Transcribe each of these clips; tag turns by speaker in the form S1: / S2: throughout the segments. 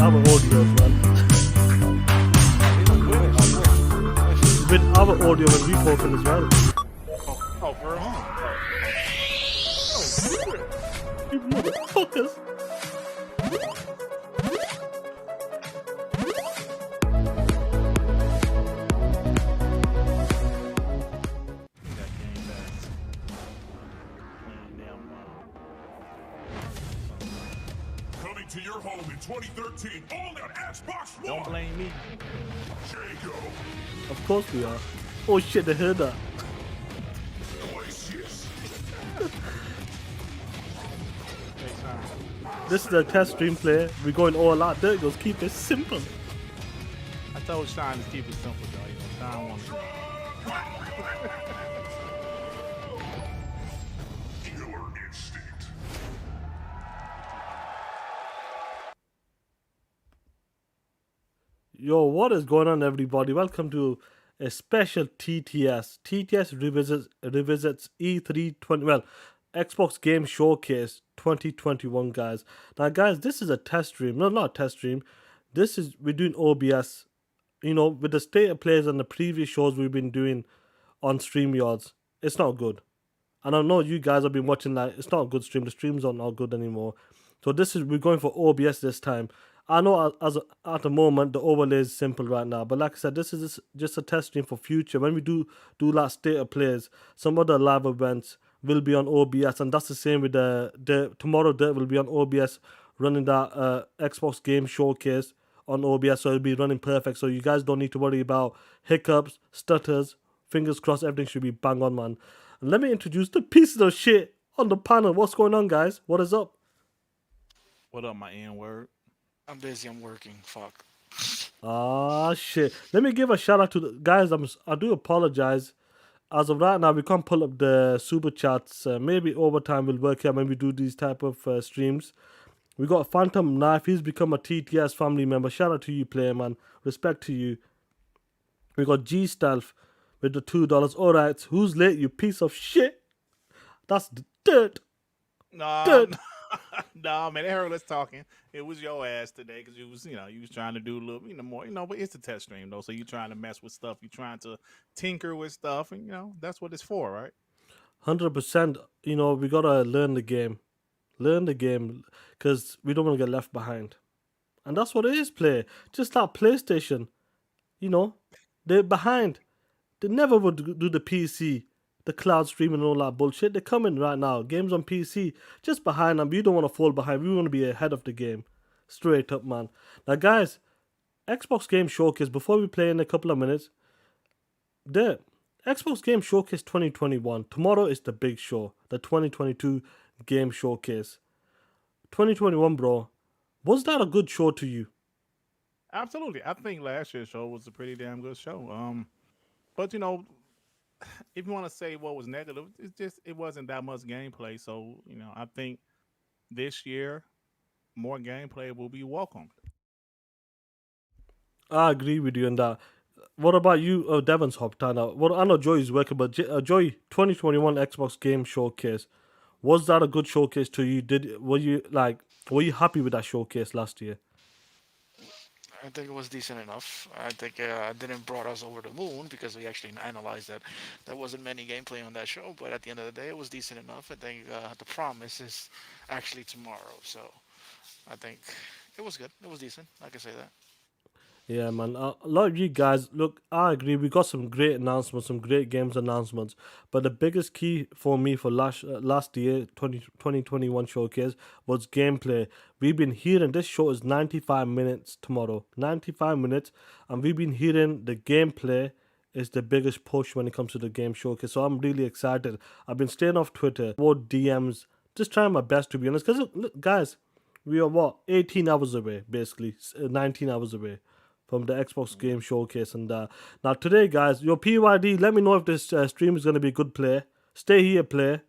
S1: our audio as well. With our audio when we talking as well.
S2: Oh, for real?
S1: You motherfuckers.
S3: Coming to your home in 2013, only on Xbox One.
S2: Don't blame me.
S3: Jago.
S1: Of course we are. Oh shit, they heard that.
S3: Glacius.
S1: This is a test stream player. We're going all out. There it goes. Keep it simple.
S2: I told Shine to keep it simple, though. You know, Shine wants to.
S3: Killer instinct.
S1: Yo, what is going on, everybody? Welcome to a special TTS. TTS revisits E3 Xbox Game Showcase 2021, guys. Now, guys, this is a test stream. No, not a test stream. We're doing OBS. You know, with the state of plays and the previous shows we've been doing on StreamYards, it's not good. And I know you guys have been watching that. It's not a good stream. The streams are not good anymore. So we're going for OBS this time. I know at the moment the overlay is simple right now, but like I said, this is just a test stream for future. When we do that state of plays, some other live events will be on OBS, and that's the same with tomorrow. There will be on OBS running that Xbox Game Showcase on OBS, so it'll be running perfect. So you guys don't need to worry about hiccups, stutters. Fingers crossed, everything should be bang on, man. And let me introduce the pieces of shit on the panel. What's going on, guys? What is up?
S2: What up, my N-word?
S4: I'm busy. I'm working. Fuck.
S1: Ah, shit. Let me give a shout out to the guys. I do apologize. As of right now, we can't pull up the super chats. Maybe over time we'll work out when we do these type of streams. We got Phantom Knife. He's become a TTS family member. Shout out to you, player man. Respect to you. We got G Stealth with the $2. All right, who's late? You piece of shit. That's the dirt.
S2: Nah,
S1: Dirt.
S2: nah, man. They heard us talking. It was your ass today because you was trying to do a little, more, but it's a test stream though. So you trying to mess with stuff. You trying to tinker with stuff, and that's what it's for, right?
S1: 100%. We gotta learn the game. Learn the game, because we don't want to get left behind. And that's what it is, play. Just like PlayStation. They're behind. They never would do the PC, the cloud streaming and all that bullshit. They're coming right now. Games on PC, just behind them. We don't want to fall behind. We want to be ahead of the game. Straight up, man. Now, guys, Xbox Game Showcase, before we play in a couple of minutes, the Xbox Game Showcase 2021. Tomorrow is the big show. The 2022 Game Showcase. 2021, bro. Was that a good show to you?
S2: Absolutely. I think last year's show was a pretty damn good show. But if you want to say what was negative, it wasn't that much gameplay. So I think this year more gameplay will be welcomed.
S1: I agree with you on that. What about you, Devon's hopped on out? Well, I know Joy's working, but Joy, 2021 Xbox Game Showcase, was that a good showcase to you? Were you happy with that showcase last year?
S4: I think it was decent enough. I think it didn't brought us over the moon because we actually analyzed that there wasn't many gameplay on that show. But at the end of the day, it was decent enough. I think the promise is actually tomorrow. So I think it was good. It was decent. I can say that.
S1: Yeah, man. A lot of you guys, look, I agree. We got some great announcements, some great games announcements. But the biggest key for me for last year, 2021 showcase, was gameplay. We've been hearing this show is 95 minutes tomorrow. 95 minutes. And we've been hearing the gameplay is the biggest push when it comes to the game showcase. So I'm really excited. I've been staying off Twitter, more DMs, just trying my best, to be honest. Because, look, guys, we are 18 hours away, basically, 19 hours away from the Xbox Game Showcase. And now today, guys, your PYD, let me know if this stream is going to be a good play. Stay here, play.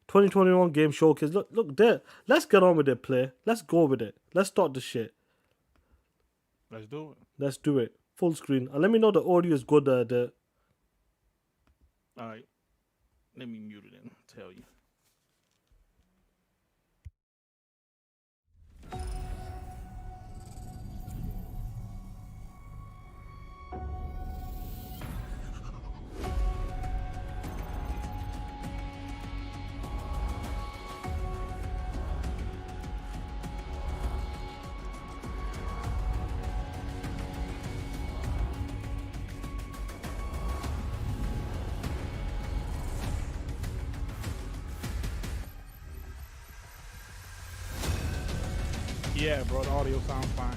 S1: 2021 Game Showcase. Look there. Let's get on with it, play. Let's go with it. Let's start the shit.
S2: Let's do it.
S1: Let's do it. Full screen. And let me know the audio is good.
S2: All right. Let me mute it and tell you. Yeah, bro. The audio sounds fine.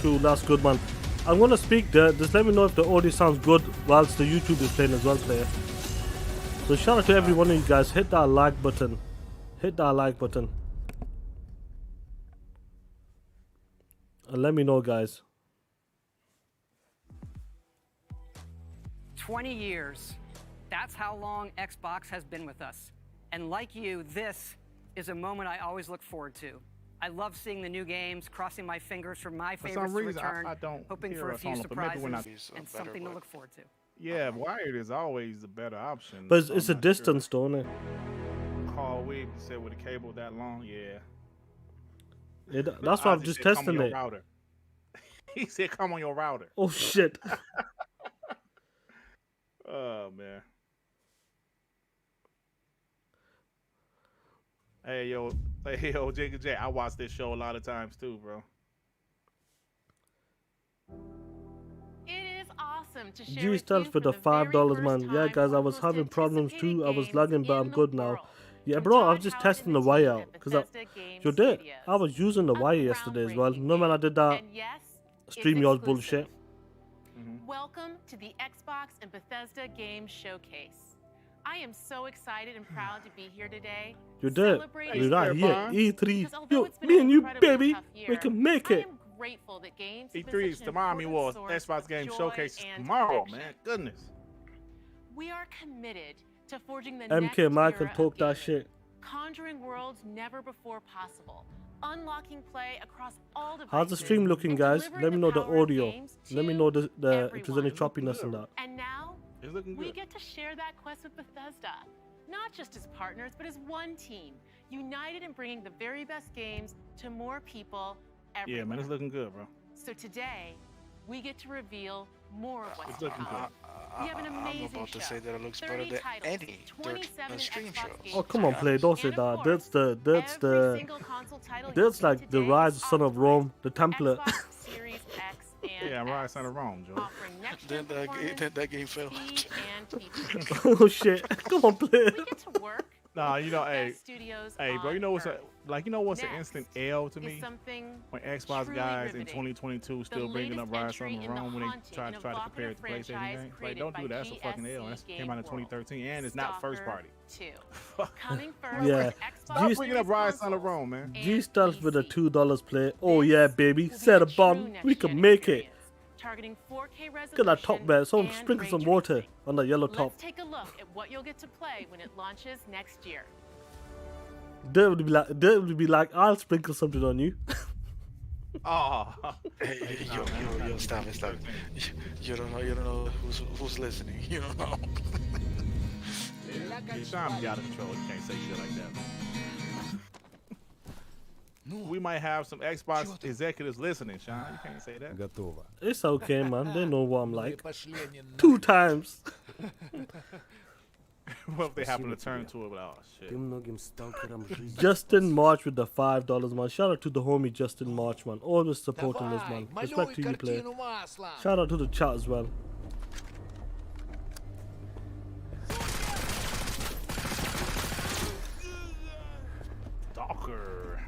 S1: Cool, that's good, man. I'm gonna speak there. Just let me know if the audio sounds good whilst the YouTube is playing as well, player. So shout out to every one of you guys. Hit that like button. Hit that like button. And let me know, guys.
S5: 20 years. That's how long Xbox has been with us. And like you, this is a moment I always look forward to. I love seeing the new games, crossing my fingers for my
S2: For
S5: favorites
S2: some
S5: to
S2: reason,
S5: return,
S2: I don't
S5: hoping
S2: hear
S5: for a
S2: us
S5: few
S2: on the but maybe
S5: surprises
S2: when I-
S5: and something to look forward to.
S2: Yeah, wired is always the better option.
S1: But
S2: so
S1: it's
S2: I'm
S1: a
S2: not
S1: distance, don't it?
S2: Sure. Call Weeb said with a cable that long, yeah.
S1: That's why I'm
S2: Ozzy
S1: just
S2: said, "Come on
S1: testing
S2: your
S1: it.
S2: router." He said, "Come on your router."
S1: Oh shit.
S2: Oh man. Hey yo, Jake J. I watch this show a lot of times too, bro.
S6: It is awesome to share
S1: G
S6: with
S1: stands
S6: you
S1: for the
S6: the very
S1: $5,
S6: first
S1: man. Yeah,
S6: time
S1: guys, I
S6: our
S1: was
S6: most
S1: having problems
S6: anticipated
S1: too. I was
S6: games
S1: lagging, but
S6: in
S1: I'm
S6: the
S1: good now.
S6: world.
S1: Yeah,
S6: From
S1: bro, I
S6: Todd
S1: was just
S6: Howard
S1: testing
S6: and
S1: the
S6: the
S1: wire
S6: team
S1: out
S6: at
S1: because
S6: Bethesda Game
S1: you did.
S6: Studios.
S1: I was using the
S6: A
S1: wire yesterday as well.
S6: groundbreaking
S1: No man, I
S6: game.
S1: did that.
S6: And yes, it's
S1: StreamYard
S6: exclusive.
S1: bullshit.
S6: Welcome to the Xbox and Bethesda Game Showcase. I am so excited and proud to be here today.
S1: You did.
S6: celebrating
S1: You're right here.
S2: Fine.
S1: E3.
S6: because although
S1: Yo,
S6: it's been
S1: me
S6: an
S1: and you,
S6: incredibly
S1: baby.
S6: tough
S1: We
S6: year,
S1: can make
S6: I
S1: it.
S6: am grateful that games have been
S2: E3
S6: such
S2: is
S6: an
S2: tomorrow.
S6: important source
S2: Xbox
S6: of
S2: Game
S6: joy
S2: Showcase
S6: and
S2: tomorrow,
S6: connection.
S2: man. Goodness.
S6: We are committed to forging the
S1: MK
S6: next
S1: Michael
S6: era of
S1: talk that
S6: gaming,
S1: shit.
S6: conjuring worlds never before possible, unlocking play across all devices.
S1: How's the stream looking,
S6: and
S1: guys?
S6: delivering
S1: Let me know the
S6: power of
S1: audio.
S6: games
S1: Let me
S6: to
S1: know if there's any
S6: everyone.
S1: choppiness in that.
S6: And now
S2: It's looking
S6: we
S2: good.
S6: get to share that quest with Bethesda, not just as partners, but as one team, united in bringing the very best games to more people everywhere.
S2: Yeah, man, it's looking good, bro.
S6: So today, we get to reveal more of what's
S2: It's
S6: to
S2: looking
S6: come. We have an
S4: I'm
S6: amazing
S4: about to
S6: show.
S4: say that it looks
S6: 30
S4: better than
S6: titles,
S4: any
S6: 27
S4: stream
S6: Xbox
S4: shows.
S6: Game
S1: Oh, come on,
S6: Pass.
S1: play. Don't say
S6: And of
S1: that.
S6: course,
S1: That's
S6: every
S1: the
S6: single console title you
S1: that's
S6: see
S1: like the
S6: today
S1: rise
S6: is
S1: son of
S6: optimized
S1: Rome, the
S6: for
S1: template.
S6: Xbox Series X and
S2: Yeah, I'm right,
S6: S,
S2: son of Rome, Joe.
S6: offering next-gen
S4: Then
S6: performance,
S4: that game failed.
S6: speed, and features.
S1: Oh shit. Come on, play.
S6: We get to work
S2: Nah,
S6: with
S2: you know,
S6: the
S2: hey,
S6: best studios
S2: hey, bro, you
S6: on
S2: know what's
S6: Earth.
S2: what's an
S6: Next
S2: instant L to
S6: is
S2: me?
S6: something
S2: When Xbox
S6: truly
S2: guys in
S6: riveting.
S2: 2022 still
S6: The
S2: bringing up
S6: latest
S2: Rise
S6: entry
S2: Son of
S6: in the
S2: Rome when they
S6: haunting,
S2: try to compare it to
S6: evocative
S2: PlayStation
S6: franchise
S2: games. Like,
S6: created
S2: don't do
S6: by
S2: that. That's a fucking L.
S6: GSC
S2: That
S6: Game
S2: came out in
S6: World.
S2: 2013, and it's not first
S6: Stalker
S2: party.
S6: 2. Coming first
S1: Yeah.
S6: to Xbox
S2: Stop
S1: G-
S2: bringing
S6: Series
S2: up Rise Son of
S6: consoles
S2: Rome, man.
S6: and
S1: G Stealth with a
S6: PC.
S1: $2 play. Oh
S6: This
S1: yeah, baby.
S6: will be
S1: Set a
S6: the
S1: bomb.
S6: true
S1: We can
S6: next-gen
S1: make it.
S6: experience, targeting 4K
S1: Look at that top
S6: resolution
S1: there. Someone
S6: and
S1: sprinkle
S6: ray
S1: some water
S6: tracing.
S1: on that yellow top.
S6: Let's take a look at what you'll get to play when it launches next year.
S1: They would be like, I'll sprinkle something on you.
S2: Oh,
S4: Hey, yo, stop it. You don't know who's listening. You don't know.
S2: yeah, Sean be out of control. You can't say shit like that. We might have some Xbox executives listening, Sean. You can't say that.
S7: Готово.
S1: It's okay, man. They know what I'm like.
S7: Пошли они на-
S1: 2 times.
S2: What if they happen to turn to it? But, oh
S7: Ты
S2: shit.
S7: многим сталкерам жизнь.
S1: Justin March with the $5, man. Shout out to the homie Justin March, man. Always supporting us, man.
S7: Давай,
S1: Respect
S7: малюй
S1: to you, player.
S7: картину маслом.
S1: Shout out to the chat as well.
S2: Stalker.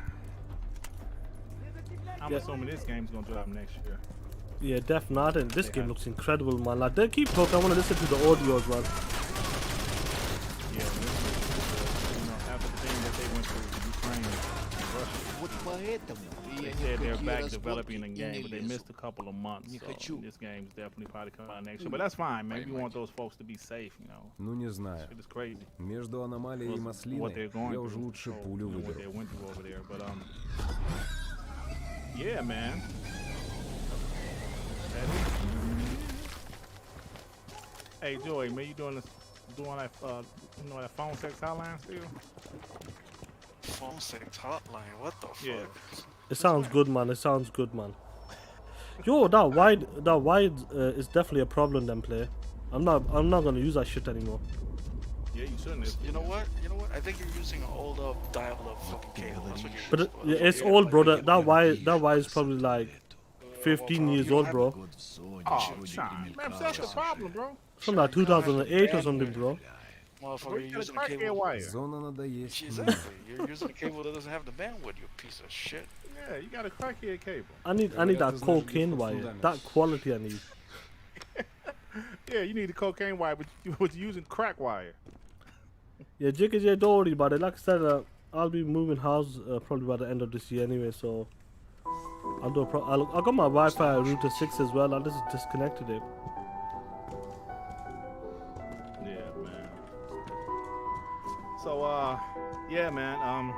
S2: I'm assuming this game's gonna drop next year.
S1: Yeah, definitely. I think this game looks incredible, man. Like, they keep talking. I want to listen to the audio as well.
S2: Yeah, after the thing that they went through in Ukraine and Russia,
S7: Вот поэтому я
S2: they
S7: ни в
S2: said they're
S7: какие
S2: back
S7: раскопки
S2: developing the
S7: и не
S2: game, but they
S7: лезу.
S2: missed a couple of months.
S7: Не
S2: So
S7: хочу.
S2: this game's definitely probably coming out next year. But that's fine, man. We want those folks to be safe, you know.
S7: Ну не знаю.
S2: It is crazy.
S7: Между аномалией и
S2: What they're
S7: маслиной
S2: going
S7: я уже
S2: through,
S7: лучше
S2: so,
S7: пулю
S2: you know, what they
S7: выберу.
S2: went through over there. But yeah, man. Hey, Joey, man, you doing that that phone sex hotline still?
S4: Phone sex hotline. What the fuck?
S2: Yeah.
S1: It sounds good, man. It sounds good, man. Yo, that wide is definitely a problem, then, player. I'm not gonna use that shit anymore.
S2: Yeah, you shouldn't. Have.
S4: You know what? I think you're using an old dial-up fucking cable. That's what you're
S1: But
S4: using.
S1: it's old, bro. That wire is probably like 15 years old, bro.
S2: Oh, Sean, man, that's the problem, bro.
S1: From like 2008 or something, bro.
S4: Motherfucker,
S2: You
S4: you're
S2: got a
S4: using a
S2: crackhead
S4: cable.
S2: wire.
S7: Зона надоест.
S4: Exactly. You're using a cable that doesn't have the bandwidth, you piece of shit.
S2: Yeah, you got a crackhead cable.
S1: I need
S7: Говорят,
S1: that
S7: ты знаешь, где
S1: cocaine
S7: вход в
S1: wire.
S7: фундамент.
S1: That quality I need.
S2: Yeah, you need a cocaine wire, but you're using crack wire.
S1: Yeah, Jigga J, don't worry about it. Like I said, I'll be moving house probably by the end of this year anyway, so I'll do I got my Wi-Fi router 6 as well. I just disconnected it.
S2: Yeah, man. So, yeah, man.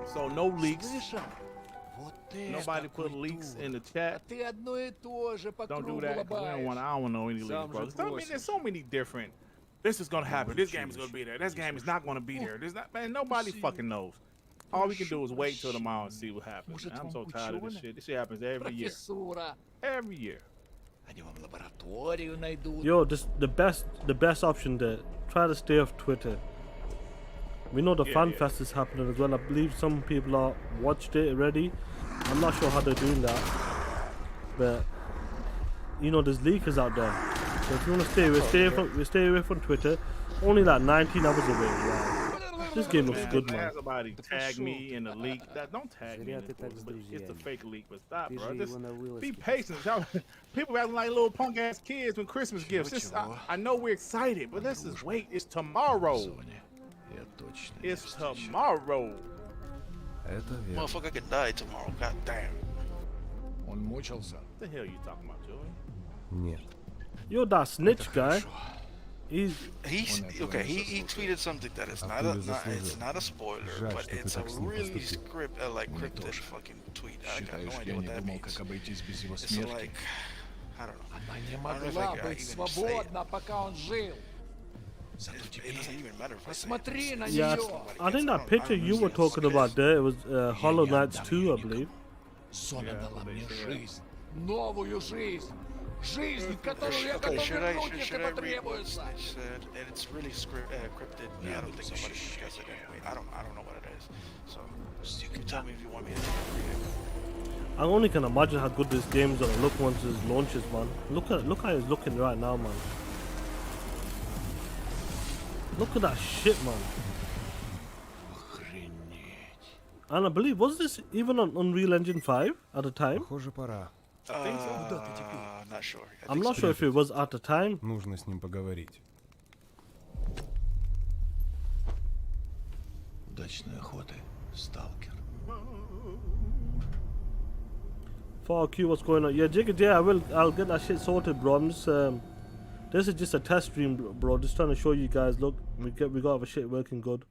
S2: So no leaks. Nobody put leaks in the chat. Don't do that. 'Cause I don't want no any leaks, bro. I mean, there's so many different. This is gonna happen. This game is gonna be there. This game is not gonna be there. This not, man. Nobody fucking knows. All we can do is wait till tomorrow and see what happens. Man, I'm so tired of this shit. This shit happens every year. Every year.
S1: Yo, this the best option there. Try to stay off Twitter. We know the fan fest is happening as well. I believe some people are watched it already. I'm not sure how they're doing that, but you know there's leakers out there. So if you want to stay away from Twitter. Only like 19 hours away. Wow. This game looks good, man.
S2: Somebody tag me in the leak. Don't tag me in the post, but it's the fake leak. But stop, bro. Just be patient. People acting like little punk ass kids with Christmas gifts. I know we're excited, but let's just wait. It's tomorrow. It's tomorrow.
S7: Это верно.
S4: Motherfucker could die tomorrow. God damn.
S3: Он мучился.
S2: What the hell are you talking about, Joey?
S7: Нет.
S1: Yo, that snitch guy.
S4: He's okay. He tweeted something that is it's not a spoiler, but it's a really cryptic fucking tweet. I got no idea what that means. It's like, I don't know.
S3: Она не
S4: I don't know if
S3: могла
S4: I can
S3: быть
S4: even say it.
S3: свободна, пока он жил.
S4: It doesn't even matter if I say
S3: Посмотри на
S1: Yeah,
S3: нее.
S1: I think that picture you were talking about there, it was Hollow Knights 2, I believe.
S3: Зона дала мне жизнь. Новую жизнь. Жизнь, которую я
S4: Okay,
S3: готов
S4: should
S3: вернуть,
S4: I
S3: если
S4: read what
S3: потребуется.
S4: Snitch said? And it's really cryptid. I don't think nobody should guess it anyway. I don't know what it is. So you can tell me if you want me to read it.
S1: I only can imagine how good this game's gonna look once it launches, man. Look how it's looking right now, man. Look at that shit, man. And I believe, was this even on Unreal Engine 5 at the time?
S7: Похоже, пора.
S4: Not sure.
S1: I'm not sure if it was at the time.
S7: Нужно с ним поговорить.
S3: Удачной охоты, сталкер.
S1: Fuck you, what's going on? Yeah, Jigga J, I'll get that shit sorted, bro. I'm just this is just a test stream, bro. Just trying to show you guys. Look, we got our shit working good.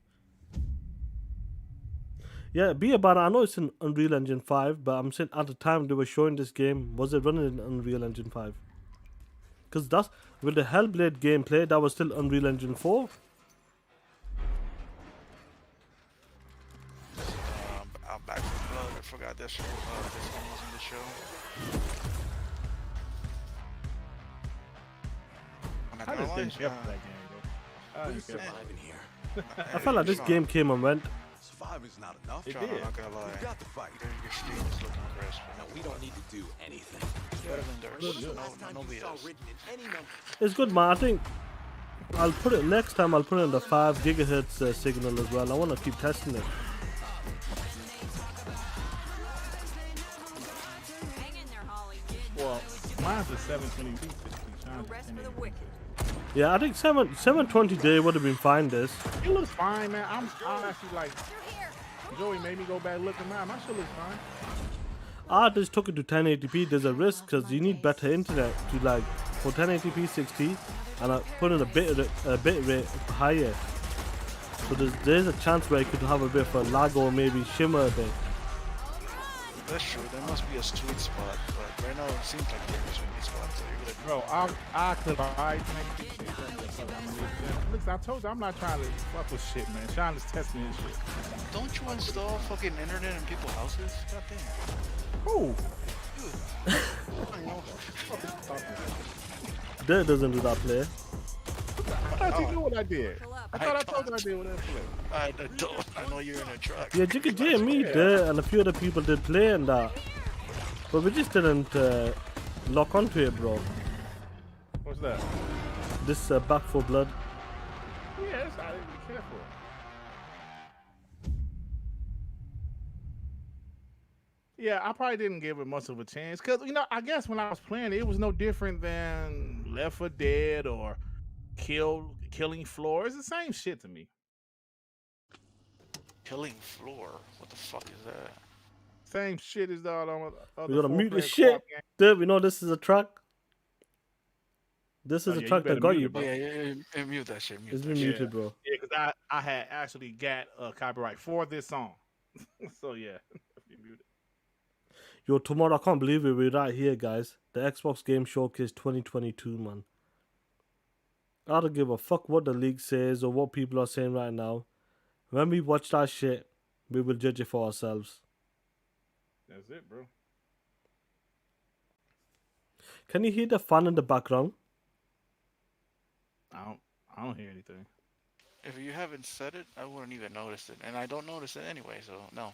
S1: Yeah, be about it. I know it's in Unreal Engine 5, but I'm saying at the time they were showing this game, was it running in Unreal Engine 5? Because that's with the Hellblade gameplay, that was still Unreal Engine 4.
S4: I'm back from blood. I forgot that show. This one was in the show. I'm not
S2: I
S4: gonna
S2: just
S4: lie.
S2: didn't care for that game, bro. I didn't care for it.
S1: I felt like this game came and went.
S8: Surviving's not enough.
S2: It
S4: John,
S2: did.
S4: I'm not gonna lie.
S8: We've got to fight.
S4: Your Steam is looking crisp.
S8: No, we don't need to do anything.
S4: It's better than theirs. No BS.
S1: It's good, man. I think I'll put it next time. I'll put it in the 5 gigahertz signal as well. I want to keep testing it.
S2: Well, mine's a 720p 60.
S1: Yeah, I think 720 day would have been fine. This.
S2: It looks fine, man. I'm actually like, Joey made me go back and look at mine. My shit looks fine.
S1: I just took it to 1080p. There's a risk because you need better internet to like for 1080p 60, and I put in a bit rate higher. So there's a chance where it could have a bit of a lag or maybe shimmer a bit.
S4: That's true. There must be a sweet spot, but right now it seems like there's a sweet spot. So you're gonna
S2: Bro, I could buy it. Look, I told you I'm not trying to fuck with shit, man. Sean is testing this shit.
S4: Don't you install fucking internet in people's houses? God damn.
S2: Who?
S1: Dirt doesn't do that play.
S2: I thought you knew what I did. I thought I told you I did what I played.
S4: I don't. I know you're in a truck.
S1: Yeah, Jigga J and me, Dirt, and a few other people did play and that, but we just didn't lock onto it, bro.
S2: What's that?
S1: This Back 4 Blood.
S2: honest, I didn't really care for it. Yeah, I probably didn't give it much of a chance because I guess when I was playing, it was no different than Left 4 Dead or Killing Floor. It's the same shit to me.
S4: Killing Floor. What the fuck is that?
S2: Same shit as the other.
S1: We gotta mute this
S2: four-player
S1: shit.
S2: co-op game.
S1: Dude, we know this is a track. This is
S2: Oh,
S1: a
S2: yeah,
S1: track
S2: you
S1: that
S2: better
S1: got
S2: mute
S1: you,
S2: it,
S1: bro.
S2: bro.
S4: Yeah, mute that shit. Mute
S1: It's
S4: that
S1: been
S4: shit.
S1: muted, bro.
S2: Yeah, because I had actually got a copyright for this song. So yeah, you mute it.
S1: Yo, tomorrow, I can't believe it. We're right here, guys. The Xbox Game Showcase 2022, man. I don't give a fuck what the league says or what people are saying right now. When we watch that shit, we will judge it for ourselves.
S2: That's it, bro.
S1: Can you hear the fan in the background?
S2: I don't hear anything.
S4: If you haven't said it, I wouldn't even notice it, and I don't notice it anyway. So no.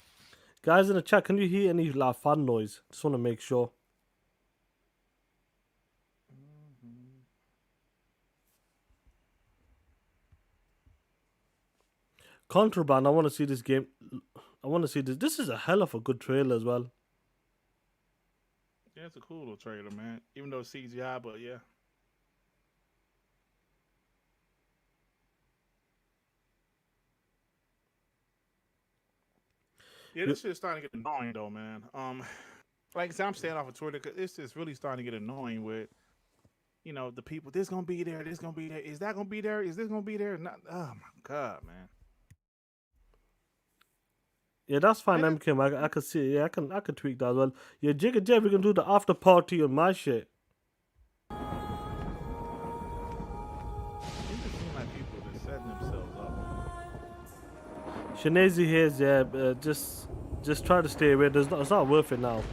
S1: Guys in the chat, can you hear any fan noise? Just want to make sure. Contraband, I want to see this game. I want to see this. This is a hell of a good trailer as well.
S2: Yeah, it's a cool little trailer, man. Even though it's CGI, but yeah. Yeah, this shit's starting to get annoying though, man. Like I said, I'm staying off of Twitter because it's just really starting to get annoying with, the people. This gonna be there. This gonna be there. Is that gonna be there? Is this gonna be there? Not. Oh my god, man.
S1: Yeah, that's fine,
S2: And
S1: MK. I can see. Yeah, I can tweak that as well. Yeah, Jigga Jeff, we can do the after party on my shit.
S2: It just seems like people are just setting themselves up.
S1: Shanazy here's just try to stay away. It's not worth it now.
S2: It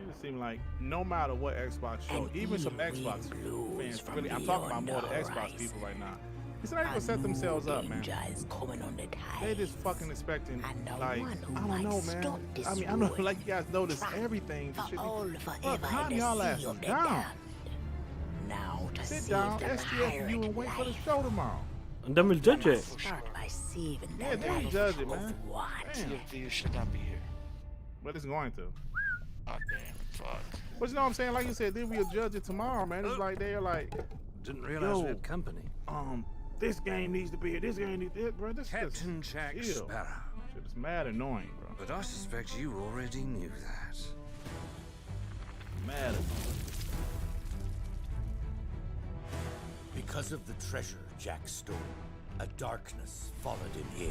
S2: just seems like no matter what Xbox show, even some Xbox fans, really, I'm talking about more the Xbox people right now. It's not even set themselves up, man. They just fucking expecting, like, I don't know, man. I mean, I know, like you guys notice everything. Fuck, calm y'all asses down. Sit down, STF you and wait for the show tomorrow.
S1: And then we'll judge it.
S2: Yeah, then we judge it, man. Damn.
S4: You should not be here.
S2: But it's going to.
S4: Oh damn, fuck.
S2: But you know what I'm saying? Like you said, then we'll judge it tomorrow, man. It's like they're like,
S7: Didn't realize we
S2: Yo.
S7: had company.
S2: this game needs to be here. This game needs it, bro. This
S7: Captain Jack
S2: chill.
S7: Sparrow.
S2: Shit is mad annoying, bro.
S7: But I suspect you already knew that.
S2: Mad annoying.
S8: Because of the treasure Jack stole, a darkness followed him here.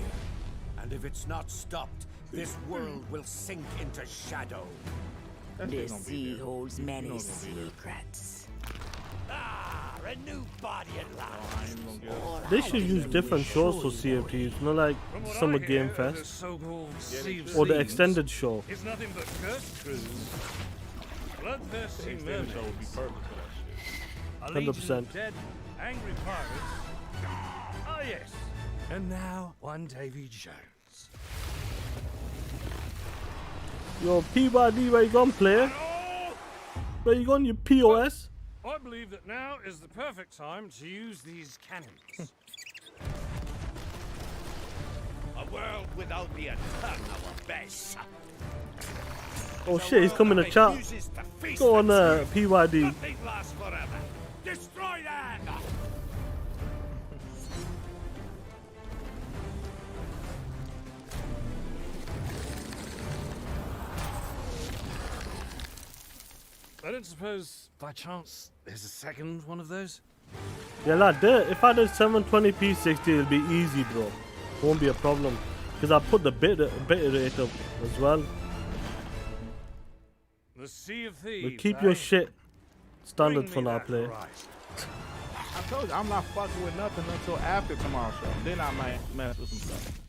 S8: And if it's not stopped, this world will sink into shadow.
S2: That shit
S9: This
S2: gonna be
S9: sea
S2: there.
S9: holds
S2: You
S9: many
S2: know it's gonna be there.
S9: secrets.
S8: Ah, a new body at
S2: Oh,
S8: last.
S2: I ain't gonna get it.
S9: All
S1: They
S9: I
S1: should
S9: can
S1: use
S9: do
S1: different
S9: is
S1: shows
S9: show
S1: for
S9: you
S1: CFTs, not like
S3: From what
S1: Summer
S3: I
S1: Game
S3: hear, the
S1: Fest
S3: so-called Sea of
S1: or the
S3: Seas
S1: extended show.
S3: is nothing but cursed crews, bloodthirsty
S2: Extended
S3: mermaids,
S2: show would be perfect for that shit.
S3: a legion
S1: 100%.
S3: of dead, angry pirates. Ah yes, and now one Davy Jones.
S1: Yo, PYD, where you gone, player?
S3: Oh!
S1: Where you gone, you POS?
S3: I believe that now is the perfect time to use these cannons.
S8: A world without the attack our best.
S1: Oh shit, he's coming to chat. Go on, PYD.
S8: Nothing lasts forever. Destroy that!
S3: I don't suppose, by chance, there's a second one of those?
S1: Yeah, lad, if I did 720p 60, it'll be easy, bro. Won't be a problem. Because I put the bit rate up as well.
S3: The Sea of Thieves.
S1: But keep your
S3: eh?
S1: shit standard
S3: Bring
S1: for
S3: me
S1: now,
S3: that
S1: player.
S3: horizon.
S2: I told you, I'm not fucking with nothing until after tomorrow's show. Then I might mess with some stuff.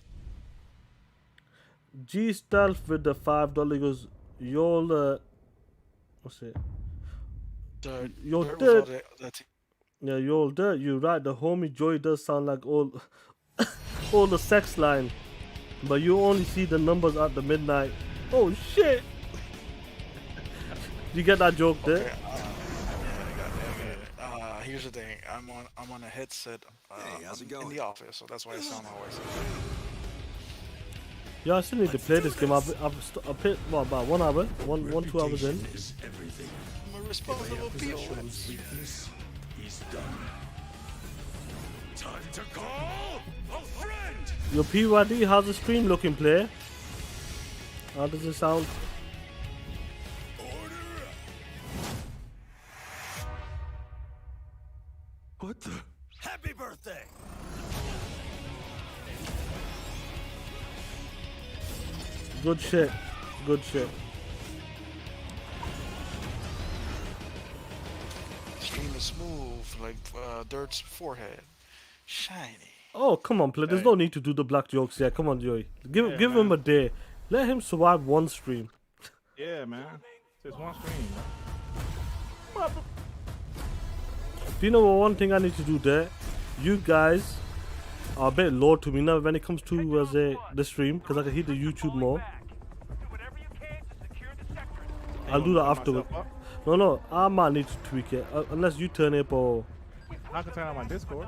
S1: G Stealth with the $5 goes, y'all, what's it? Yo,
S4: Dirt was
S1: Dirt.
S4: all that
S1: Yeah, y'all, Dirt, you right. The homie Joy does sound like all, all the sex line. But you only see the numbers at the midnight. Oh, shit. You get that joke there?
S4: Here's the thing. I'm on a headset.
S7: Hey, how's it
S4: I'm
S7: going?
S4: in the office, so that's why I sound how I sound.
S1: Yeah, I still need to play this game. I've played what, about 1 hour, 2 hours in.
S3: Is everything.
S4: I'm a responsible people.
S3: Weakness. He's done. Time to call a friend.
S1: Your PYD, how's the stream looking, player? How does it sound?
S3: What the?
S8: Happy birthday!
S1: Good shit. Good shit.
S4: Stream is smooth like Dirt's forehead. Shiny.
S1: Oh, come on, play. There's no need to do the black jokes here. Come on, Joey. Give
S2: Yeah,
S1: give him
S2: man.
S1: a day. Let him survive one stream.
S2: Yeah, man. Just one stream. Man.
S1: Do you know what one thing I need to do there? You guys are a bit low to me now when it comes to the stream because I can hear the YouTube more. I'll do that afterward. No, I might need to tweak it unless you turn it up or
S2: I can turn on my Discord.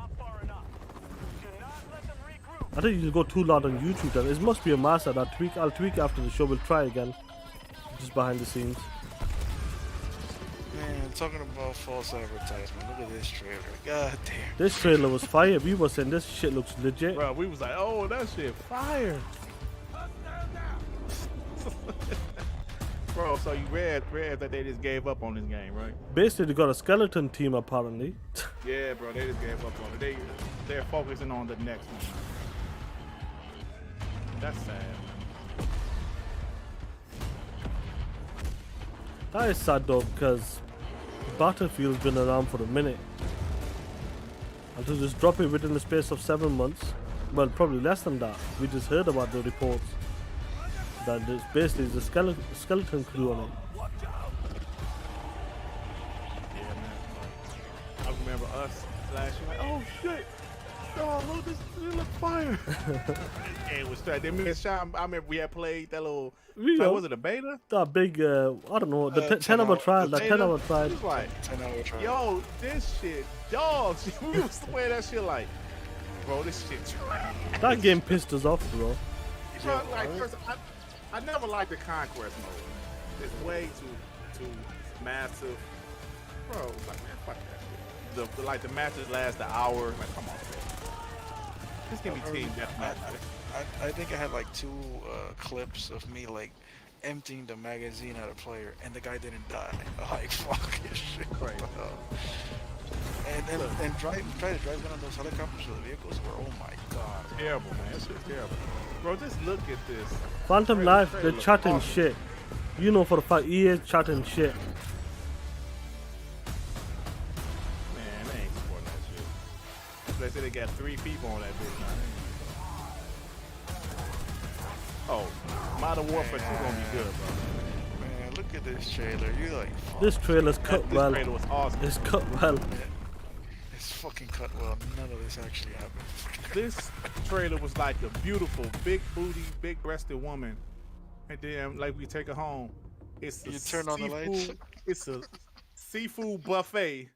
S1: I think you just go too loud on YouTube. Then it must be a my side. I'll tweak after the show. We'll try again, just behind the scenes.
S4: Man, talking about false advertisement. Look at this trailer. God damn.
S1: This trailer was fire. We were saying this shit looks legit.
S2: Bro, we was like, oh, that shit fire. Bro, so you read that they just gave up on this game, right?
S1: Basically, they got a skeleton team apparently.
S2: Yeah, bro, they just gave up on it. They're focusing on the next one. That's sad.
S1: That is sad though because Battlefield's been around for a minute. And to just drop it within the space of 7 months, well, probably less than that. We just heard about the reports that there's basically the skeleton crew on it.
S2: Yeah, man. I remember us last year, like, oh shit. Oh, look, this look fire. And it was straight. Then me and Sean, I remember we had played that little,
S1: Yeah.
S2: was it a beta?
S1: That big, I don't know, the 10
S4: 10
S1: hour
S4: hour-
S1: trial,
S2: The
S1: that 10 hour
S2: beta?
S1: trial.
S2: It was like,
S4: 10-hour trial.
S2: yo, this shit, dogs. We was playing that shit like, bro, this shit trash.
S1: That game pissed us off, bro.
S2: Bro, like, first, I never liked the conquest mode. It's way too massive. Bro, like, man, fuck that shit. The matches last an hour. Like, come on, man. This can be team deathmatch.
S4: I think I had like 2 clips of me like emptying the magazine at a player and the guy didn't die. Like fucking shit.
S2: Crazy.
S4: And try to drive one of those helicopters with the vehicles where oh my god.
S2: Terrible, man. That shit's terrible. Bro, just look at this.
S1: Phantom
S2: Trailer-
S1: Life,
S2: trailer
S1: they're chatting
S2: awesome.
S1: shit. You know for a fact, EA is chatting shit.
S2: Man, they ain't supporting that shit. They say they got 3 people on that bitch now. Oh, Modern Warfare 2 gonna be good, bro.
S4: Man, look at this trailer. You like fuck.
S1: This trailer's cut
S2: This
S1: well.
S2: trailer was awesome.
S1: It's cut well.
S4: It's fucking cut well. None of this actually happened.
S2: This trailer was like a beautiful, big booty, big breasted woman. And then, like, we take her home. It's a
S4: You turn on the lights?
S2: seafood- It's a seafood buffet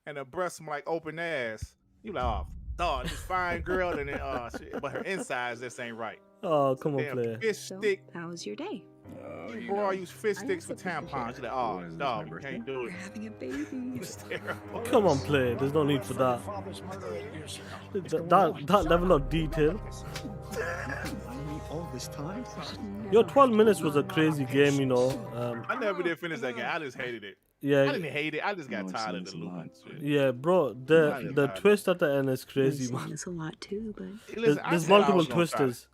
S2: and a breast like open ass. You like, oh, dog, this fine girl, and then, shit. But her insides just ain't right.
S1: Oh, come on,
S2: Damn,
S1: player.
S2: fish
S9: So,
S2: stick.
S9: how was your day?
S2: Bro, I use fish
S9: I
S2: sticks for
S9: also appreciate
S2: tampons.
S9: it.
S2: You're like, oh, dog, you can't do
S9: We're
S2: it.
S9: having a baby.
S2: It's terrible.
S1: Come on, player. There's no need for that. That level of detail.
S9: All this time?
S1: Your 12 minutes was a crazy game, you know.
S2: I never did finish that game. I just hated it. I
S1: Yeah,
S2: didn't hate it. I just got tired of the looping shit.
S1: yeah, bro. The twist at the end is crazy, man.
S9: It's a lot too, but
S2: Listen, I
S1: There's
S2: said I
S1: multiple
S2: was gonna try it.
S1: twisters.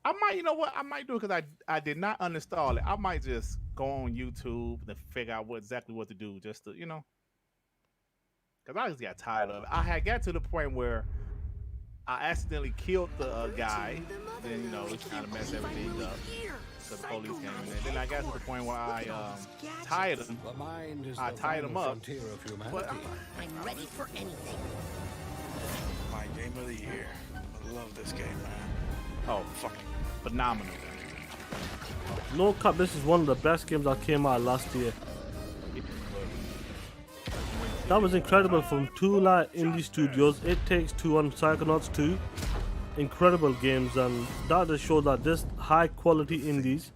S2: I might, you know what? I might do it because I did not uninstall it. I might just go on YouTube and figure out exactly what to do, just to, you know. Because I just got tired of it. I had got to the point where I accidentally killed the guy. Then, you know, it kind of messed everything up. So the police came in there. Then I got to the point where I tied him.
S8: The mind is
S2: I
S8: the
S2: tied him
S8: final
S2: up.
S8: frontier of humanity.
S2: But
S6: I'm ready for anything.
S4: My game of the year. I love this game, man.
S2: oh, fucking phenomenal.
S1: No cap, this is one of the best games that came out last year. That was incredible from two like indie studios. It Takes Two on Psychonauts 2. Incredible games, and that just shows that this high quality indies.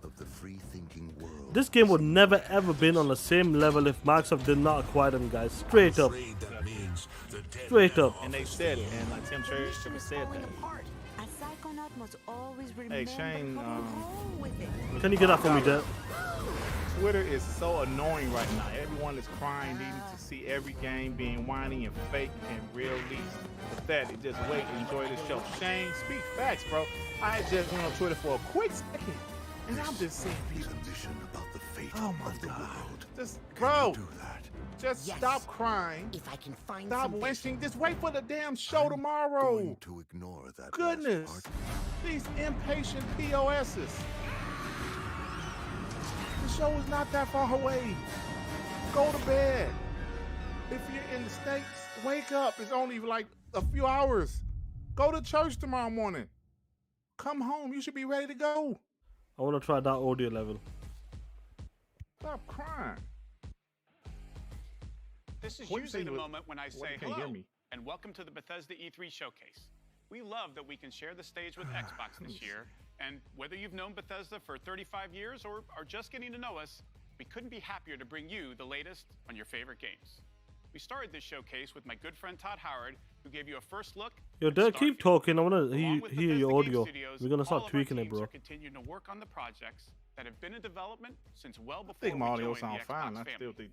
S1: This game would never ever been on the same level if Microsoft did not acquire them, guys. Straight up. Straight up.
S2: And they said it, and like Tim Tracy said that. Hey Shane,
S1: Can you get that for me, Dad?
S2: Twitter is so annoying right now. Everyone is crying, needing to see every game being whiny and fake and real leaks. Pathetic. Just wait and enjoy the show. Shane, speak facts, bro. I just went on Twitter for a quick second, and I'm just seeing people. Oh my God. Just, bro, just stop crying.
S10: If I can find
S2: Stop wishing. Just wait for the damn show tomorrow.
S11: To ignore that
S2: Goodness. These impatient POSs. The show is not that far away. Go to bed. If you're in the States, wake up. It's only like a few hours. Go to church tomorrow morning. Come home. You should be ready to go.
S1: I want to try that audio level.
S2: Stop crying.
S12: This is
S2: What you
S12: usually
S2: say
S12: the
S2: to it?
S12: moment when I
S2: What,
S12: say
S2: you can't hear
S12: hello
S2: me.
S12: and welcome to the Bethesda E3 Showcase. We love that we can share the stage with Xbox this year, and whether you've known Bethesda for 35 years or are just getting to know us, we couldn't be happier to bring you the latest on your favorite games. We started this showcase with my good friend Todd Howard, who gave you a first look.
S1: Yo, Dad, keep talking. I want to
S12: Along with
S1: hear your
S12: Bethesda Game
S1: audio.
S12: Studios,
S1: We're gonna
S12: all
S1: start
S12: of our
S1: tweaking it,
S12: teams
S1: bro.
S12: are continuing to work on the projects that have been in development since well
S2: I
S12: before
S2: think my
S12: we
S2: audio
S12: joined
S2: sounds
S12: the
S2: fine.
S12: Xbox
S2: I
S12: family.
S2: still think.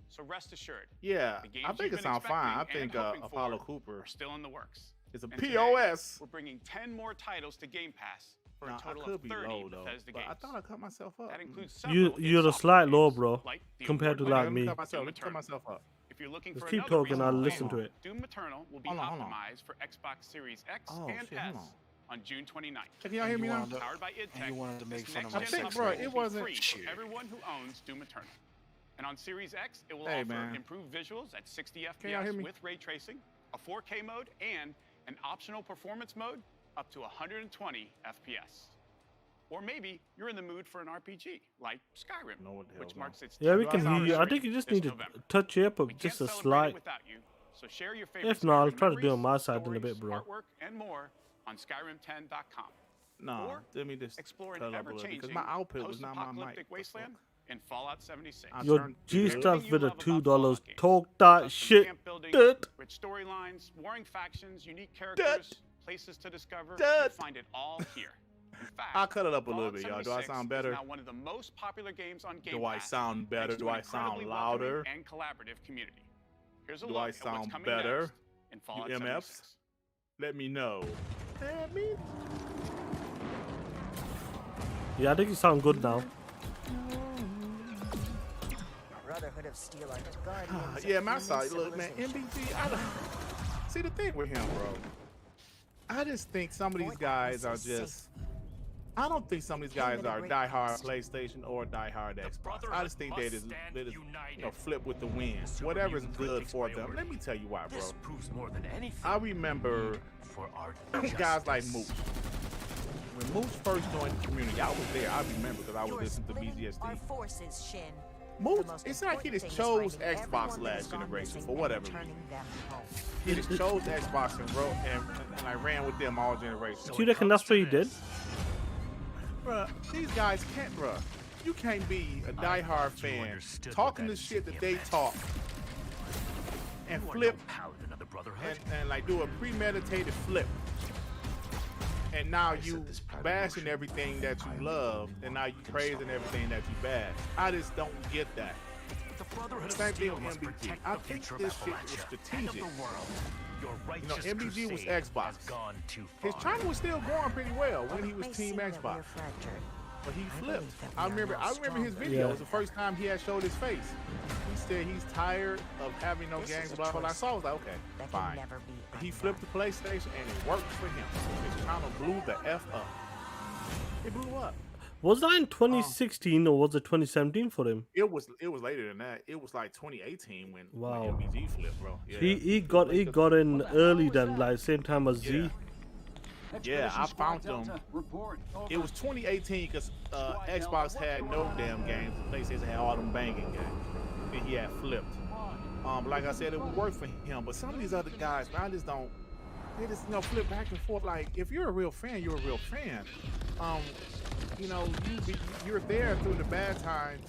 S12: So rest assured,
S2: Yeah,
S12: the games
S2: I think
S12: you've
S2: it
S12: been
S2: sounds fine. I
S12: expecting and
S2: think
S12: hoping
S2: Apollo
S12: for
S2: Cooper
S12: are still in the works.
S2: is a
S12: And today,
S2: POS.
S12: We're bringing 10 more titles to Game Pass for
S2: Now,
S12: a total
S2: I could
S12: of
S2: be
S12: 30
S2: low though,
S12: Bethesda
S2: but
S12: games.
S2: I thought I cut myself up.
S12: That includes
S1: You
S12: several
S1: you're a
S12: in-software
S1: slight low,
S12: games
S1: bro,
S12: like the
S1: compared to
S12: award-winning
S1: like me.
S2: Cut myself,
S12: Doom
S2: cut myself up.
S12: If you're looking
S1: Just
S12: for
S1: keep
S12: another
S1: talking,
S12: reason
S1: I'll
S12: to
S1: listen
S12: play,
S1: to it.
S12: Doom Eternal will be
S2: Hold on.
S12: optimized for Xbox Series X
S2: Oh,
S12: and
S2: shit,
S12: S
S2: hold
S12: on June 29th.
S2: Can y'all hear me now?
S12: Powered by
S4: And you
S12: idTech,
S4: wanted to make
S12: this
S4: fun of
S12: next-gen
S2: my sex
S12: upgrade
S2: life. It
S12: will be
S2: wasn't-
S12: free for everyone who owns Doom Eternal. And on Series X, it will
S2: Hey,
S12: offer
S2: man.
S12: improved visuals at 60
S2: Can y'all hear
S12: FPS
S2: me?
S12: with ray tracing, a 4K mode, and an optional performance mode up to 120 FPS. Or maybe you're in the mood for an RPG like Skyrim,
S2: No, what the
S12: which
S2: hell's
S12: marks its
S1: Yeah, we
S12: 10th
S1: can hear you. I
S12: anniversary
S1: think you just
S12: this
S1: need to
S12: November.
S1: touch it up
S12: We
S1: just
S12: can't
S1: a
S12: celebrate it
S1: slight.
S12: without you, so share your favorite
S1: If not, I'll
S12: Skyrim
S1: try to do it on
S12: memories,
S1: my side in a bit,
S12: stories,
S1: bro.
S12: Artwork and more on Skyrim10.com.
S2: No,
S12: Or
S2: let me just
S12: explore an
S2: cut up a little
S12: ever-changing
S2: because my output was not my mic.
S12: post-apocalyptic wasteland in Fallout 76.
S2: I
S1: Your
S2: turned-
S1: G
S2: Yeah.
S1: stuff
S12: Everything
S1: with
S12: you
S1: a
S12: love about
S1: $2.
S12: Fallout games.
S1: Talk that
S12: Custom
S1: shit.
S12: camp building,
S1: Dut.
S12: rich storylines, warring factions, unique characters, places to discover.
S2: Dut.
S12: You'll find it all here. In fact,
S2: I'll cut it up a little
S12: Fallout
S2: bit, y'all. Do I
S12: 76
S2: sound
S12: is
S2: better?
S12: now one of the most popular games on Game
S2: Do I
S12: Pass,
S2: sound better?
S12: thanks to
S2: Do
S12: an
S2: I sound
S12: incredibly
S2: louder?
S12: welcoming and collaborative community. Here's a
S2: Do
S12: look
S2: I
S12: at what's
S2: sound
S12: coming
S2: better?
S12: next in Fallout
S2: You
S12: 76.
S2: MFs? Let me know. Let me.
S1: Yeah, I think you sound good now.
S10: Brotherhood of Steel are just guardians.
S2: Yeah,
S10: of
S2: my
S10: human
S2: side. Look, man,
S10: civilization.
S2: MBG. See the thing with him, bro. I just think some of these guys are just. I don't think some of these guys are diehard PlayStation or diehard Xbox. I just think they just flip with the wind. Whatever's good for them. Let me tell you why, bro.
S3: This proves more than anything.
S2: I remember
S3: For our
S2: guys like Mooch. When Mooch first joined the community, I was there. I remember because I was listening to
S10: Our
S2: BGSD.
S10: forces, Shin.
S2: Mooch,
S10: The most
S2: it's like he
S10: important
S2: just
S10: thing is
S2: chose
S10: finding
S2: Xbox
S10: everyone that
S2: last
S10: has gone
S2: generation
S10: missing
S2: for
S10: and
S2: whatever reason.
S10: returning them home.
S2: He just chose Xbox and wrote and I ran with them all generations.
S1: Do you reckon that's what he did?
S2: Bruh, these guys can't, bruh. You can't be a diehard fan talking the shit that they talk and flip and like do a premeditated flip. And now you bashing everything that you love, and now you praising everything that you bash. I just don't get that. Same thing with MBG. I think this shit was strategic. You know, MBG was Xbox. His channel was still going pretty well when he was Team Xbox. But he flipped. I remember his videos.
S1: Yeah.
S2: The first time he had showed his face. He said he's tired of having no games. Blah blah. I saw. I was like, okay, fine. He flipped the PlayStation and it worked for him. His channel blew the f up. It blew up.
S1: Was that in 2016 or was it 2017 for him?
S2: It was later than that. It was like 2018 when
S1: Wow.
S2: MBG flipped, bro. Yeah.
S1: He got in early then, like same time as Z.
S2: Yeah, I found them. It was 2018 because Xbox had no damn games. PlayStation had all them banging games. Then he had flipped. Like I said, it would work for him. But some of these other guys, man, I just don't. They just flip back and forth. Like if you're a real fan, you're a real fan. You're there through the bad times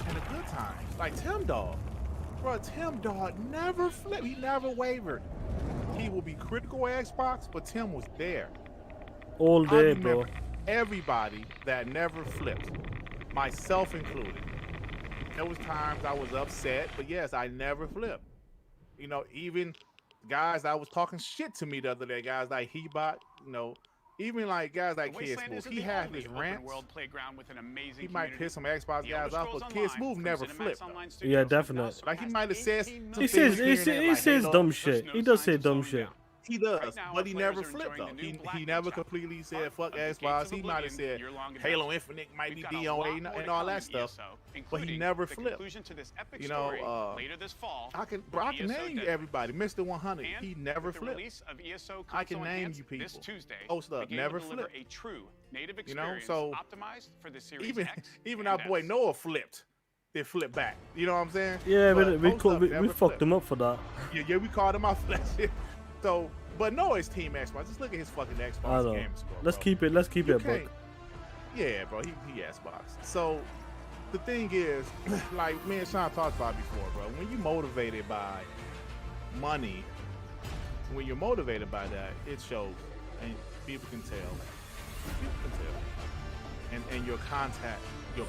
S2: and the good times. Like Tim Dog, bro. Tim Dog never flipped. He never wavered. He will be critical of Xbox, but Tim was there
S1: all day, bro.
S2: Everybody that never flipped, myself included. There was times I was upset, but yes, I never flipped. Even guys that was talking shit to me the other day, guys like Hebot, even like guys like Kid Smooth. He had his rants. He might piss some Xbox guys off, but Kid Smooth never flipped.
S1: Yeah, definitely.
S2: Like he might have said
S1: he says dumb shit. He does say dumb shit.
S2: He does, but he never flipped though. He never completely said fuck Xbox. He might have said Halo Infinite might be DOA and all that stuff, but he never flipped. I can name you everybody. Mr. 100, he never flipped. I can name you people. Post up, never flipped. So even our boy Noah flipped. They flip back. You know what I'm saying?
S1: Yeah, we fucked him up for that.
S2: Yeah, we called him out for that shit. So, but no, it's Team Xbox. Just look at his fucking Xbox game score.
S1: Let's keep it, bro.
S2: Yeah, bro, he Xbox. So, the thing is, like me and Sean talked about before, bro, when you're motivated by money, when you're motivated by that, it shows, and people can tell. And your content will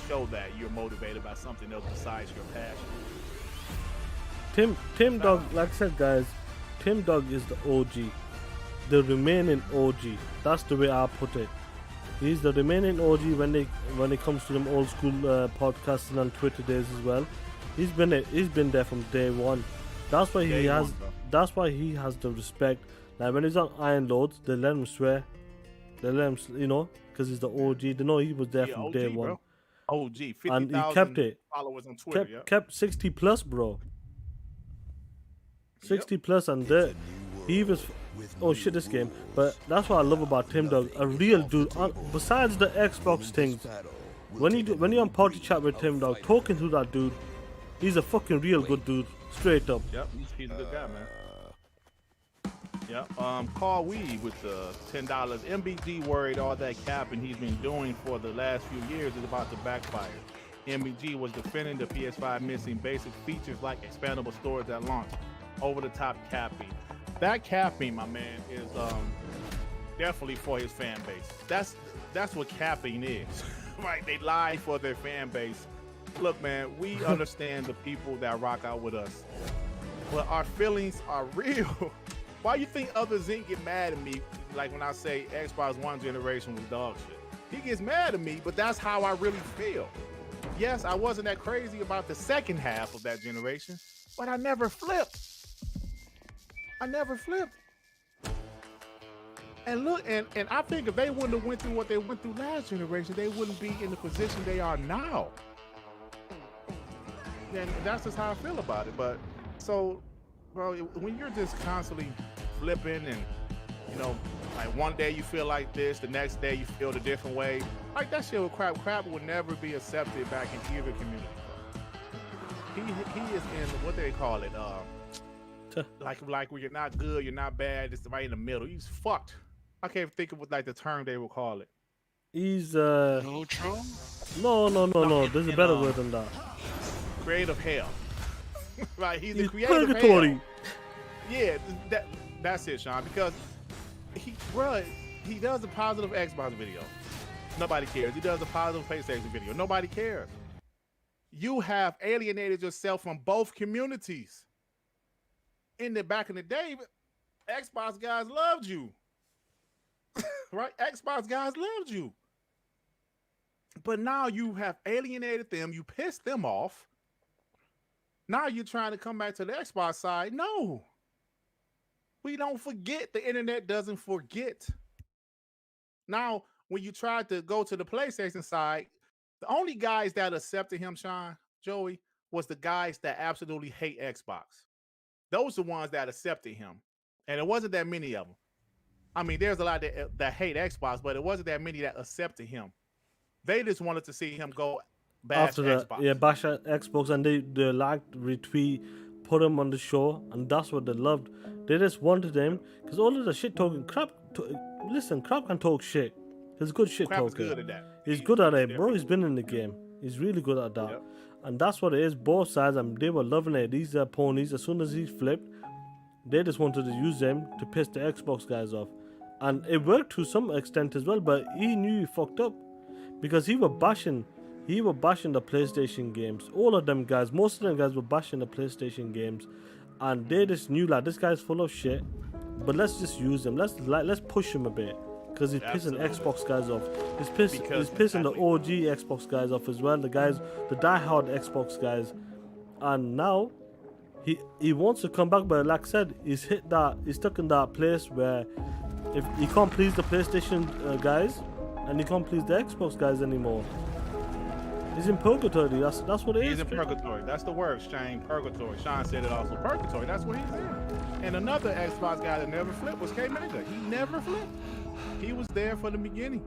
S2: show that you're motivated by something else besides your passion.
S1: Tim Dog, like I said, guys, Tim Dog is the OG, the remaining OG. That's the way I put it. He's the remaining OG when it comes to them old school podcasting on Twitter days as well. He's been there from day one. That's why he has the respect. Like when he's on Iron Lords, they let him swear. They let him, because he's the OG. They know he was there from
S2: OG,
S1: day one.
S2: Bro. OG, 50,000
S1: and he kept it.
S2: Followers on Twitter.
S1: Kept 60 plus, bro. 60 plus, and he was. Oh shit, this game. But that's what I love about Tim Dog. A real dude. Besides the Xbox things, when you're on party chat with Tim Dog, talking to that dude, he's a fucking real good dude. Straight up.
S2: Yep, he's a good guy, man. Yep. Carl Weed with the $10. MBG worried all that capping he's been doing for the last few years is about to backfire. MBG was defending the PS5 missing basic features like expandable storage at launch. Over the top capping. That capping, my man, is definitely for his fan base. That's what capping is. Right? They lie for their fan base. Look, man, we understand the people that rock out with us. But our feelings are real. Why you think others didn't get mad at me? Like when I say Xbox One generation was dog shit. He gets mad at me, but that's how I really feel. Yes, I wasn't that crazy about the second half of that generation, but I never flipped. And look, and I think if they wouldn't have went through what they went through last generation, they wouldn't be in the position they are now. And that's just how I feel about it. But so, bro, when you're just constantly flipping and, like one day you feel like this, the next day you feel a different way, like that shit with crap will never be accepted back in either community. He is in what they call it, like where you're not good, you're not bad, it's right in the middle. He's fucked. I can't think of what like the term they will call it.
S1: He's
S4: neutral?
S1: No. There's a better word than that.
S2: Creative hell. Right, he's the creative
S1: purgatory.
S2: Hell. Yeah, that's it, Sean. Because he does a positive Xbox video. Nobody cares. He does a positive PlayStation video. Nobody cares. You have alienated yourself from both communities. Back in the day, Xbox guys loved you. Right? Xbox guys loved you. But now you have alienated them. You pissed them off. Now you're trying to come back to the Xbox side. No. We don't forget. The internet doesn't forget. Now, when you tried to go to the PlayStation side, the only guys that accepted him, Sean, Joey, was the guys that absolutely hate Xbox. Those are the ones that accepted him. And it wasn't that many of them. I mean, there's a lot that hate Xbox, but it wasn't that many that accepted him. They just wanted to see him go bash
S1: after the
S2: Xbox.
S1: bash at Xbox, and they liked, retweet, put him on the show, and that's what they loved. They just wanted him because all of the shit talking crap. Listen, crap can talk shit. He's a good shit
S2: Crap is
S1: talker.
S2: good at that.
S1: He's good at it, bro.
S2: different.
S1: He's been in the game. He's really good at that.
S2: Yep.
S1: And that's what it is. Both sides, and they were loving it. These are ponies. As soon as he flipped, they just wanted to use them to piss the Xbox guys off. And it worked to some extent as well, but he knew he fucked up. Because he was bashing the PlayStation games. All of them guys, most of them guys were bashing the PlayStation games. And they just knew like this guy's full of shit. But let's just use him. Let's push him a bit. Because he's pissing Xbox guys off. He's pissing the OG Xbox guys off as well. The diehard Xbox guys. And now he wants to come back, but like I said, he's stuck in that place where if he can't please the PlayStation guys and he can't please the Xbox guys anymore. He's in purgatory. That's what it is.
S2: He's in purgatory. That's the word, Shane. Purgatory. Sean said it also. Purgatory. That's what he's in. And another Xbox guy that never flipped was K Mega. He never flipped. He was there from the beginning.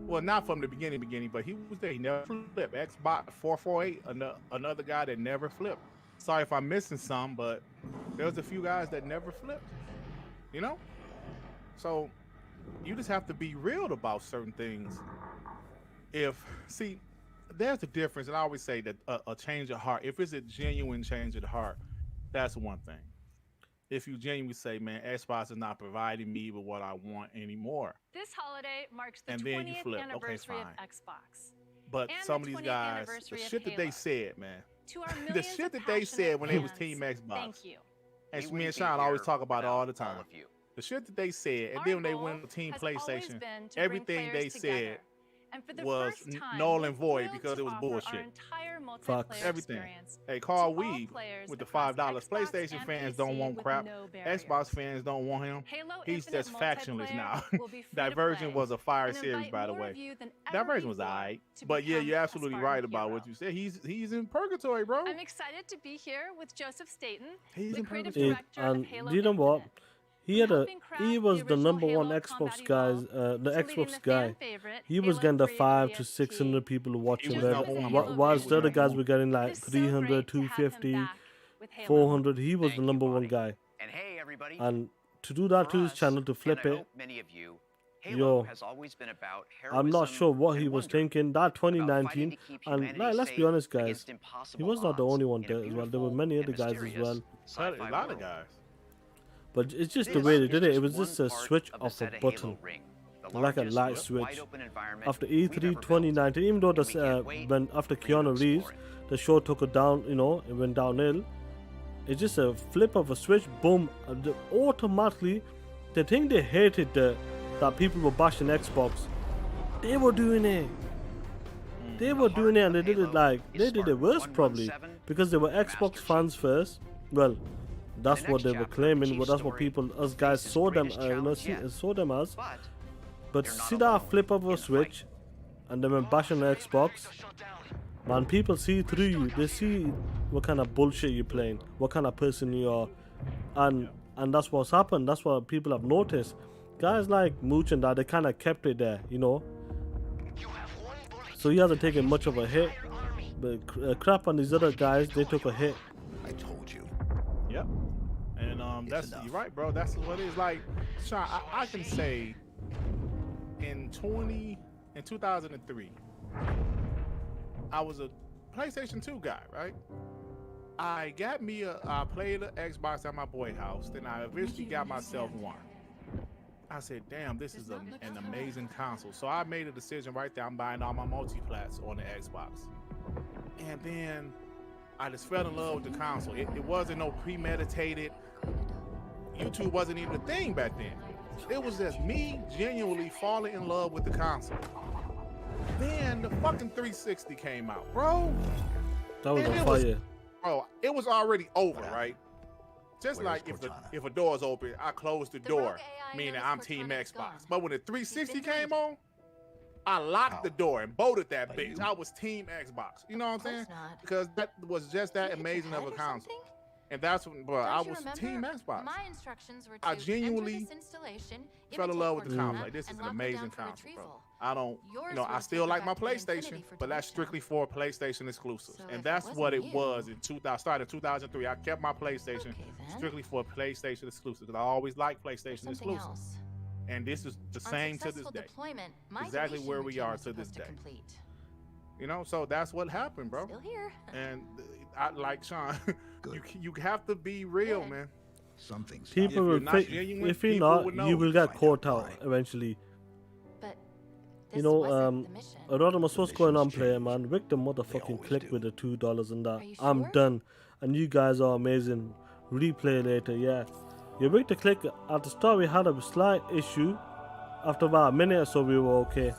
S2: Well, not from the beginning, but he was there. He never flipped. Xbox 448, another guy that never flipped. Sorry if I'm missing some, but there's a few guys that never flipped. You know? So you just have to be real about certain things. There's a difference, and I always say that a change of heart, if it's a genuine change of the heart, that's one thing. If you genuinely say, man, Xbox is not providing me with what I want anymore.
S11: This holiday marks the
S2: And then you
S11: 20th
S2: flip.
S11: anniversary
S2: Okay,
S11: of
S2: fine.
S11: Xbox.
S2: But
S11: And
S2: some of
S11: the
S2: these
S11: 20th
S2: guys, the
S11: anniversary of
S2: shit that they
S11: Halo.
S2: said, man,
S11: To our
S2: the
S11: millions
S2: shit
S11: of
S2: that they said
S11: passionate
S2: when they was
S11: fans,
S2: Team Xbox.
S11: Thank you.
S2: And
S12: We
S2: me and
S12: wouldn't be
S2: Sean always
S12: here
S2: talk about it all the
S12: without
S2: time.
S12: all of you.
S2: The shit that they said, and
S11: Our
S2: then when they
S11: goal
S2: went to Team
S11: has always
S2: PlayStation,
S11: been to
S2: everything
S11: bring
S2: they
S11: players together.
S2: said
S11: And for the
S2: was
S11: first time,
S2: null
S11: we're
S2: and void
S11: thrilled
S2: because
S11: to
S2: it was
S11: offer
S2: bullshit.
S11: Our entire
S1: Facts.
S11: multiplayer
S2: Everything.
S11: experience
S2: Hey,
S11: to
S2: Carl
S11: all
S2: Weed
S11: players
S2: with the
S11: across
S2: $5.
S11: Xbox
S2: PlayStation
S11: and
S2: fans
S11: PC
S2: don't want
S11: with
S2: crap.
S11: no
S2: Xbox
S11: barriers.
S2: fans don't want him.
S11: Halo
S2: He's
S11: Infinite
S2: just factionless
S11: multiplayer
S2: now.
S11: will be free
S2: That
S11: to
S2: version
S11: play
S2: was a fire
S11: and
S2: series,
S11: invite
S2: by the
S11: more
S2: way.
S11: of you than
S2: That
S11: ever
S2: version was
S11: before
S2: alright.
S11: to
S2: But yeah,
S11: become
S2: you're
S11: a
S2: absolutely
S11: Spartan
S2: right about
S11: hero.
S2: what you said. He's in purgatory, bro.
S11: I'm excited to be here with Joseph Staten,
S2: He's
S11: the
S2: in
S11: creative
S2: purgatory.
S11: director of
S1: And
S11: Halo
S1: you know what?
S11: Infinite.
S1: He was the number one Xbox guys, the Xbox guy. He was getting the 500 to 600 people watching
S2: was
S1: that,
S2: number one.
S1: whilst
S2: He
S1: the
S2: was
S1: other
S2: number
S1: guys
S2: one.
S1: were getting like 300, 250, 400. He was the number one guy.
S13: And hey, everybody.
S1: And to do that to his channel, to flip
S13: and I
S1: it,
S13: hope many of you, Halo
S1: yo,
S13: has always been about
S1: I'm not
S13: heroism
S1: sure what he
S13: and
S1: was
S13: wonder,
S1: thinking. That
S13: about
S1: 2019,
S13: fighting to keep
S1: and
S13: humanity
S1: let's be
S13: safe
S1: honest, guys,
S13: against
S1: he
S13: impossible
S1: was not the
S13: odds
S1: only one
S13: in a
S1: there as well. There were
S13: beautiful
S1: many
S13: and
S1: other guys as
S13: mysterious
S1: well.
S13: sci-fi
S2: A lot of
S13: world.
S2: guys.
S1: But it's just the
S13: This
S1: way they
S13: is
S1: did it. It
S13: just
S1: was just
S13: one
S1: a
S13: part
S1: switch
S13: of the
S1: of a
S13: Bethesda
S1: button,
S13: Halo ring, the
S1: like a
S13: largest,
S1: light
S13: most
S1: switch.
S13: wide-open environment
S1: After
S13: we've
S1: E3
S13: ever built.
S1: 2019, even though
S13: And we can't wait
S1: when after
S13: for you to
S1: Keanu Reeves,
S13: explore it.
S1: the show took it down. You know, it went downhill. It's just a flip of a switch, boom, and automatically. The thing they hated that people were bashing Xbox, they were doing it. They were doing it, and they did it they did it worse probably because they were Xbox fans first. Well, that's what they were claiming. Well, that's what us guys saw them, saw them as. But see that flip of a switch, and then when bashing the Xbox, man, people see through you. They see what kind of bullshit you're playing, what kind of person you are, and that's what's happened. That's what people have noticed. Guys like Mooch and that, they kind of kept it there, you know. So he hasn't taken much of a hit, but crap on these other guys, they took a hit.
S8: I told you.
S2: Yep. And you're right, bro. That's what it is. Like, Sean, I can say in 2003, I was a PlayStation 2 guy, right? I played an Xbox at my boy house. Then I eventually got myself one. I said, damn, this is an amazing console. So I made a decision right there. I'm buying all my multiplats on the Xbox. And then I just fell in love with the console. It wasn't no premeditated. YouTube wasn't even a thing back then. It was just me genuinely falling in love with the console. Then the fucking 360 came out, bro.
S1: That was on fire.
S2: Bro, it was already over, right? Just like if a door's open, I close the door, meaning I'm Team Xbox. But when the 360 came on, I locked the door and bolted that bitch. I was Team Xbox. You know what I'm saying? Because that was just that amazing of a console. And that's when, bro, I was Team Xbox.
S14: My instructions were to
S2: I genuinely
S14: enter this installation,
S2: fell in
S14: imitate
S2: love with the
S14: Cortana,
S2: console. Like, this is
S14: and
S2: an
S14: lock it down
S2: amazing
S14: for
S2: console, bro.
S14: retrieval.
S2: I don't,
S14: Yours
S2: you know, I
S14: was
S2: still
S14: to
S2: like my
S14: go back to
S2: PlayStation,
S14: Infinity for
S2: but that's
S14: deletion.
S2: strictly for PlayStation exclusives.
S14: So
S2: And
S14: if
S2: that's
S14: it
S2: what it
S14: wasn't you-
S2: was in 2000. Started in 2003. I kept my PlayStation
S14: then.
S2: strictly for PlayStation exclusives because I always liked PlayStation
S14: Something
S2: exclusives.
S14: else.
S2: And this is the
S14: On
S2: same to this
S14: successful
S2: day.
S14: deployment, my
S2: Exactly
S14: deletion
S2: where we
S14: routine
S2: are
S14: was
S2: to this
S14: supposed
S2: day.
S14: complete.
S2: You know, so that's what happened, bro.
S14: Still here.
S2: And I like Sean. you have to be real, man.
S15: Something's
S1: People will
S2: not
S1: think,
S2: genuine,
S1: if you're
S2: people
S1: not,
S2: would
S1: you
S2: know.
S1: will get caught out eventually.
S14: But
S1: You know, Rodimus, what's going on, player, man? Victor motherfucking clicked with the $2 and that. I'm done. And you guys are amazing. Replay later, yeah. Yeah, Victor click, at the start we had a slight issue. After about a minute or so, we were okay.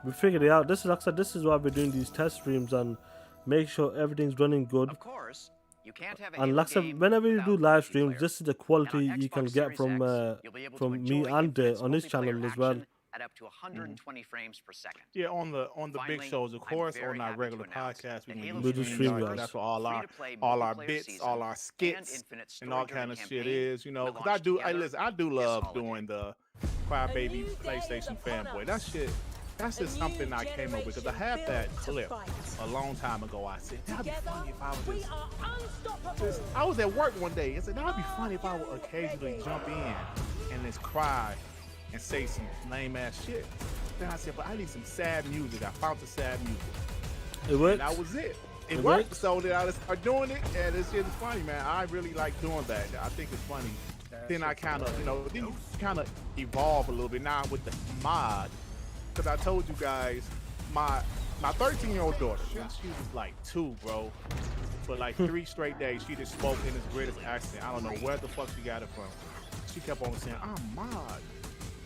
S1: We figured it out. This is, like I said, this is why we're doing these test streams and make sure everything's running good.
S13: Of course, you can't have a
S1: And
S13: Halo
S1: like I said,
S13: game
S1: whenever you do
S13: without
S1: live
S13: multiplayer.
S1: streams, this is the quality
S13: Now,
S1: you can
S13: Xbox
S1: get
S13: Series
S1: from
S13: X, you'll be able to
S1: me
S13: enjoy
S1: and
S13: Infinite's
S1: on his
S13: multiplayer
S1: channel as well.
S13: action at up to 120 frames per second.
S2: Yeah, on the big
S13: Finally,
S2: shows, of
S13: I'm
S2: course,
S13: very
S2: on our
S13: happy to
S2: regular
S13: announce
S2: podcasts,
S13: that
S2: we
S13: Halo
S1: do
S2: stream
S1: stream
S2: that.
S1: yards.
S2: That's where all our
S13: free-to-play
S2: bits,
S13: multiplayer
S2: all our
S13: season
S2: skits,
S13: and Infinite
S2: and all
S13: story
S2: kind of
S13: driven
S2: shit
S13: campaign
S2: is, you know,
S13: will
S2: because I
S13: launch
S2: do,
S13: together
S2: listen, I do
S13: this
S2: love
S13: holiday.
S2: doing the Crybaby PlayStation fanboy. That shit. That's just something I came up with because I had that clip a long time ago. I said that'd be funny if I was just I was at work one day and said that'd be funny if I would occasionally jump in and just cry and say some lame ass shit. Then I said, but I need some sad music. I found the sad music.
S1: It worked.
S2: And that was it. It
S1: It
S2: worked.
S1: worked.
S2: So then I just started doing it, and this shit is funny, man. I really like doing that. I think it's funny. Then I kind of, then you kind of evolve a little bit now with the mod. Because I told you guys, my 13-year-old daughter, she was like 2, bro. For like 3 straight days, she just spoke in this British accent. I don't know where the fuck she got it from. She kept on saying, I'm mod.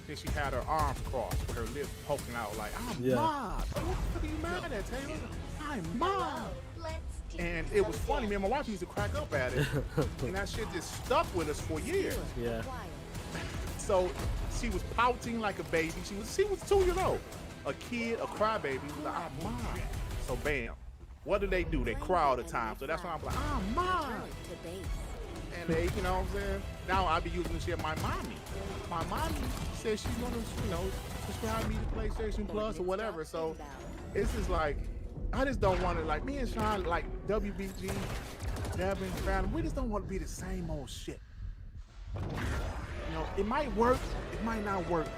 S2: Then she had her arms crossed with her lips poking out like, I'm mod. What the fuck are you mad at, Taylor? I'm mod. And it was funny, man. My wife used to crack up at it. And that shit just stuck with us for years.
S1: Yeah.
S2: So she was pouting like a baby. She was 2 years old. A kid, a crybaby, was like, I'm mom. So bam. What do? They cry all the time. So that's why I'm like, I'm mom. And they, you know what I'm saying? Now I be using this shit my mommy. My mommy says she's gonna, subscribe me to PlayStation Plus or whatever. So it's just like, I just don't want to, like, me and Sean, like WBG, Devin, Phantom, we just don't want to be the same old shit. You know, it might work, it might not work,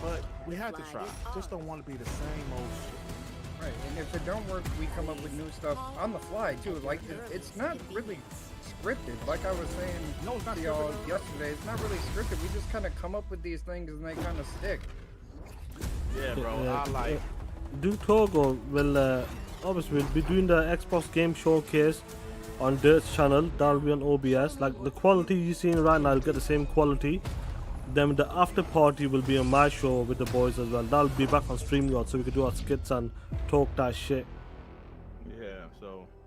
S2: but we had to try. Just don't want to be the same old shit.
S16: Right, and if it don't work, we come up with new stuff on the fly too. Like it's not really scripted. Like I was saying to y'all yesterday, it's not really scripted. We just kind of come up with these things and they kind of stick.
S2: Yeah, bro. I like.
S1: Duke Togo will obviously we'll be doing the Xbox Game Showcase on Dirt's channel. That'll be on OBS. Like the quality you're seeing right now, will get the same quality. Then the after party will be on my show with the boys as well. That'll be back on StreamYard, so we can do our skits and talk that shit.
S2: Yeah.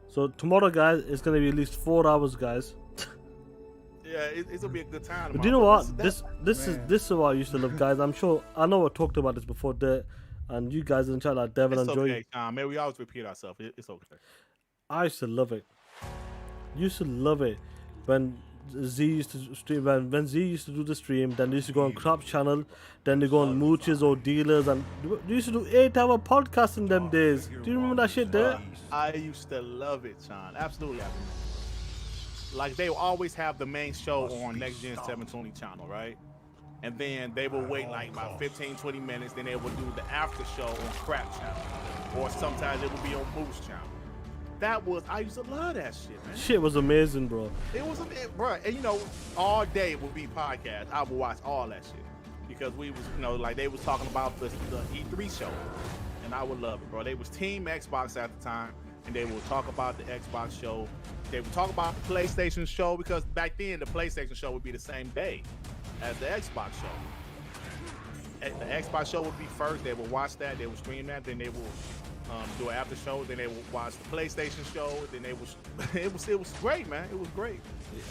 S1: So tomorrow, guys, it's gonna be at least 4 hours, guys.
S2: Yeah, it's gonna be a good time.
S1: But do you know what? This is what I used to love, guys. I'm sure I know I talked about this before, and you guys in chat like Devin
S2: It's
S1: and Joey.
S2: okay, man. We always repeat ourselves. It's okay.
S1: I used to love it. Used to love it when Z used to stream. When Z used to do the stream, then they used to go on Crap's channel. Then they go on Mooches or Dealers, and they used to do 8-hour podcasts in them days. Do you remember that shit there?
S2: I used to love it, Sean. Absolutely. Like they will always have the main show on Next Gen 720 channel, right? And then they will wait like about 15-20 minutes. Then they will do the after show on Crap channel, or sometimes it will be on Moose channel. I used to love that shit, man.
S1: Shit was amazing, bro.
S2: It was, bro, and all day would be podcasts. I would watch all that shit because we was, like they was talking about the E3 show, and I would love it, bro. They was Team Xbox at the time, and they would talk about the Xbox show. They would talk about the PlayStation show because back then the PlayStation show would be the same day as the Xbox show. The Xbox show would be first. They would watch that. They would stream that. Then they would do an after show. Then they would watch the PlayStation show. Then they was it was great, man. It was great.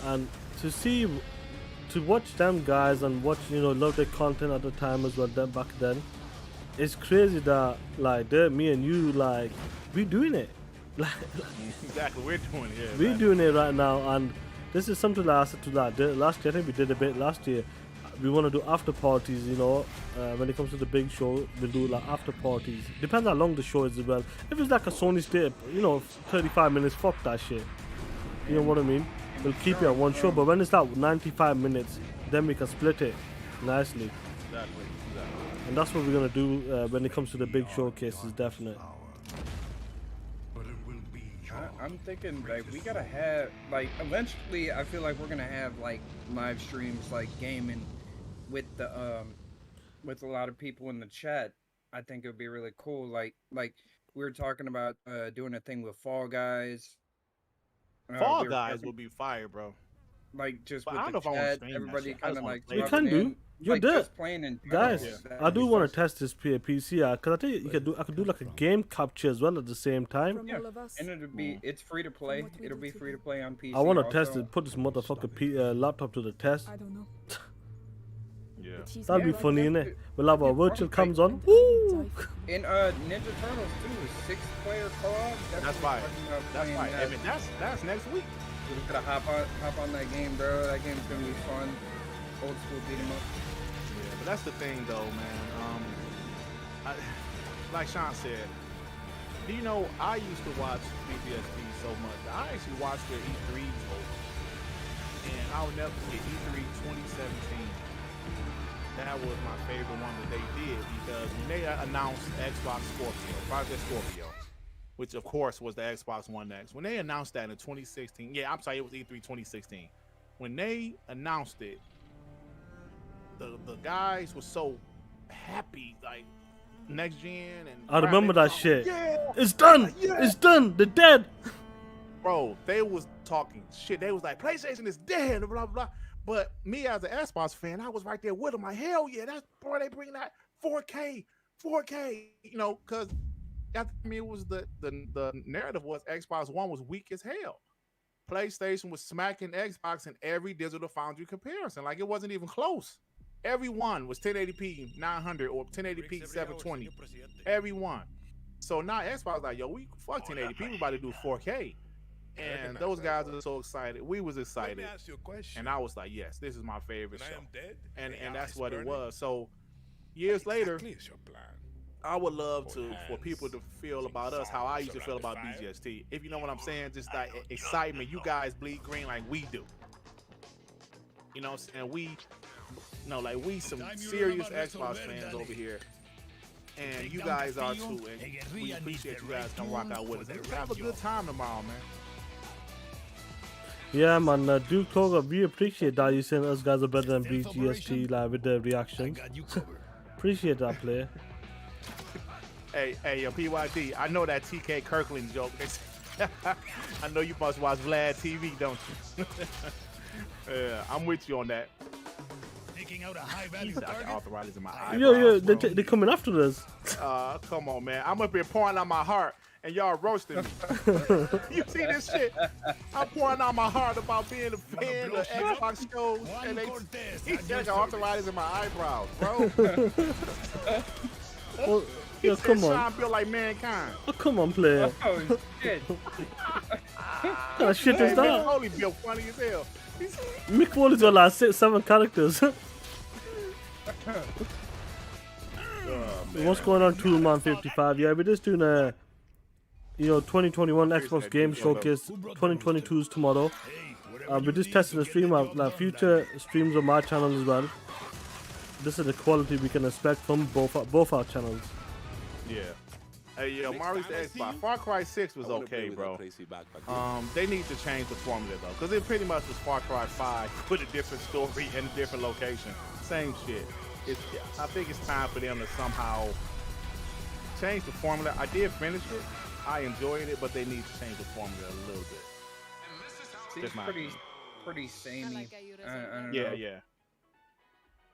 S1: And to watch them guys and watch love their content at the time as well. Back then, it's crazy that like me and you like we doing it.
S2: Exactly, we're doing it. Yeah,
S1: We're
S2: man.
S1: doing it right now, and this is something that I said to that last year. I think we did a bit last year. We want to do after parties, you know. When it comes to the big show, we'll do like after parties. Depends how long the show is as well. If it's like a Sony State, you know, 35 minutes, fuck that shit. You know what I mean? We'll keep it at one show, but when it's like 95 minutes, then we can split it nicely.
S2: Exactly.
S1: And that's what we're gonna do when it comes to the big showcases, definitely.
S16: I'm thinking like we gotta have like eventually. I feel like we're gonna have like live streams like gaming with the with a lot of people in the chat. I think it would be really cool. Like we were talking about doing a thing with Fall Guys.
S2: Fall Guys will be fire, bro.
S16: Like just
S2: But
S16: with
S2: I don't
S16: the
S2: know if I wanna
S16: chat,
S2: stream that
S16: everybody
S2: shit. I
S16: kind
S2: just
S16: of
S2: wanna
S16: like
S2: play
S1: You
S2: it.
S1: can
S16: jumping
S1: do.
S16: in,
S1: You're
S16: like,
S1: there,
S16: just playing in
S1: guys.
S16: general.
S1: I do want to test this PC because I think you can do. I could do like a game capture as well at the same time.
S16: Yeah, and it'll be it's free to play. It'll be free to play on PC.
S1: I want to
S16: also.
S1: test it. Put this motherfucker laptop to the test.
S9: I don't know.
S2: Yeah.
S1: That'd be
S16: Yeah,
S1: funny,
S16: like,
S1: innit? We'll have our virtual
S16: like-
S1: cams on. Woo!
S16: In Ninja Turtles too, 6-player co-op.
S2: That's fire. That's fire. I mean, that's next week.
S16: We're gonna hop on that game, bro. That game's gonna be fun. Old school beat 'em up.
S2: Yeah, but that's the thing, though, man. Like Sean said, do you know I used to watch BTSP so much. I actually watched their E3s over, and I'll never forget E3 2017. That was my favorite one that they did because when they announced Xbox Scorpio, Project Scorpio, which of course was the Xbox One X. When they announced that in 2016, yeah, I'm sorry, it was E3 2016. When they announced it, the guys were so happy, like next gen and
S1: I remember that shit.
S2: Yeah,
S1: It's done.
S2: yeah.
S1: It's done. They're dead.
S2: Bro, they was talking shit. They was like, PlayStation is dead, blah, blah, blah. But me as an Xbox fan, I was right there with them. Like, hell yeah, that's, boy, they bring that 4K, you know, because I mean, it was the narrative was Xbox One was weak as hell. PlayStation was smacking Xbox in every digital foundry comparison. Like, it wasn't even close. Every one was 1080p 900 or 1080p 720. Every one. So now Xbox like, yo, we fuck 1080p. We about to do 4K. And those guys are so excited. We was excited.
S3: Let me ask you a question.
S2: And I was like, yes, this is my favorite
S3: When I
S2: show.
S3: am dead,
S2: And
S3: my
S2: that's
S3: eyes
S2: what it
S3: burning.
S2: was. So years later,
S3: Exactly is your plan.
S2: I would love for people to feel about us how I used to feel about BGST. If you know what I'm saying, just like excitement. You guys bleed green like we do. You know what I'm saying? We like we some serious Xbox fans over here. And you guys are too. And we appreciate you guys come rock out with us. And have a good time tomorrow, man.
S1: Yeah, man. Duke Toga, we appreciate that you saying us guys are better than BGST like with the reactions. Appreciate that, player.
S2: Hey, yo, PYD, I know that TK Kirkland joke. I know you must watch Vlad TV, don't you? Yeah, I'm with you on that.
S3: Taking out a high value
S2: He's out the arthritis in my eyes.
S1: Yo, they coming after us.
S2: Come on, man. I'm up here pouring out my heart, and y'all roasting me. You see this shit? I'm pouring out my heart about being a fan of Xbox shows, and he got arthritis in my eyebrows, bro.
S1: Well, yo, come on.
S2: Sean built like mankind.
S1: Oh, come on, player.
S16: Oh shit!
S1: What kind of shit is
S2: Mick
S1: that?
S2: Foley built funny as hell.
S1: Mick Foley's got like 7 characters. What's going on, Toolman 55? Yeah, we're just doing a 2021 Xbox Game Showcase. 2022 is tomorrow. We're just testing the stream out, like future streams on my channel as well. This is the quality we can expect from both our channels.
S2: Yeah. Hey, yo, Mario's the Xbox. Far Cry 6 was okay, bro. They need to change the formula, though, because it pretty much was Far Cry 5 with a different story and a different location. Same shit. I think it's time for them to somehow change the formula. I did finish it. I enjoyed it, but they need to change the formula a little bit.
S16: Seems
S2: Just my
S16: pretty samey. I don't
S2: Yeah,
S16: know.
S2: yeah.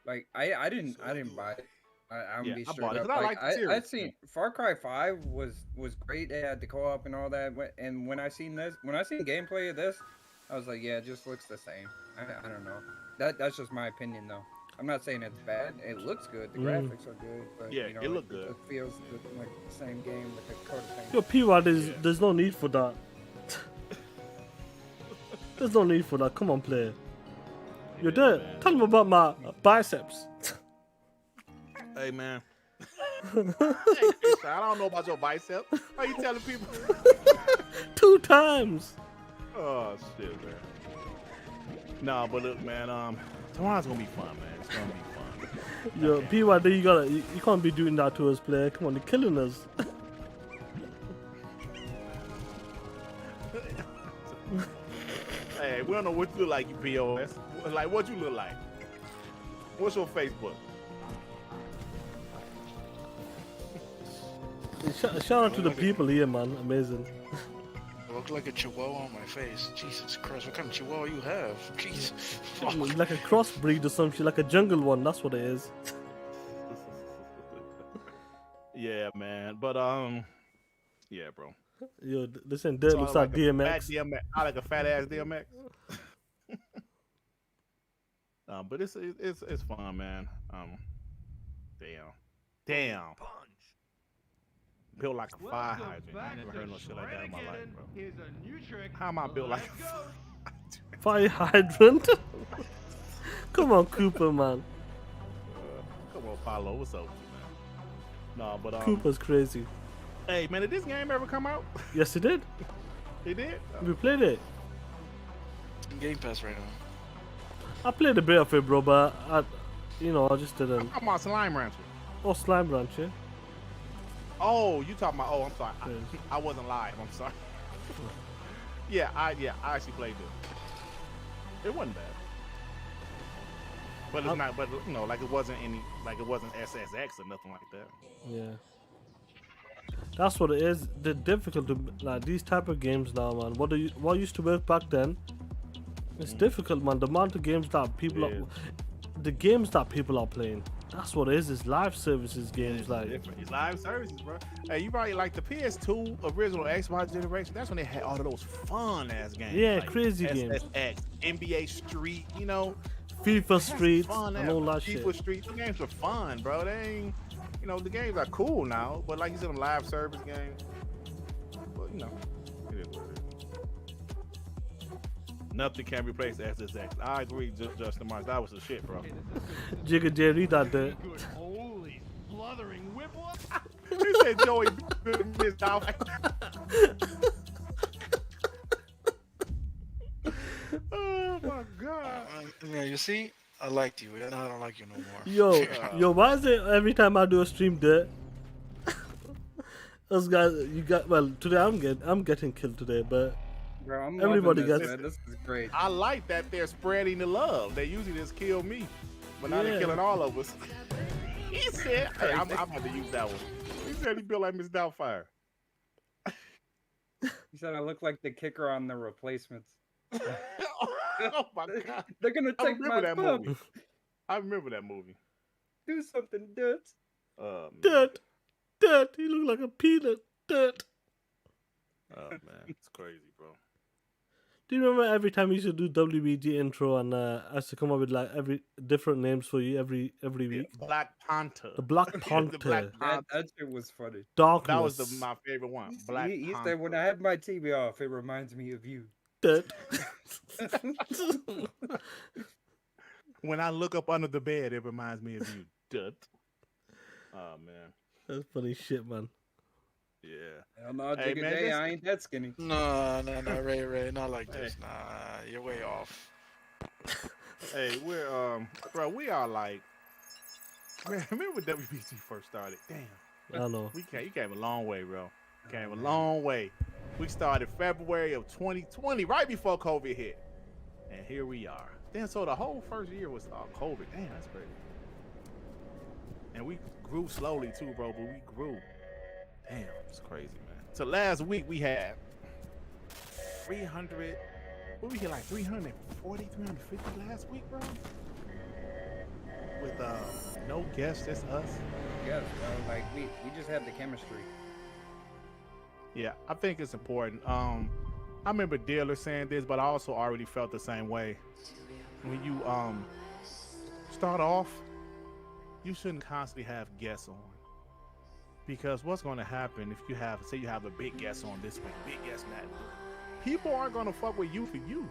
S16: Like I didn't buy it. I'm
S2: Yeah,
S16: be
S2: I
S16: straight
S2: bought it
S16: up.
S2: 'cause I
S16: Like,
S2: like the series.
S16: I'd seen Far Cry 5 was great. They had the co-op and all that. And when I seen gameplay of this, I was like, yeah, it just looks the same. I don't know. That's just my opinion though. I'm not saying it's bad. It looks good. The
S1: Mm.
S16: graphics are good, but
S2: Yeah,
S16: you know,
S2: it look good.
S16: It feels like the same game with the coat of paint.
S1: Yo, P-Rod, there's no need for that. There's no need for that. Come on, player. You're there. Tell them about my biceps.
S2: Hey, man. Hey, Chris, I don't know about your bicep. How you telling people?
S1: 2 times.
S2: Oh shit, man. Nah, but look, man. Tomorrow's gonna be fun, man. It's gonna be fun.
S1: Yo, P-Rod, you can't be doing that to us, player. Come on, they're killing us.
S2: Hey, we don't know what you look like, you POS. Like, what you look like? What's your Facebook?
S1: Shout out to the people here, man. Amazing.
S4: I look like a chihuahua on my face. Jesus Christ, what kind of chihuahua you have? Jesus.
S1: Like a crossbreed or some shit, like a jungle one. That's what it is.
S2: Yeah, man. But yeah, bro.
S1: Yo, this ain't dirt.
S2: So
S1: Looks
S2: I
S1: like
S2: a fat
S1: DMX.
S2: DMX. I like a fat ass DMX. But it's fun, man. Damn. Built like a fire hydrant. I never heard no shit like that in my life, bro. How am I built like a
S1: Fire hydrant. Come on, Cooper, man.
S2: Come on, Paulo. What's up, man? No, but
S1: Cooper's crazy.
S2: Hey, man, did this game ever come out?
S1: Yes, it did.
S2: It did?
S1: We played it.
S4: Game Pass right now.
S1: I played a bit of it, bro, but I just didn't.
S2: I'm talking about Slime Rancher.
S1: Oh, Slime Ranch, yeah.
S2: Oh, you talking about? Oh, I'm sorry. I wasn't live. I'm sorry. I actually played it. It wasn't bad. But it's not. But you know, like it wasn't SSX or nothing like that.
S1: Yeah. That's what it is. They're difficult to like these type of games now, man. What used to work back then? It's difficult, man. The amount of games that people are playing. That's what it is. It's live services games, like
S2: It's live services, bro. Hey, you probably like the PS2 original Xbox generation. That's when they had all of those fun ass games.
S1: Yeah,
S2: like
S1: crazy games.
S2: SSX, NBA Street, you know,
S1: FIFA Street
S2: fun
S1: and all that shit.
S2: FIFA Street. The games were fun, bro. They ain't, you know, the games are cool now, but like you said, them live service games. But you know, it is what it is. Nothing can replace SSX. I agree, Justin Marks. That was the shit, bro.
S1: Jigga J, read that there.
S3: Holy blithering whipple.
S2: He said Joey missed out. Oh my god.
S4: Yeah, you see, I liked you. And I don't like you no more.
S1: Yo, why is it every time I do a stream there? Those guys, today I'm getting killed today, but
S16: Bro, I'm
S1: everybody
S16: loving
S1: gets.
S16: this, man. This is great.
S2: I like that they're spreading the love. They usually just kill me, but now they're killing all of us. He said, hey, I'm about to use that one. He said he built like Miss Doubtfire.
S16: He said I look like the kicker on the Replacements.
S2: Oh my god.
S16: They're gonna take my
S2: that
S16: phone.
S2: movie. I remember that movie.
S16: Do something, dude.
S1: Dirt. He look like a peanut. Dirt.
S2: Oh man, it's crazy, bro.
S1: Do you remember every time we used to do WBG intro and I used to come up with like every different names for you every week?
S2: Black Panther.
S1: The Black Panther.
S2: The Black Panther.
S16: That shit was funny.
S1: Darkness.
S2: That was my favorite one. Black
S16: He
S2: Panther.
S16: said, when I have my TV off, it reminds me of you.
S1: Dirt.
S2: When I look up under the bed, it reminds me of you. Dirt. Oh man.
S1: That's funny shit, man.
S2: Yeah.
S16: Hell no,
S2: Hey,
S16: Jigga
S2: man,
S16: J,
S2: this-
S16: I ain't that skinny.
S4: No, Ray, not like this. Nah, you're way off.
S2: Hey, we're bro, we are like, man, remember when WBG first started? Damn.
S1: I know.
S2: You came a long way, bro. You came a long way. We started February of 2020, right before COVID hit. And here we are. Then so the whole first year was COVID. Damn, that's crazy. And we grew slowly too, bro, but we grew. Damn, it's crazy, man. So last week we had 300, what we hit like 340, 350 last week, bro? With no guests, just us.
S16: Yes, bro. Like we just have the chemistry.
S2: Yeah, I think it's important. I remember Dealer saying this, but I also already felt the same way. When you start off, you shouldn't constantly have guests on. Because what's going to happen if you have, say you have a big guest on this week, big guest that week, people aren't going to fuck with you for you.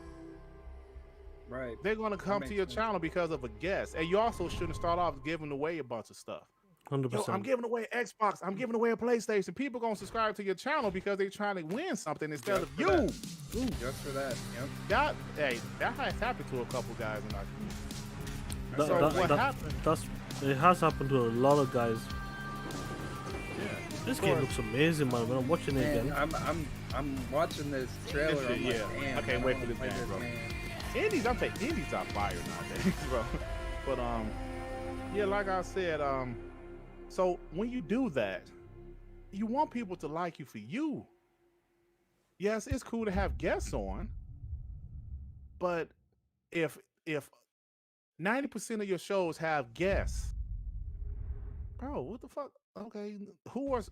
S16: Right.
S2: They're going to come to your channel because of a guest. And you also shouldn't start off giving away a bunch of stuff.
S1: 100%.
S2: Yo, I'm giving away Xbox. I'm giving away a PlayStation. People going to subscribe to your channel because they're trying to win something instead of you.
S16: Just for that. Yep.
S2: That has happened to a couple guys in our community.
S1: What happened? It has happened to a lot of guys.
S2: Yeah.
S1: This game looks amazing, man. When I'm watching it again,
S16: I'm watching this trailer. I'm like, damn,
S2: I can't wait for this game, bro. Indies are fire nowadays, bro. But yeah, like I said, so when you do that, you want people to like you for you. Yes, it's cool to have guests on, but if 90% of your shows have guests, bro, what the fuck? Okay, who is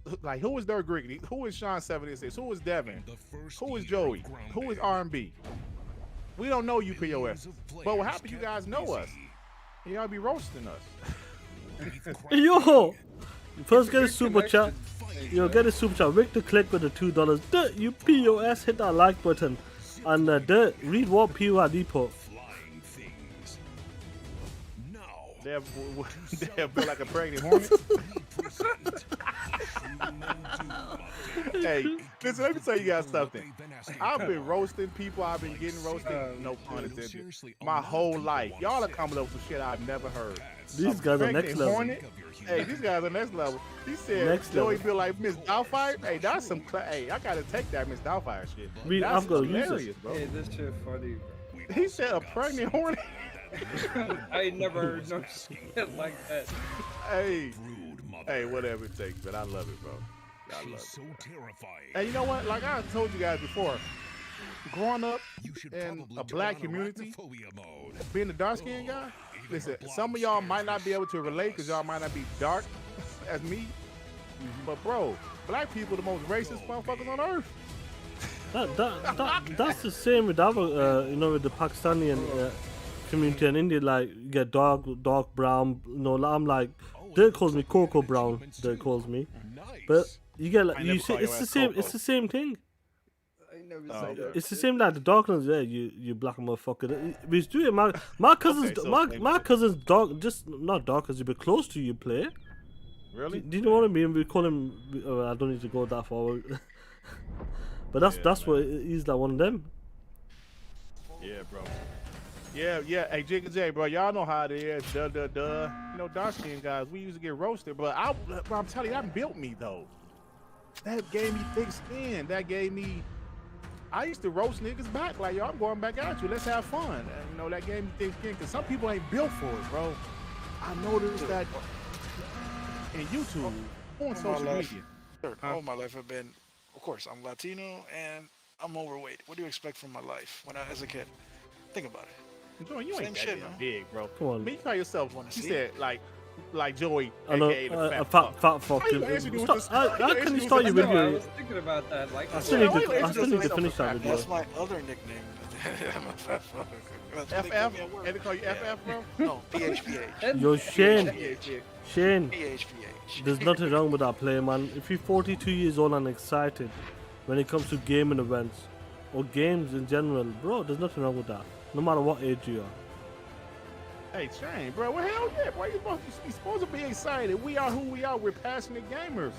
S2: Dirk Griggity? Who is Sean 76? Who is Devin? Who is Joey? Who is R&B? We don't know you, POS. But what happened? You guys know us. Y'all be roasting us.
S1: yo, first get a super chat. Yo, get a super chat. Victor click with the $2. Dirt, you POS, hit that like button, and Dirt, read what PYD put.
S2: They're built like a pregnant hornet. Hey, listen, let me tell you guys something. I've been roasting people. I've been getting roasted, no pun intended, my whole life. Y'all are coming up with some shit I've never heard.
S1: These guys are next level.
S2: Hey, these guys are next level. He said, Joey feel like Miss Doubtfire. Hey, that's some. Hey, I gotta take that Miss Doubtfire shit. That's
S1: I've got to use
S2: hilarious,
S1: it.
S2: bro.
S16: Hey, this shit funny.
S2: He said a pregnant hornet.
S16: I ain't never heard no shit like that.
S2: Hey, whatever it takes, but I love it, bro. I love it. So terrifying. And you know what? Like I told you guys before, growing up in a black community, being a dark-skinned guy, listen, some of y'all might not be able to relate because y'all might not be dark as me. But bro, black people are the most racist motherfuckers on earth.
S1: That's the same with other, with the Pakistani community in India. Like, you get dark brown. I'm like, Dirk calls me Cocoa Brown. Dirk calls me, but you get like you see, it's the same. It's the same thing. It's the same like the darkness. Yeah, you black motherfucker. We do it. My cousin's my cousin's dark, just not dark, because you're a bit close to you. Play.
S2: Really?
S1: Do you know what I mean? We call him. I don't need to go that far. But that's what he's like one of them. Yeah,
S2: bro. Yeah. Hey, Jig and J, bro, y'all know how it is. Duh. You know, dark skinned guys, we used to get roasted, but I'm telling you, that built me though. That gave me thick skin. That gave me. I used to roast niggas back like, yo, I'm going back at you. Let's have fun. And, you know, that gave me thick skin because some people ain't built for it, bro. I noticed that in YouTube, on social media.
S4: All my life I've been. Of course, I'm Latino and I'm overweight. What do you expect from my life when I was a kid? Think about it.
S2: Joey, you ain't that damn big, bro.
S1: Come on.
S2: You call yourself. You said like Joey.
S1: I know a fat fuck. How can you start your video?
S16: I was thinking about that. Like,
S1: I still need to finish that video.
S4: That's my other nickname. I'm a fat fuck.
S2: FF? And they call you FF, bro?
S4: No, PHPH.
S1: Yo, Shane.
S4: PHPH.
S1: There's nothing wrong with that player, man. If you're 42 years old and excited when it comes to gaming events or games in general, bro, there's nothing wrong with that. No matter what age you are.
S2: Hey, Shane, bro, well, hell yeah, boy, you're supposed to be excited. We are who we are. We're passionate gamers.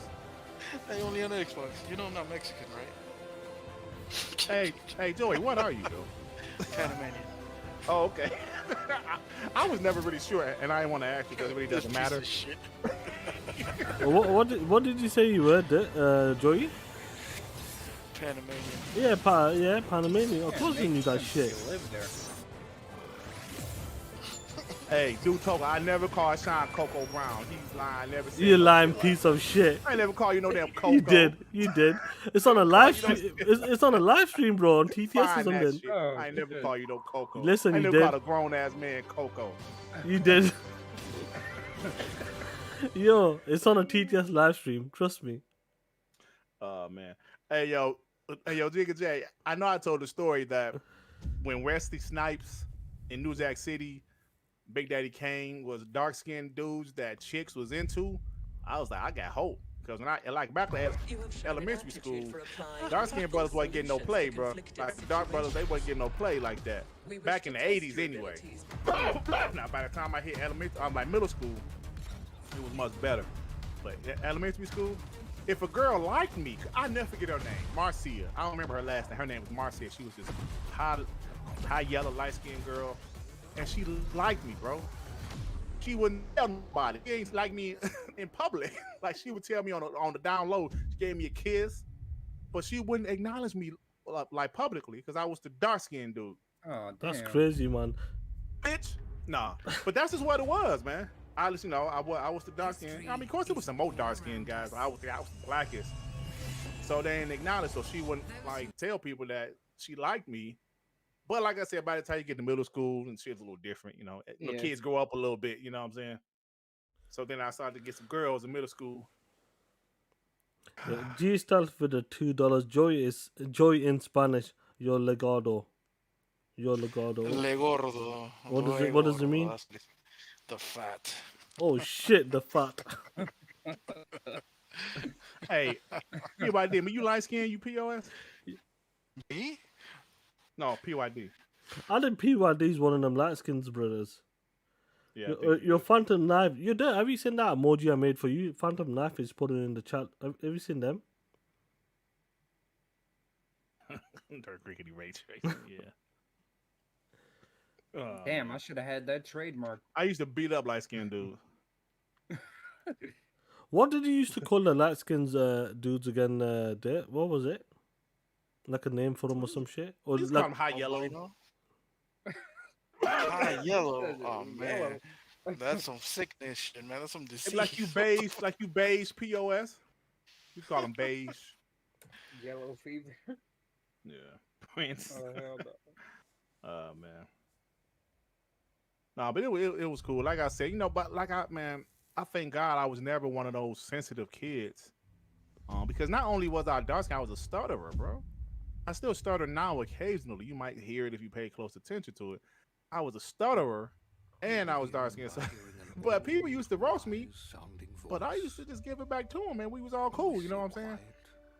S4: Hey, only on Xbox. You know I'm not Mexican, right?
S2: Hey, Joey, what are you, though?
S4: Panamanian.
S2: Oh, okay. I was never really sure, and I didn't want to ask you because it really doesn't matter.
S1: What did you say you were, Joey?
S4: Panamanian.
S1: Yeah, Panamanian. Of course you knew that shit.
S2: Hey, dude, Toka, I never called Sean Coco Brown. He's lying. Never said
S1: You lying piece of shit.
S2: I never call you no damn Coco.
S1: You did. It's on a live stream. It's on a live stream, bro, on TTS or something.
S2: I never call you no Coco.
S1: Listen,
S2: I
S1: you
S2: never
S1: did.
S2: called a grown ass man Coco.
S1: You did. Yo, it's on a TTS live stream. Trust me.
S2: Oh man. Hey yo, Jigga J. I know I told the story that when Wesley Snipes in New Jack City Big Daddy Kane was dark skinned dudes that chicks was into, I was like, I got hope. Because when I like back at elementary school, dark skinned brothers wasn't getting no play, bro. Like dark brothers, they wasn't getting no play like that. Back in the 80s anyway. Now by the time I hit elementary, I'm like middle school, it was much better. But elementary school, if a girl liked me, I never forget her name, Marcia. I don't remember her last name. Her name was Marcia. She was this high yellow, light skinned girl, and she liked me, bro. She wouldn't tell nobody. She ain't like me in public. Like she would tell me on the down low. She gave me a kiss, but she wouldn't acknowledge me like publicly because I was the dark skinned dude.
S16: Oh,
S1: That's crazy, man.
S2: Bitch, nah. But that's just what it was, man. I just, I was the dark skin. I mean, of course, there was some more dark skinned guys. But I was the blackest. So they didn't acknowledge. So she wouldn't like tell people that she liked me. But like I said, by the time you get to middle school and shit's a little different,
S16: Yeah.
S2: kids grow up a little bit, you know what I'm saying? So then I started to get some girls in middle school.
S1: G stealth with the $2. Joy in Spanish. Yo legado.
S4: Legordo.
S1: What does it mean?
S4: The fat.
S1: Oh shit, the fat.
S2: Hey, PYD, you light skin, you POS?
S4: Me?
S2: No, PYD.
S1: I think PYD's one of them light skins brothers.
S2: Yeah.
S1: Your Phantom Knife. You there? Have you seen that emoji I made for you? Phantom Knife is put it in the chat. Have you seen them?
S2: Dark crickety ray tracing, yeah. Oh,
S16: Damn, I should have had that trademark.
S2: I used to beat up light skinned dudes.
S1: What did you used to call the light skins dudes again? There? What was it? Like a name for them or some shit? Or
S2: Just
S1: like
S2: call them high yellow.
S4: High yellow. Oh man, that's some sickness shit, man. That's some disease.
S2: Like you beige POS. You call them beige.
S16: Yellow fever.
S2: Yeah. Prince.
S16: Oh hell no.
S2: Oh man. No, but it was cool. Like I said, but I thank God I was never one of those sensitive kids. Because not only was I dark skin, I was a stutterer, bro. I still stutter now occasionally. You might hear it if you pay close attention to it. I was a stutterer and I was dark skinned. So, but people used to roast me, but I used to just give it back to them, and we was all cool. You know what I'm saying?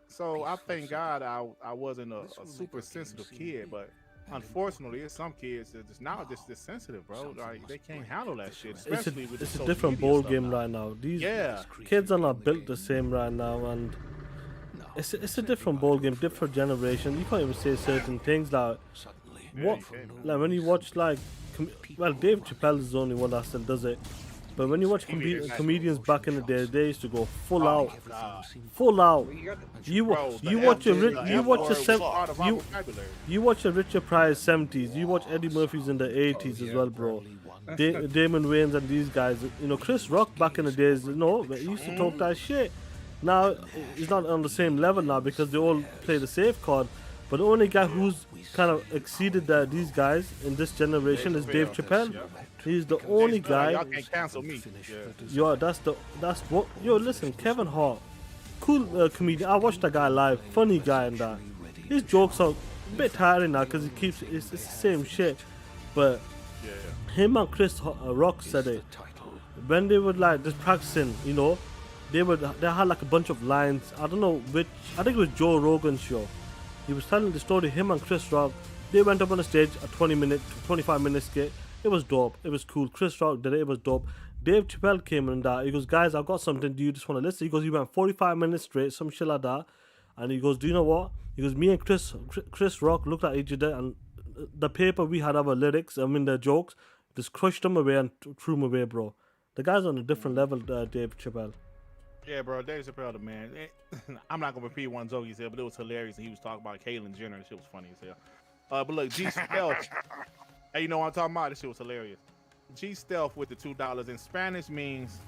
S2: So I thank God I wasn't a super sensitive kid, but unfortunately, it's some kids that just this sensitive, bro. Like they can't handle that shit. Especially with
S1: it's
S2: the
S1: a
S2: social
S1: different
S2: media
S1: ball
S2: stuff
S1: game
S2: now.
S1: right now. These
S2: Yeah.
S1: kids are not built the same right now, and it's a different ball game, different generation. You can't even say certain things like what, like when you watch like, Dave Chappelle is the only one that still does it. But when you watch comedians back in the day, they used to go full out. You watch a Richard Pryor 70s. You watch Eddie Murphy's in the 80s as well, bro. Damon Wayans and these guys. Chris Rock back in the days. He used to talk that shit. Now he's not on the same level now because they all play the safe card. But the only guy who's kind of exceeded these guys in this generation is Dave Chappelle. He's the only guy.
S2: Y'all can't cancel me.
S1: Yo, that's what. Yo, listen, Kevin Hart, cool comedian. I watched that guy live, funny guy and that. His jokes are a bit tiring now because it's the same shit. But him and Chris Rock said it when they were like just practicing. They had like a bunch of lines. I don't know which. I think it was Joe Rogan's show. He was telling the story. Him and Chris Rock. They went up on the stage a 25-minute skit. It was dope. It was cool. Chris Rock did it. It was dope. Dave Chappelle came in and that. He goes, guys, I've got something. Do you just want to listen? He goes, he went 45 minutes straight, some shit like that. And he goes, do you know what? He goes, me and Chris Rock looked at each other, and the paper we had our lyrics, the jokes, just crushed them away and threw them away, bro. The guy's on a different level, Dave Chappelle.
S2: Yeah, bro, Dave Chappelle, the man. I'm not gonna repeat one joke he said, but it was hilarious. And he was talking about Caitlyn Jenner, and shit was funny as hell. But look, G Stealth. Hey, you know what I'm talking about? This shit was hilarious. G Stealth with the $2 in Spanish means.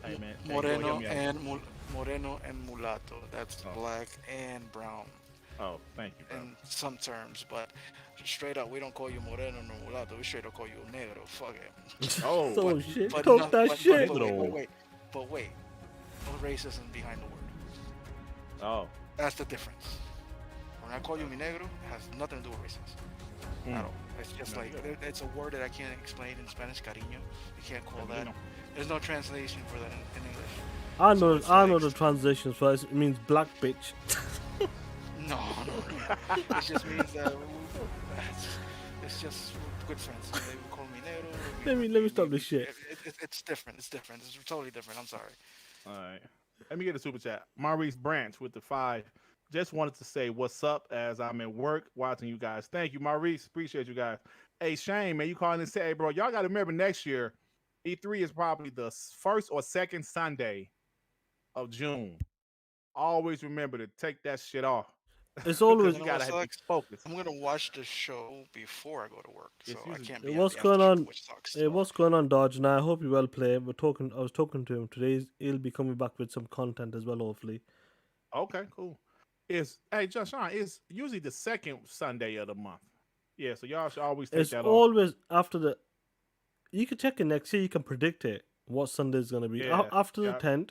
S2: Hey man,
S4: Moreno and mulatto. That's black and brown.
S2: Oh, thank you, bro.
S4: In some terms, but straight up, we don't call you moreno nor mulatto. We straight up call you negro. Fuck it.
S2: Oh,
S1: so shit. Talk that shit.
S4: But wait, no racism behind the word.
S2: Oh,
S4: that's the difference. When I call you mi negro, it has nothing to do with racism. I don't. It's just like it's a word that I can't explain in Spanish. Cariño. You can't call that. There's no translation for that in English.
S1: I know the translation for it. It means black bitch.
S4: No. It just means it's just good friends. They would call me negro.
S1: Let me stop this shit.
S4: It's different. It's different. It's totally different. I'm sorry.
S2: All right. Let me get a super chat. Maurice Branch with the 5. Just wanted to say what's up as I'm at work watching you guys. Thank you, Maurice. Appreciate you guys. Hey, Shane, man, you calling and say, hey, bro, y'all got to remember next year, E3 is probably the first or second Sunday of June. Always remember to take that shit off.
S1: It's always
S2: you gotta be focused.
S4: I'm gonna watch the show before I go to work, so I can't be.
S1: What's going on? Hey, what's going on, Dodge? And I hope you well play. I was talking to him today. He'll be coming back with some content as well, hopefully.
S2: Okay, cool. Sean, it's usually the second Sunday of the month. Yeah, so y'all should always take that off.
S1: It's always after the. You can check it next year. You can predict it what Sunday is gonna be. After the 10th,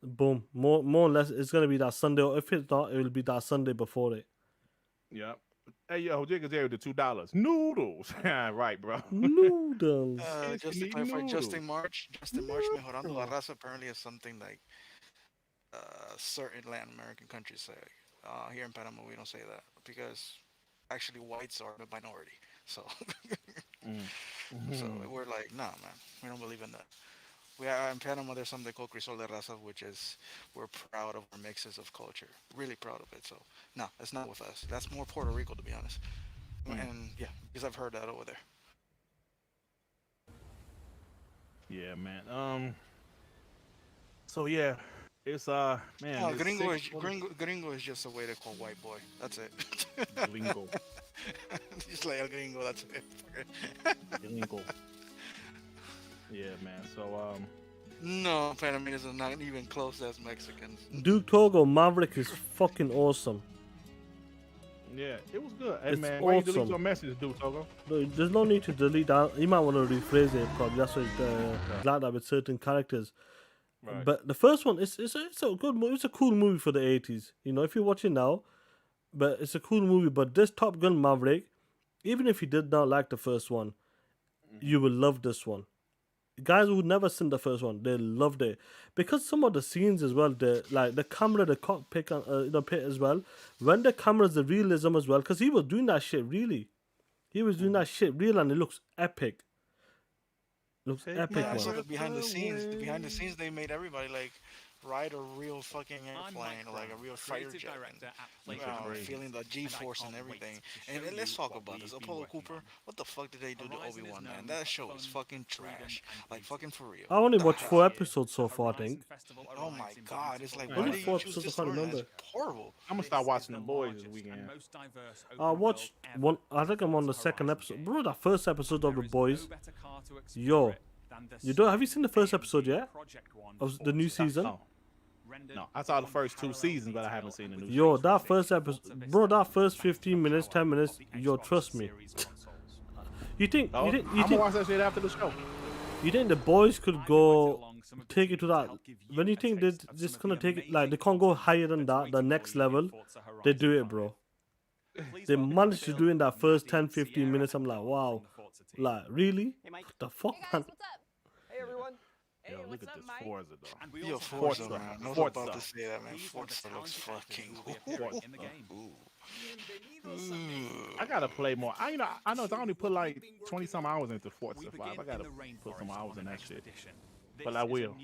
S1: boom, more or less, it's gonna be that Sunday. Or if it's not, it will be that Sunday before it.
S2: Yep. Hey, yo, Jigga's there with the $2. Noodles. Right, bro.
S1: Noodles.
S4: Just to clarify, Justin March Mejorando la Raza apparently is something like certain Latin American countries say. Here in Panama, we don't say that because actually whites are the minority. So, so we're like, nah, man, we don't believe in that. We are in Panama. There's something called Crisol de Raza, which is we're proud of our mixes of culture, really proud of it. So, no, it's not with us. That's more Puerto Rico, to be honest. And yeah, because I've heard that over there.
S2: Yeah, man. So yeah, it's man.
S4: Oh,
S2: it's
S4: gringo is just a way to call white boy. That's it.
S2: Gringo.
S4: Just like El Gringo. That's it.
S2: Gringo. Yeah, man. So
S4: no, Panamanians are not even close as Mexicans.
S1: Duke Togo Maverick is fucking awesome.
S2: Yeah, it was good. Hey,
S1: It's
S2: man, why you delete
S1: awesome.
S2: your message, Duke Togo?
S1: There's no need to delete that. You might want to rephrase it. Probably that's what like that with certain characters.
S2: Right.
S1: But the first one, it's a good movie. It's a cool movie for the 80s. You know, if you watch it now, but it's a cool movie. But this Top Gun Maverick, even if you did not like the first one, you will love this one. Guys who never seen the first one, they loved it because some of the scenes as well, the camera, the cockpit, pit as well. When the camera's the realism as well, because he was doing that shit really. He was doing that shit real, and it looks epic. Looks epic,
S4: Yeah,
S1: man.
S4: so the behind the scenes, they made everybody like ride a real fucking airplane, or like a real fighter jet, and, feeling the G-force and everything. And let's talk about this. Apollo Cooper, what the fuck did they do to Obi-Wan, man? That show is fucking trash. Like, fucking for real.
S1: I only watched 4 episodes so far, I think.
S4: Oh my god, it's like,
S1: Only
S4: why did
S1: 4
S4: you choose
S1: episodes,
S4: this
S1: I can't
S4: story?
S1: remember.
S4: That's horrible.
S2: I'm gonna start watching the boys this weekend.
S1: I watched one. I think I'm on the second episode. Bro, that first episode of The Boys. Yo, have you seen the first episode yet? Of the new season?
S2: No, I saw the first 2 seasons, but I haven't seen the new.
S1: Yo, that first episode, bro, that first 15 minutes, 10 minutes, yo, trust me. You think
S2: I'm gonna watch that shit after the show.
S1: You think the boys could go take it to that? When you think they're just gonna take it, like they can't go higher than that, the next level, they do it, bro. They managed to do it in that first 10, 15 minutes. I'm like, wow, like really? What the fuck, man?
S15: Hey everyone.
S2: Yo, look at this Forza though.
S4: Yo, Forza, man. I was about to say that, man. Forza looks fucking
S2: I gotta play more. I know I only put like 20 some hours into Forza 5. I gotta put some hours in that shit. But I will.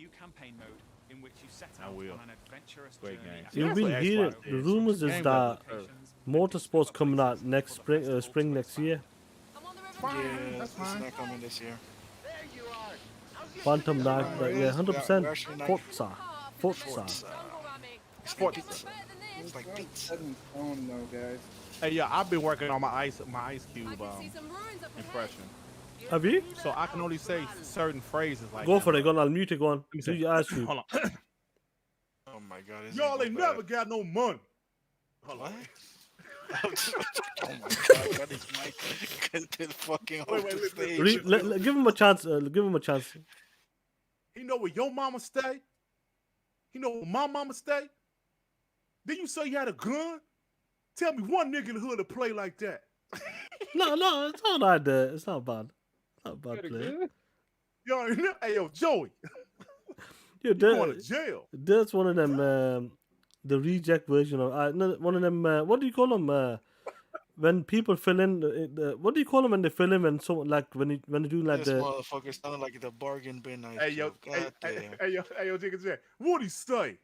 S2: I will. Great game.
S1: You've been hearing the rumors is that Motorsport's coming out next spring next year.
S4: Yeah, it's not coming this year.
S1: Phantom Knight, yeah, 100%. Forza.
S4: It's like pizza.
S16: Though, guys.
S2: Hey, yeah, I've been working on my Ice Cube impression.
S1: Have you?
S2: So I can only say certain phrases like.
S1: Go for it. Go on. I'll mute it. Go on. Do your Ice Cube.
S2: Hold on.
S4: Oh my god.
S2: Y'all ain't never got no money.
S4: Hold on. Oh my god, got his mic to the fucking stage.
S1: Give him a chance. Give him a chance.
S2: He know where your mama stay. He know where my mama stay. Then you say you had a gun? Tell me one nigga in the hood to play like that.
S1: No, it's not like that. It's not bad. Not bad play.
S2: Yo, hey, yo, Joey,
S1: Yeah,
S2: you going to jail?
S1: that's one of them. The reject version of no, one of them. What do you call them? When people fill in, what do you call them when they fill in when so like when they do like
S4: This
S1: the
S4: motherfucker sounded like the bargain bin ice
S2: Hey, yo,
S4: cube. God damn.
S2: hey, yo, Jigga Jack, what he say?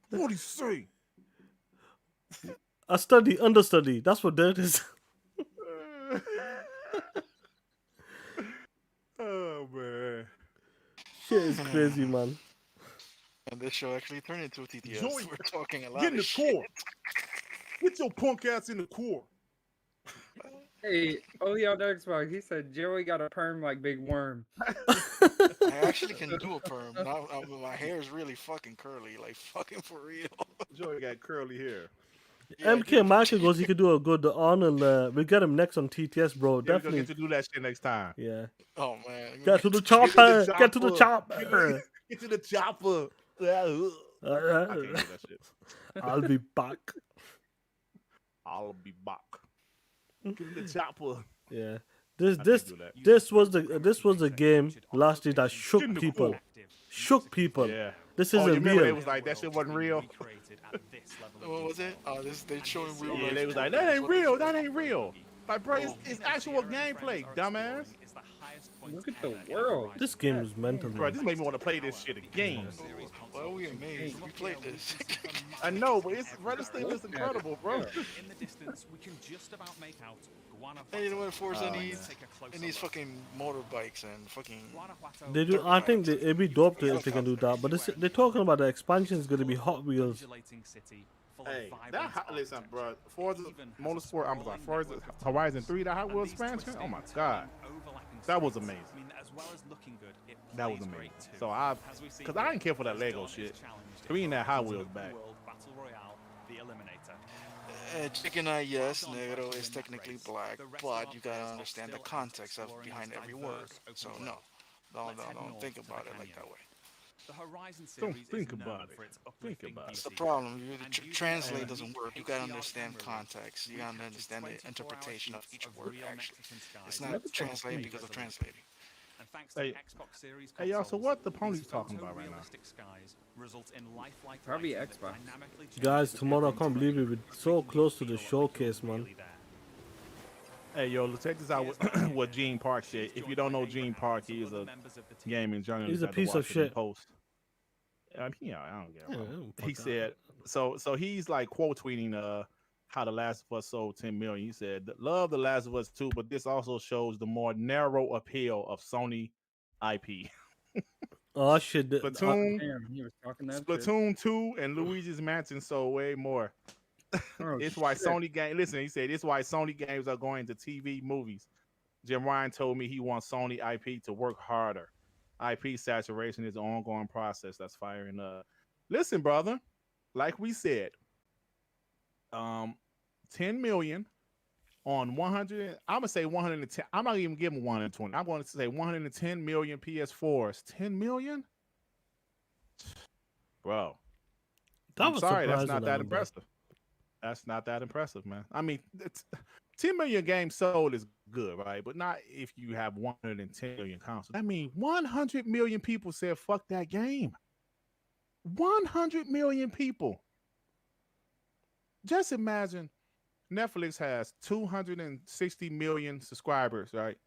S2: What he say?
S1: a study understudy? That's what that is.
S2: Oh man,
S1: Shit is crazy, man.
S4: And this show actually turned into a TTS.
S2: Joey,
S4: We're talking a lot
S2: get in
S4: of
S2: the
S4: shit.
S2: core. Get your punk ass in the core.
S16: Hey, Oli on Xbox, he said Joey got a perm like Big Worm.
S4: I actually can do a perm. Now my hair is really fucking curly, like fucking for real.
S2: Joey got curly hair.
S4: Yeah,
S1: MK Michael goes, he could do a good Arnold. We'll get him next on TTS, bro.
S2: Yeah, we gonna
S1: Definitely.
S2: get to do that shit next time.
S1: Yeah.
S4: Oh man.
S1: Get to the chopper. Get to the chopper.
S2: Get to the chopper. I can't do that shit.
S1: I'll be back.
S2: I'll be back. Get to the chopper.
S1: Yeah.
S2: I
S1: This
S2: can't do that.
S1: this was the game last year that shook
S2: Get in the
S1: people.
S2: core.
S1: Shook people.
S2: Yeah.
S1: This
S2: Oh,
S1: isn't
S2: you remember they
S1: real.
S2: was like that shit wasn't real.
S4: What was it? Oh, they showing real.
S2: Yeah,
S4: life
S2: they was like
S4: people.
S2: that ain't real. That ain't real. Like, bro, it's actual gameplay, dumbass.
S16: Look at the world.
S1: This game is mental.
S2: Bro,
S1: Man.
S2: this made me want to play this shit again.
S4: Why are we amazed? We played this.
S2: I know, but bro, this thing looks incredible, bro.
S3: In the distance, we can just about make out
S4: Hey, you know what Forza needs? It needs fucking motorbikes and fucking.
S1: They do. I think it'd be dope if they can do that. But they're talking about the expansion is going to be Hot Wheels.
S2: Hey, listen, bro. Forza Motorsport, I'm sorry, Forza Horizon 3, that Hot Wheels expansion. Oh my god, that was amazing. That was amazing. So cause I didn't care for that Lego shit. Bringing that Hot Wheels back.
S4: Chicken Eye, yes, Negro is technically black, but you gotta understand the context of behind every word. So no, don't think about it like that way.
S2: Don't think about it. Think about
S4: It's
S2: it.
S4: the problem. Translate doesn't work. You gotta understand context. You gotta understand the interpretation of each word. Actually, it's not translating because of translating.
S2: Hey, y'all. So what the pony's talking about right now?
S16: Probably Xbox.
S1: Guys, tomorrow I can't believe we're so close to the showcase, man.
S2: Hey, yo, let's check this out with what Gene Park said. If you don't know Gene Park, he is a gaming journalist.
S1: He's a
S2: at the
S1: piece of
S2: Washington
S1: shit.
S2: Post. I don't get it.
S1: Yeah,
S2: He said, so he's like quote tweeting how The Last of Us sold 10 million. He said, love The Last of Us 2, but this also shows the more narrow appeal of Sony IP.
S1: Oh shit!
S2: Splatoon,
S16: Damn, he was talking that shit.
S2: Splatoon 2 and Luigi's Mansion sold way more.
S16: Oh,
S2: It's why
S16: shit.
S2: Sony game. Listen, he said it's why Sony games are going to TV movies. Jim Ryan told me he wants Sony IP to work harder. IP saturation is an ongoing process that's firing up. Listen, brother, like we said, 10 million on 100. I'm gonna say 110. I'm not even giving 120. I'm going to say 110 million PS4s. 10 million, bro.
S1: That
S2: I'm
S1: was
S2: sorry, that's
S1: surprising,
S2: not that
S1: bro.
S2: impressive. That's not that impressive, man. I mean, 10 million games sold is good, right? But not if you have 110 million consoles. I mean, 100 million people said, fuck that game. 100 million people. Just imagine Netflix has 260 million subscribers, right?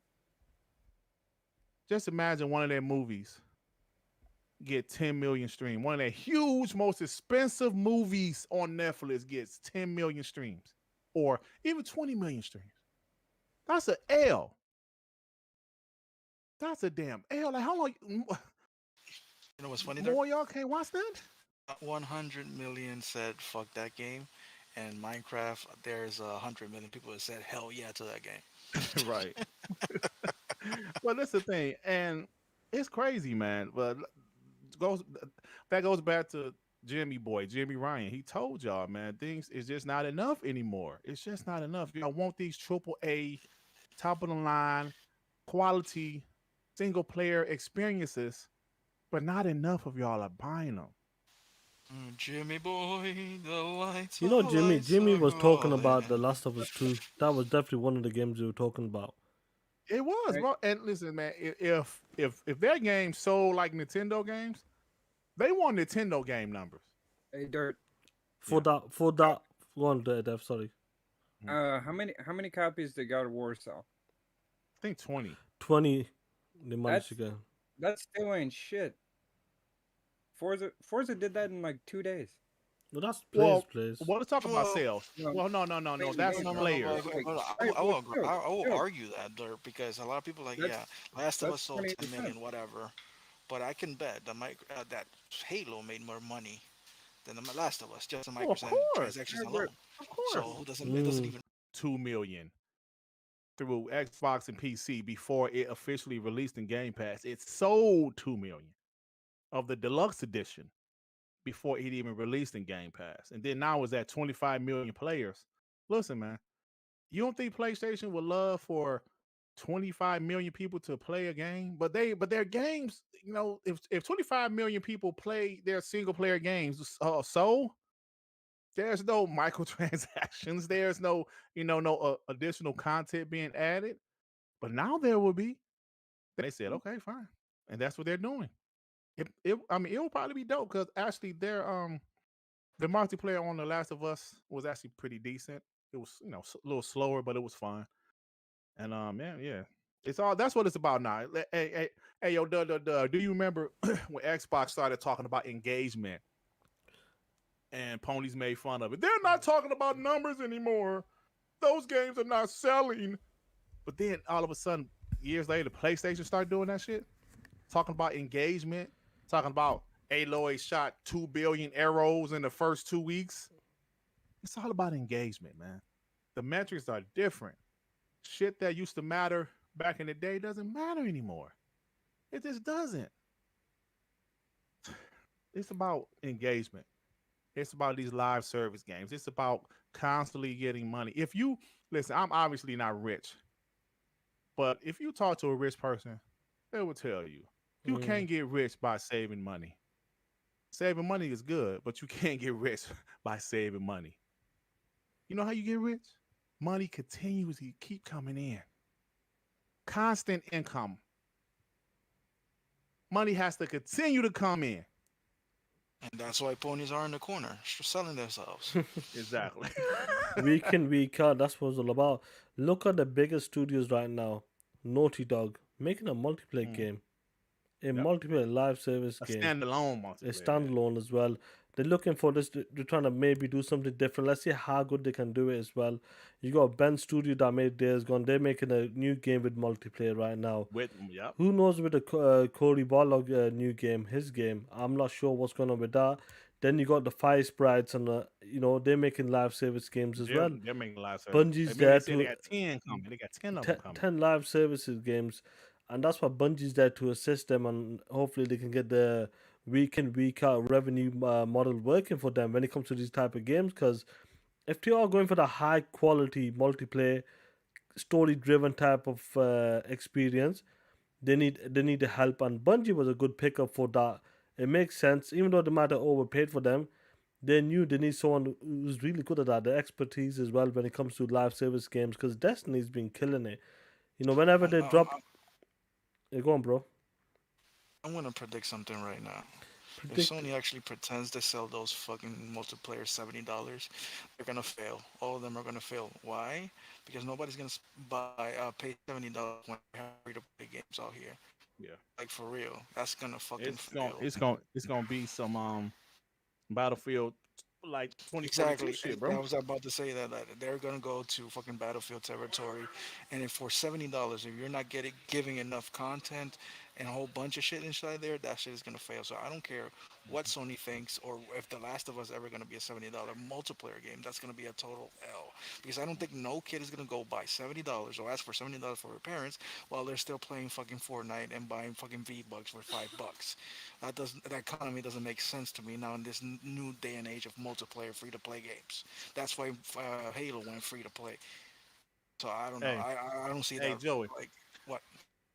S2: Just imagine one of their movies get 10 million streams. One of their huge, most expensive movies on Netflix gets 10 million streams or even 20 million streams. That's an L. That's a damn L. Like, how long?
S4: You know what's funny?
S2: More y'all can't watch that?
S4: 100 million said fuck that game, and Minecraft there's 100 million people that said hell yeah to that game.
S2: Right. Well, that's the thing, and it's crazy, man. But that goes back to Jimmy Ryan. He told y'all, man, things is just not enough anymore. It's just not enough. Y'all want these AAA, top of the line, quality, single player experiences, but not enough of y'all are buying them.
S4: Jimmy boy, the lights
S1: You know,
S4: are lights
S1: Jimmy
S4: are
S1: was talking about The
S4: calling.
S1: Last of Us 2. That was definitely one of the games we were talking about.
S2: It was,
S16: Right.
S2: bro. And listen, man, if their games sold like Nintendo games, they want Nintendo game numbers.
S16: Hey, Dirt.
S1: For
S2: Yeah.
S1: that one, Dev, sorry.
S16: How many copies did God of War sell?
S2: I think 20.
S1: 20 they managed
S16: That's
S1: to get.
S16: that still ain't shit. Forza did that in like 2 days.
S1: No, that's
S2: Well,
S1: players.
S2: well, let's talk about
S4: Well,
S2: sales.
S16: No,
S2: Well, no.
S16: wait,
S2: That's
S16: wait,
S4: no, no,
S16: no,
S4: no,
S2: players.
S16: like,
S4: but
S16: right,
S4: I
S16: well,
S4: will agree.
S16: chill,
S4: I will
S16: chill.
S4: argue that there because a lot of people like,
S16: That's
S4: yeah, Last of
S16: that's
S4: Us sold 10
S16: 28%.
S4: million, whatever. But I can bet that Halo made more money than the Last of Us just in
S2: Oh, of course,
S4: microtransactions alone.
S16: Of
S4: So
S16: course.
S4: who doesn't? It doesn't
S1: Mm.
S4: even.
S2: 2 million through Xbox and PC before it officially released in Game Pass. It sold 2 million of the deluxe edition before it even released in Game Pass, and then now it's at 25 million players. Listen, man, you don't think PlayStation would love for 25 million people to play a game? But their games, if 25 million people play their single player games, so there's no microtransactions, there's no additional content being added. But now there will be. They said, okay, fine, and that's what they're doing. I mean, it will probably be dope because actually, the multiplayer on The Last of Us was actually pretty decent. It was a little slower, but it was fun. And man, yeah, it's all that's what it's about now. Hey, yo, duh. Do you remember when Xbox started talking about engagement and ponies made fun of it? They're not talking about numbers anymore. Those games are not selling. But then all of a sudden, years later, PlayStation started doing that shit, talking about engagement, talking about Aloy shot 2 billion arrows in the first 2 weeks. It's all about engagement, man. The metrics are different. Shit that used to matter back in the day doesn't matter anymore. It just doesn't. It's about engagement. It's about these live service games. It's about constantly getting money. If you listen, I'm obviously not rich, but if you talk to a rich person, they will tell you you
S1: Mm.
S2: can't get rich by saving money. Saving money is good, but you can't get rich by saving money. You know how you get rich? Money continuously keep coming in. Constant income. Money has to continue to come in.
S4: And that's why ponies are in the corner, selling themselves.
S2: Exactly.
S1: Week in, week out, that's what it's all about. Look at the biggest studios right now. Naughty Dog making a multiplayer game, a
S2: Yep.
S1: multiplayer live service
S2: A
S1: game,
S2: standalone
S1: a
S2: multiplayer game.
S1: standalone as well. They're looking for this. They're trying to maybe do something different. Let's see how good they can do it as well. You got Ben Studio that made Days Gone. They're making a new game with multiplayer right now.
S2: Yep.
S1: Who knows with the Cory Barlog new game, his game? I'm not sure what's going on with that. Then you got the Fire Sprites, and they're making live service games as well.
S2: They're making live service.
S1: Bungie's
S2: Maybe they
S1: there
S2: say they
S1: to
S2: got 10 coming. They got 10 of them coming.
S1: 10 live services games, and that's why Bungie's there to assist them, and hopefully they can get the week in week out revenue model working for them when it comes to these type of games. Because if they are going for the high quality multiplayer, story driven type of experience, they need the help, and Bungie was a good pickup for that. It makes sense, even though they might have overpaid for them. They knew they need someone who's really good at that, the expertise as well when it comes to live service games. Because Destiny's been killing it. Whenever
S4: I'm,
S1: they
S4: I'm,
S1: drop, go on, bro.
S4: I'm gonna predict something right now. If
S1: Predict.
S4: Sony actually pretends to sell those fucking multiplayer $70, they're gonna fail. All of them are gonna fail. Why? Because nobody's gonna pay $70 when they have free to play games out here.
S2: Yeah.
S4: Like for real, that's gonna fucking fail.
S2: It's gonna be some Battlefield like 2042
S4: Exactly.
S2: shit, bro.
S4: I was about to say that they're gonna go to fucking battlefield territory, and if for $70, if you're not giving enough content and a whole bunch of shit inside there, that shit is gonna fail. So I don't care what Sony thinks or if The Last of Us ever gonna be a $70 multiplayer game. That's gonna be a total L because I don't think no kid is gonna go buy $70 or ask for $70 for their parents while they're still playing fucking Fortnite and buying fucking V-Bucks for $5. That economy doesn't make sense to me now in this new day and age of multiplayer free to play games. That's why Halo went free to play. So I don't know.
S2: Hey,
S4: I don't see
S2: hey,
S4: that.
S2: Joey.
S4: Like what?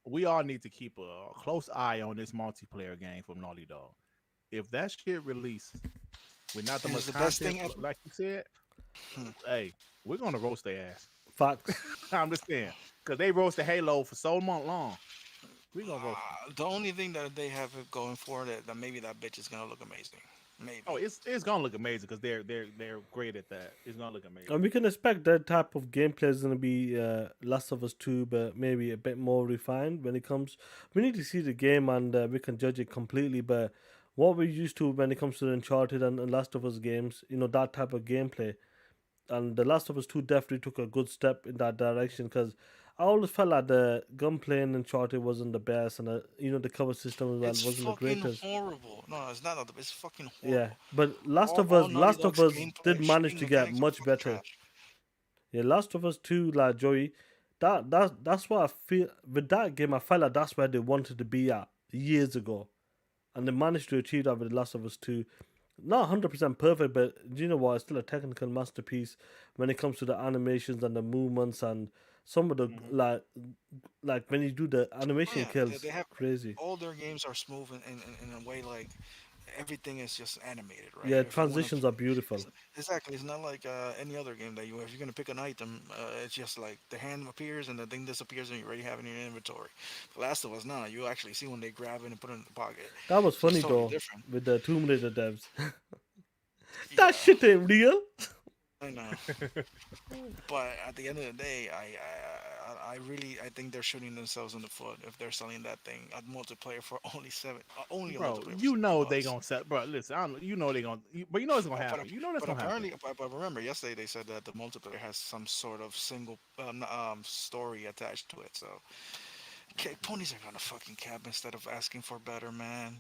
S2: We all need to keep a close eye on this multiplayer game from Naughty Dog. If that shit releases with not the
S4: And
S2: much
S4: it's the best
S2: content,
S4: thing ever.
S2: like you said, hey, we're gonna roast their ass.
S1: Facts.
S2: I'm just saying, because they roasted Halo for so long. We gonna roast them.
S4: The only thing that they have it going for that maybe that bitch is gonna look amazing. Maybe.
S2: Oh, it's gonna look amazing because they're great at that. It's gonna look amazing.
S1: And we can expect that type of gameplay is going to be Last of Us 2, but maybe a bit more refined when it comes. We need to see the game and we can judge it completely. But what we're used to when it comes to the Uncharted and Last of Us games, that type of gameplay. And The Last of Us 2 definitely took a good step in that direction because I always felt like the gunplay in Uncharted wasn't the best, and the cover system as well
S4: It's
S1: wasn't the
S4: fucking
S1: greatest.
S4: horrible. No, it's not. It's fucking
S1: Yeah,
S4: horrible.
S1: but Last of
S4: All
S1: Us,
S4: Naughty
S1: Last of
S4: Dog's
S1: Us did
S4: gameplay
S1: manage
S4: shooting
S1: to get
S4: mechanics are
S1: much
S4: fucking
S1: better.
S4: trash.
S1: Yeah, Last of Us 2, like Joey, that's what I feel with that game. I felt like that's where they wanted to be at years ago, and they managed to achieve that with The Last of Us 2. Not 100% perfect, but do you know what? It's still a technical masterpiece when it comes to the animations and the movements and some of the like when you do the
S4: Oh
S1: animation
S4: yeah, they
S1: kills,
S4: have
S1: crazy.
S4: all their games are smooth in a way like everything is just animated, right?
S1: Yeah,
S4: If you want to,
S1: transitions are beautiful.
S4: exactly, it's not like any other game that if you're gonna pick an item, it's just like the hand appears and the thing disappears and you already have it in your inventory. The Last of Us, no, you actually see when they grab it and put it in the pocket,
S1: That was
S4: so it's
S1: funny
S4: totally
S1: though
S4: different.
S1: with the Tomb Raider devs.
S4: Yeah,
S1: That shit ain't real.
S4: I know. But at the end of the day, I really I think they're shooting themselves in the foot if they're selling that thing at multiplayer for only a
S2: Bro,
S4: multiplayer for
S2: you know they
S4: $70.
S2: gonna sell. Bro, listen, you know they gonna, but you know it's gonna
S4: But,
S2: happen. You know that's
S4: but
S2: gonna happen.
S4: apparently, but remember, yesterday they said that the multiplayer has some sort of single story attached to it. So, ponies are gonna fucking cap instead of asking for better, man.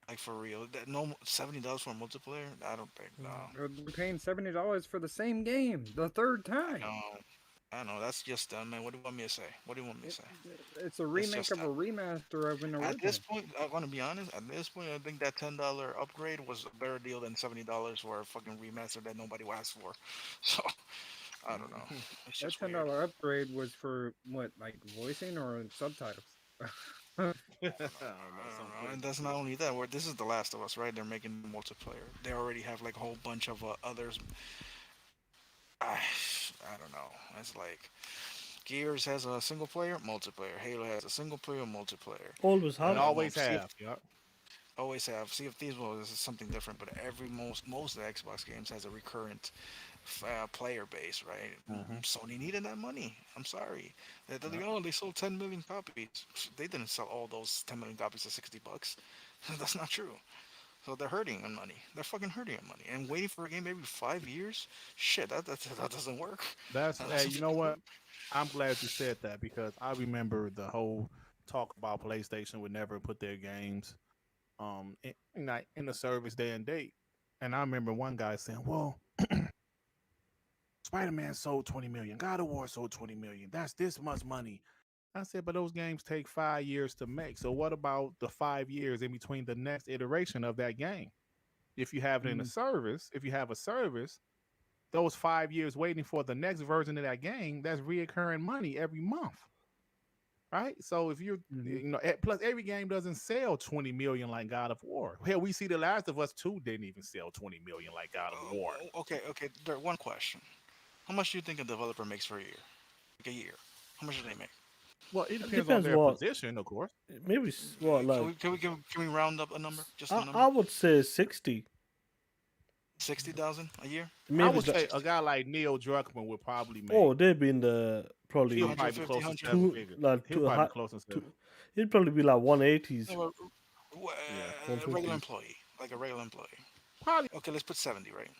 S4: Like for real, that no $70 for a multiplayer. I don't think no.
S16: They're paying $70 for the same game the third time.
S4: No, I know that's just them, man. What do you want me to say? What do you want me to say?
S16: It's a
S4: It's
S16: remake
S4: just
S16: of a
S4: that.
S16: remaster of an
S4: At this
S16: original.
S4: point, I want to be honest. At this point, I think that $10 upgrade was a better deal than $70 for a fucking remaster that nobody asked for. So I don't know. It's
S16: That
S4: just weird.
S16: $10 upgrade was for what, like voicing or subtitles?
S2: I don't
S4: I don't know. And that's not only that. This is The Last of Us, right? They're making multiplayer. They already have like a whole bunch of others. I don't know. It's like Gears has a single player multiplayer. Halo has a single player multiplayer.
S1: Always
S2: and
S1: have.
S2: always
S4: Sea of-
S2: have. Yeah.
S4: Always have. Sea of Thieves, well, this is something different, but most of the Xbox games has a recurrent player base, right? Sony needed that money. I'm sorry. They sold 10 million copies. They didn't sell all those 10 million copies for $60. That's not true. So they're hurting on money. They're fucking hurting on money. And waiting for a game every 5 years? Shit, that doesn't work.
S2: That's
S4: That
S2: hey,
S4: doesn't
S2: you know
S4: fucking
S2: what?
S4: work.
S2: I'm glad you said that because I remember the whole talk about PlayStation would never put their games in the service day and date. And I remember one guy saying, "Well, Spider-Man sold 20 million, God of War sold 20 million. That's this much money." I said, but those games take 5 years to make. So what about the 5 years in between the next iteration of that game? If you have it in a service, if you have a service, those 5 years waiting for the next version of that game, that's reoccurring money every month. Right? So if you're, plus every game doesn't sell 20 million like God of War. Hell, we see The Last of Us 2 didn't even sell 20 million like God of War.
S4: Okay. One question. How much do you think a developer makes for a year? Like a year. How much do they make?
S2: Well, it
S1: It
S2: depends on
S1: depends
S2: their
S1: what.
S2: position, of course.
S1: Maybe what like
S4: Can we round up a number? Just a
S1: I
S4: number?
S1: would say 60.
S4: 60,000 a year?
S2: I
S1: Maybe
S2: would say a guy like Neil Druckmann would probably make.
S1: Oh, they'd be in the probably
S2: He'll probably be close to
S4: 150,
S2: seven
S1: 2
S2: figures.
S1: like
S2: He'll
S1: two,
S2: probably
S1: high,
S2: be close to
S1: two,
S2: seven.
S1: it'd probably be like 180s.
S4: No, a regular
S1: 150s.
S4: employee. Like a regular employee.
S2: Probably.
S4: Okay, let's put 70, right?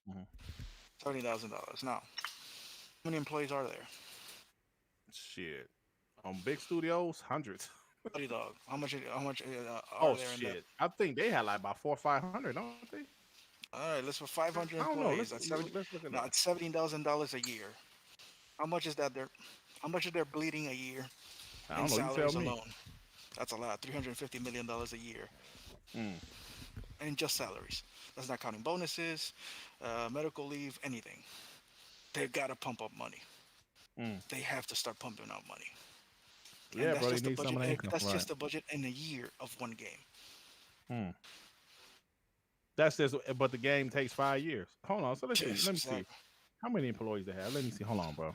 S2: Mhm.
S4: $70,000. Now, how many employees are there?
S2: Shit. On big studios, hundreds.
S4: Buddy dog. How much
S2: Oh
S4: are there in there?
S2: shit! I think they had like about 400 or 500, don't they?
S4: All right, let's put 500
S2: I don't know.
S4: employees. That's
S2: Let's look at that.
S4: it's $17,000 a year. How much is that? How much is they're bleeding a year
S2: I
S4: in
S2: don't know. You
S4: salaries
S2: tell me.
S4: alone? That's a lot. $350 million a year in just salaries. That's not counting bonuses, medical leave, anything. They've got to pump up money. They have to start pumping out money. And
S2: Yeah,
S4: that's
S2: bro. They
S4: just the
S2: need some
S4: budget.
S2: of the income.
S4: That's
S2: Right.
S4: just the budget in a year of one game.
S2: That's just, but the game takes 5 years. Hold on, so let's see.
S4: Yes,
S2: Let me see.
S4: exactly.
S2: How many employees they have? Let me see. Hold on, bro.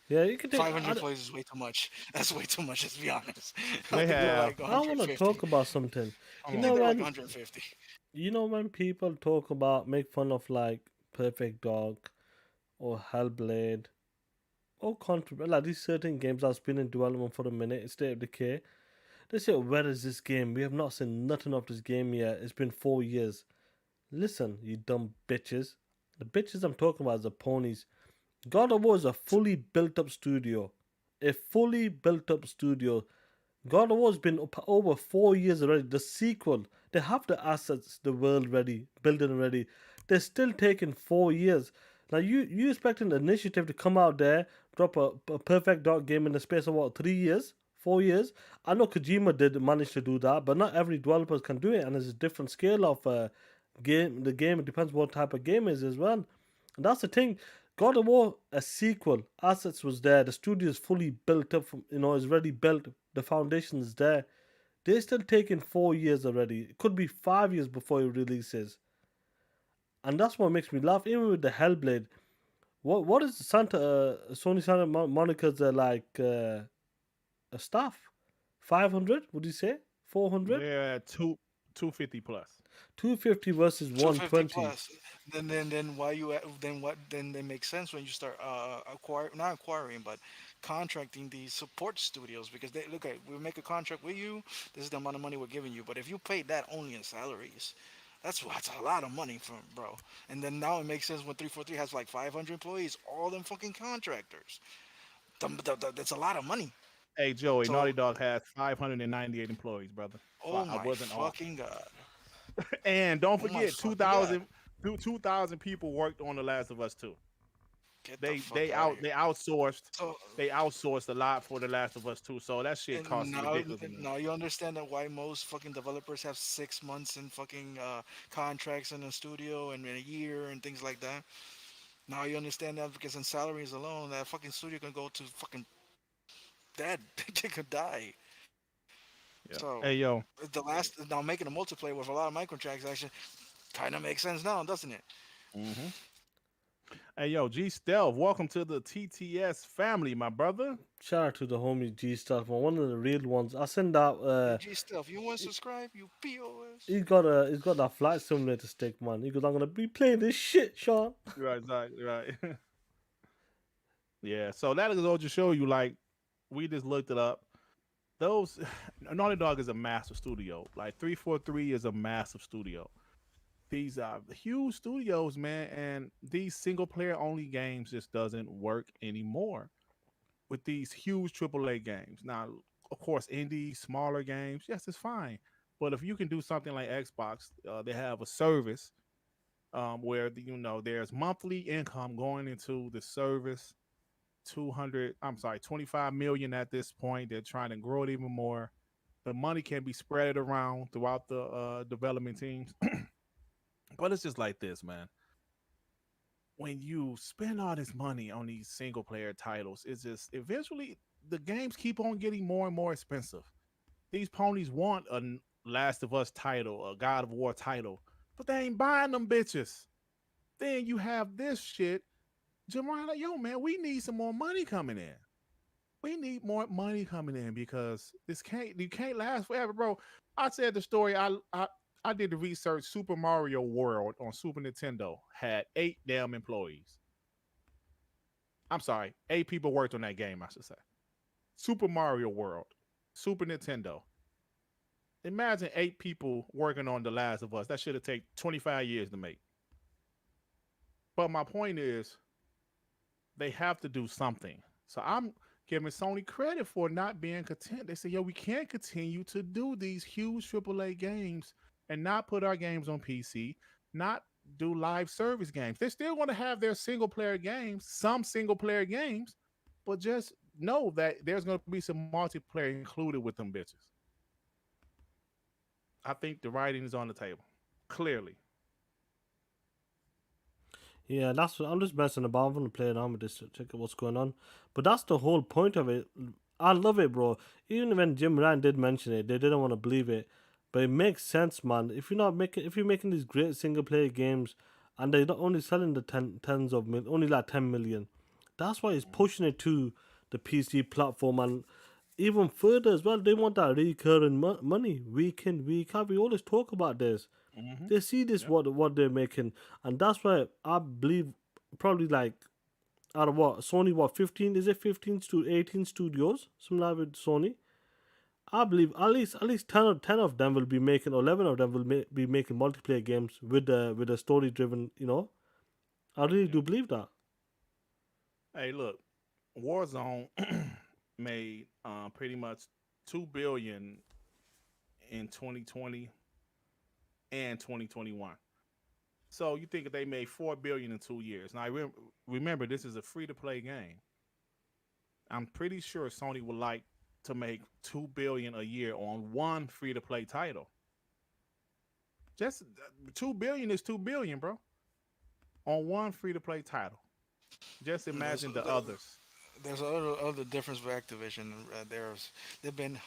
S1: Yeah, you can take.
S4: 500 employees is way too much. That's way too much. Let's be honest. I
S2: They
S4: think they're
S2: have.
S4: like
S1: I want to
S4: 150.
S1: talk about something.
S4: I
S1: You
S2: Hold
S1: know
S4: think
S2: on.
S4: they're like
S1: when
S4: 150.
S1: people talk about make fun of like Perfect Dog or Hellblade or Contra, like these certain games that's been in development for a minute, State of Decay. They say, where is this game? We have not seen nothing of this game yet. It's been 4 years. Listen, you dumb bitches. The bitches I'm talking about is the ponies. God of War is a fully built up studio. A fully built up studio. God of War's been up over 4 years already. The sequel, they have the assets, the world ready, building ready. They're still taking 4 years. Now you expecting the initiative to come out there, drop a perfect dark game in the space of what, 3 years? 4 years? I know Kojima did manage to do that, but not every developer can do it, and there's a different scale of game. The game, it depends what type of game it is as well. And that's the thing. God of War, a sequel, assets was there. The studio is fully built up. From, is already built. The foundation is there. They're still taking 4 years already. It could be 5 years before it releases. And that's what makes me laugh. Even with the Hellblade, what is Sony Santa Monica's staff? 500? Would you say 400?
S2: They're at 250 plus.
S1: 250 versus
S4: 250
S1: 120.
S4: plus. Then why you then what then it makes sense when you start not acquiring but contracting these support studios, because they look at, we make a contract with you, this is the amount of money we're giving you, but if you pay that only in salaries, that's a lot of money from, bro. And then now it makes sense when 343 has like 500 employees, all them fucking contractors. That's a lot of money.
S2: Hey, Joey,
S4: So,
S2: Naughty Dog has 598 employees, brother.
S4: oh
S2: I
S4: my
S2: wasn't off.
S4: fucking god.
S2: And don't
S4: Oh my
S2: forget,
S4: fucking
S2: 2,000 people worked on The Last of Us 2.
S4: Get
S2: They
S4: the fuck
S2: they
S4: out
S2: out
S4: of
S2: they
S4: here.
S2: outsourced
S4: So,
S2: they outsourced a lot for The Last of Us 2. So that shit
S4: and
S2: costs ridiculous.
S4: now you understand that why most fucking developers have 6 months in fucking contracts in the studio and a year and things like that. Now you understand that, because in salaries alone, that fucking studio can go to fucking dead. They could die.
S2: Yeah.
S4: So
S2: Hey, yo.
S4: the last now making a multiplayer with a lot of microtransactions kind of makes sense now, doesn't it?
S2: Mm-hmm. Hey, yo, G Stealth, welcome to the TTS family, my brother.
S1: Shout out to the homie G Stuff, one of the real ones. I send out.
S4: G stuff. You want to subscribe? You POS.
S1: He's got that flight simulator stick, man. He goes, I'm gonna be playing this shit, Sean.
S2: Right. Yeah. So that is all to show you. Like, we just looked it up. Those Naughty Dog is a massive studio. Like 343 is a massive studio. These are huge studios, man, and these single player only games just doesn't work anymore with these huge AAA games. Now, of course, indie, smaller games, yes, it's fine. But if you can do something like Xbox, they have a service where there's monthly income going into the service. 25 million at this point. They're trying to grow it even more. The money can be spread around throughout the development teams. But it's just like this, man. When you spend all this money on these single player titles, it's just eventually the games keep on getting more and more expensive. These ponies want a Last of Us title, a God of War title, but they ain't buying them bitches. Then you have this shit. Jamar, like, yo, man, we need some more money coming in. We need more money coming in because you can't last forever, bro. I said the story. I did the research. Super Mario World on Super Nintendo had 8 damn employees. I'm sorry, 8 people worked on that game, I should say. Super Mario World, Super Nintendo. Imagine 8 people working on The Last of Us. That should have taken 25 years to make. But my point is, they have to do something. So I'm giving Sony credit for not being content. They say, yo, we can't continue to do these huge AAA games and not put our games on PC, not do live service games. They're still going to have their single player games, some single player games, but just know that there's going to be some multiplayer included with them bitches. I think the writing is on the table, clearly.
S1: Yeah, that's what I'm just messing about. I'm gonna play it on with this to check out what's going on. But that's the whole point of it. I love it, bro. Even when Jim Ryan did mention it, they didn't want to believe it. But it makes sense, man. If you're making these great single player games, and they're not only selling the tens of mil, only like 10 million, that's why it's pushing it to the PC platform and even further as well. They want that recurring money week in week out. We always talk about this.
S2: Mm-hmm.
S1: They see this what they're making, and that's why I believe probably like out of what Sony, what 15 is it 15 to 18 studios, something like with Sony. I believe at least 10 of them will be making, or 11 of them will be making multiplayer games with a story driven. I really do believe that.
S2: Hey, look, Warzone made pretty much 2 billion in 2020 and 2021. So you think if they made 4 billion in 2 years? Now remember this is a free to play game. I'm pretty sure Sony would like to make 2 billion a year on one free to play title. Just 2 billion is 2 billion, bro, on one free to play title. Just imagine the others.
S4: There's other difference with Activision. They've been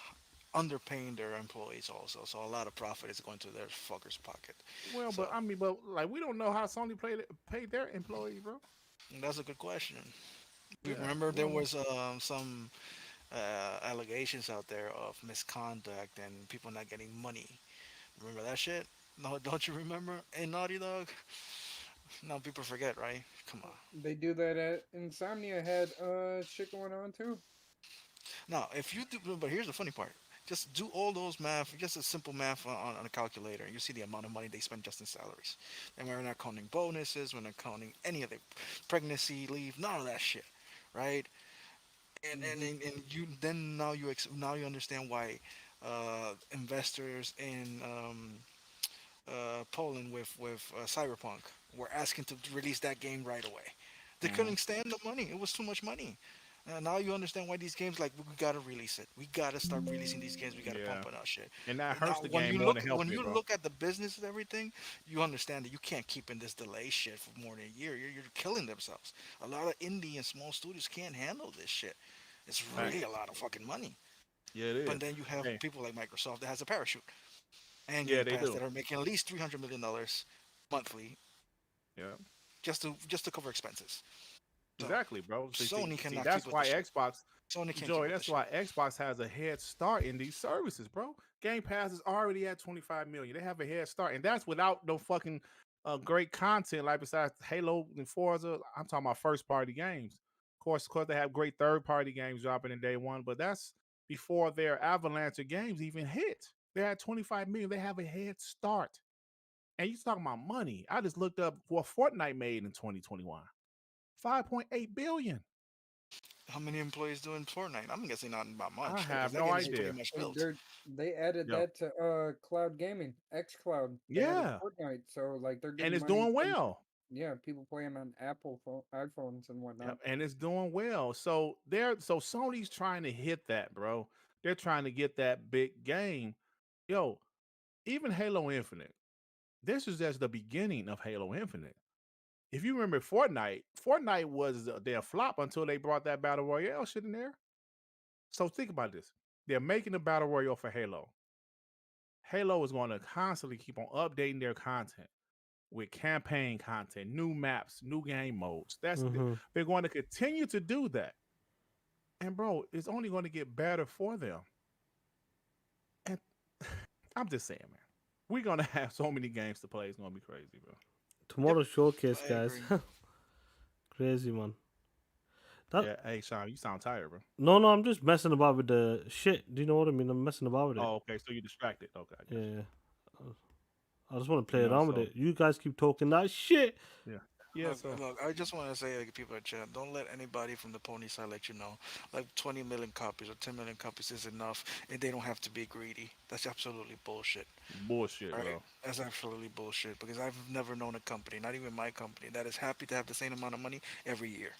S4: underpaying their employees also, so a lot of profit is going to their fuckers' pocket.
S2: Well,
S4: So
S2: but like we don't know how Sony paid their employees, bro.
S4: that's a good question.
S2: Yeah,
S4: Remember,
S2: we
S4: there
S2: don't know.
S4: was some allegations out there of misconduct and people not getting money. Remember that shit? No, don't you remember? In Naughty Dog? No, people forget, right? Come on.
S16: They do that at Insomnia had shit going on too.
S4: Now, if you do, but here's the funny part. Just do all those math, just a simple math on a calculator, and you see the amount of money they spend just in salaries. And we're not counting bonuses, we're not counting any of the pregnancy leave, none of that shit, right? And you then now you understand why investors in Poland with Cyberpunk were asking to release that game right away. They
S2: Mhm.
S4: couldn't stand the money; it was too much money. Now you understand why these games like we gotta release it. We gotta start releasing these games. We gotta
S2: Yeah,
S4: pump it out shit.
S2: and that
S4: And now
S2: hurts the game more than help
S4: when
S2: it,
S4: you
S2: bro.
S4: look at the business and everything, you understand that you can't keep in this delay shit for more than a year. You're killing themselves. A lot of indie and small studios can't handle this shit. It's really
S2: Hey,
S4: a lot of fucking money.
S2: yeah, it
S4: But
S2: is.
S4: then you have
S2: Hey,
S4: people like Microsoft that has a parachute and
S2: yeah,
S4: Game
S2: they
S4: Pass
S2: do.
S4: that are making at least $300 million monthly
S2: Yeah,
S4: just to cover expenses. So
S2: exactly, bro.
S4: Sony
S2: See,
S4: cannot keep
S2: that's
S4: with the
S2: why
S4: shit.
S2: Xbox,
S4: Sony can't keep
S2: Joey.
S4: with the
S2: That's
S4: shit.
S2: why Xbox has a head start in these services, bro. Game Pass is already at 25 million. They have a head start, and that's without no fucking great content. Like besides Halo and Forza, I'm talking about first party games. Of course, they have great third party games dropping in day one, but that's before their avalanche of games even hit. They're at 25 million. They have a head start. And you talking about money. I just looked up what Fortnite made in 2021. 5.8 billion.
S4: How many employees doing Fortnite? I'm guessing not about
S2: I
S4: much because
S2: have
S4: that
S2: no
S4: game is pretty
S2: idea.
S4: much
S16: Hey,
S4: built.
S16: they added
S2: Yo.
S16: that to cloud gaming, X Cloud. They added
S2: Yeah.
S16: Fortnite, so like they're
S2: And
S16: getting
S2: it's
S16: money
S2: doing
S16: from
S2: well.
S16: people playing on iPhones and whatnot.
S2: Yep, and it's doing well. So Sony's trying to hit that, bro. They're trying to get that big game. Yo, even Halo Infinite. This is just the beginning of Halo Infinite. If you remember Fortnite was their flop until they brought that battle royale shit in there. So think about this. They're making a battle royale for Halo. Halo is going to constantly keep on updating their content with campaign content, new maps, new game modes.
S1: Mm-hmm.
S2: They're going to continue to do that. And bro, it's only going to get better for them. And I'm just saying, man, we're gonna have so many games to play. It's gonna be crazy, bro.
S1: Tomorrow showcase,
S4: I
S1: guys.
S4: agree.
S1: Crazy, man. That
S2: Yeah, hey Sean, you sound tired, bro.
S1: No, I'm just messing about with the shit. Do you know what I mean? I'm messing about with it.
S2: Oh, okay, so you're distracted. Okay, I
S1: Yeah,
S2: got you.
S1: yeah. I just want to
S2: You
S1: play
S2: know,
S1: around with
S2: so
S1: it. You guys keep talking that shit.
S2: yeah, yeah.
S4: Look,
S2: So
S4: look, I just want to say, like, people in chat, don't let anybody from the pony side let you know, like 20 million copies or 10 million copies is enough, and they don't have to be greedy. That's absolutely bullshit.
S2: bullshit,
S4: Right?
S2: bro.
S4: That's absolutely bullshit because I've never known a company, not even my company, that is happy to have the same amount of money every year.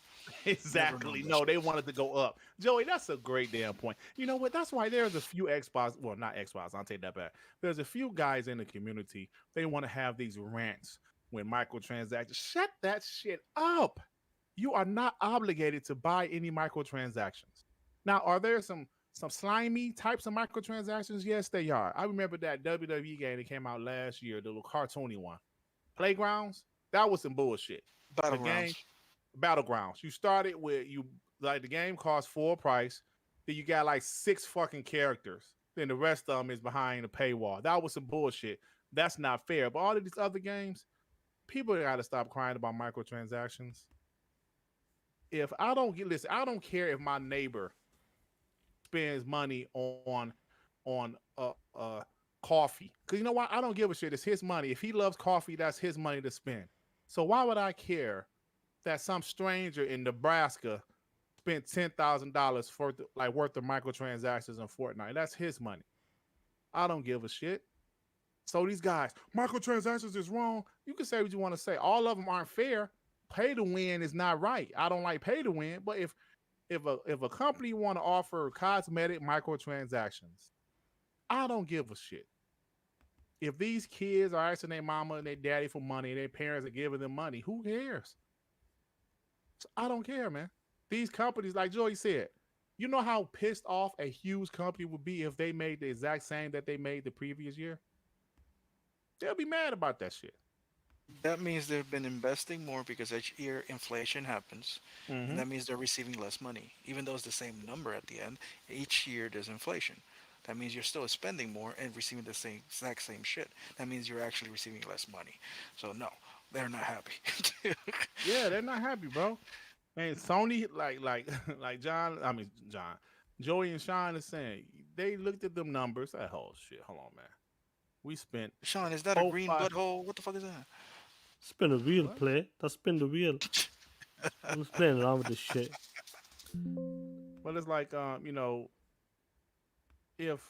S4: Never known
S2: Exactly.
S4: that
S2: No,
S4: shit.
S2: they wanted to go up. Joey, that's a great damn point. You know what? That's why there's a few Xbox, well, not Xbox, I'll take that back. There's a few guys in the community, they want to have these rants when microtransactions. Shut that shit up. You are not obligated to buy any microtransactions. Now, are there some some slimy types of microtransactions? Yes, they are. I remember that WWE game that came out last year, the little cartoony one. Playgrounds, that was some bullshit. The game
S4: Battlegrounds.
S2: Battlegrounds. You started with you like the game cost full price. Then you got like six fucking characters. Then the rest of them is behind the paywall. That was some bullshit. That's not fair. But all of these other games, people gotta stop crying about microtransactions. If I don't get listen, I don't care if my neighbor spends money on coffee. Cause you know what? I don't give a shit. It's his money. If he loves coffee, that's his money to spend. So why would I care that some stranger in Nebraska spent $10,000 for like worth of microtransactions in Fortnite? That's his money. I don't give a shit. So these guys, microtransactions is wrong. You can say what you want to say. All of them aren't fair. Pay to win is not right. I don't like pay to win, but if a company want to offer cosmetic microtransactions, I don't give a shit. If these kids are asking their mama and their daddy for money and their parents are giving them money, who cares? So I don't care, man. These companies, like Joey said, you know how pissed off a huge company would be if they made the exact same that they made the previous year? They'll be mad about that shit.
S4: That means they've been investing more because each year inflation happens, and that means they're receiving less money. Even though it's the same number at the end, each year there's inflation. That means you're still spending more and receiving the same exact same shit. That means you're actually receiving less money. So no, they're not happy.
S2: Yeah, they're not happy, bro. And Sony, like John, I mean John, Joey and Sean is saying they looked at them numbers. That whole shit. Hold on, man. We spent
S4: Sean, is that a green butthole? What the fuck is that?
S1: Spin the wheel, play. That's spin the wheel. I'm just playing around with this shit.
S2: But it's like, if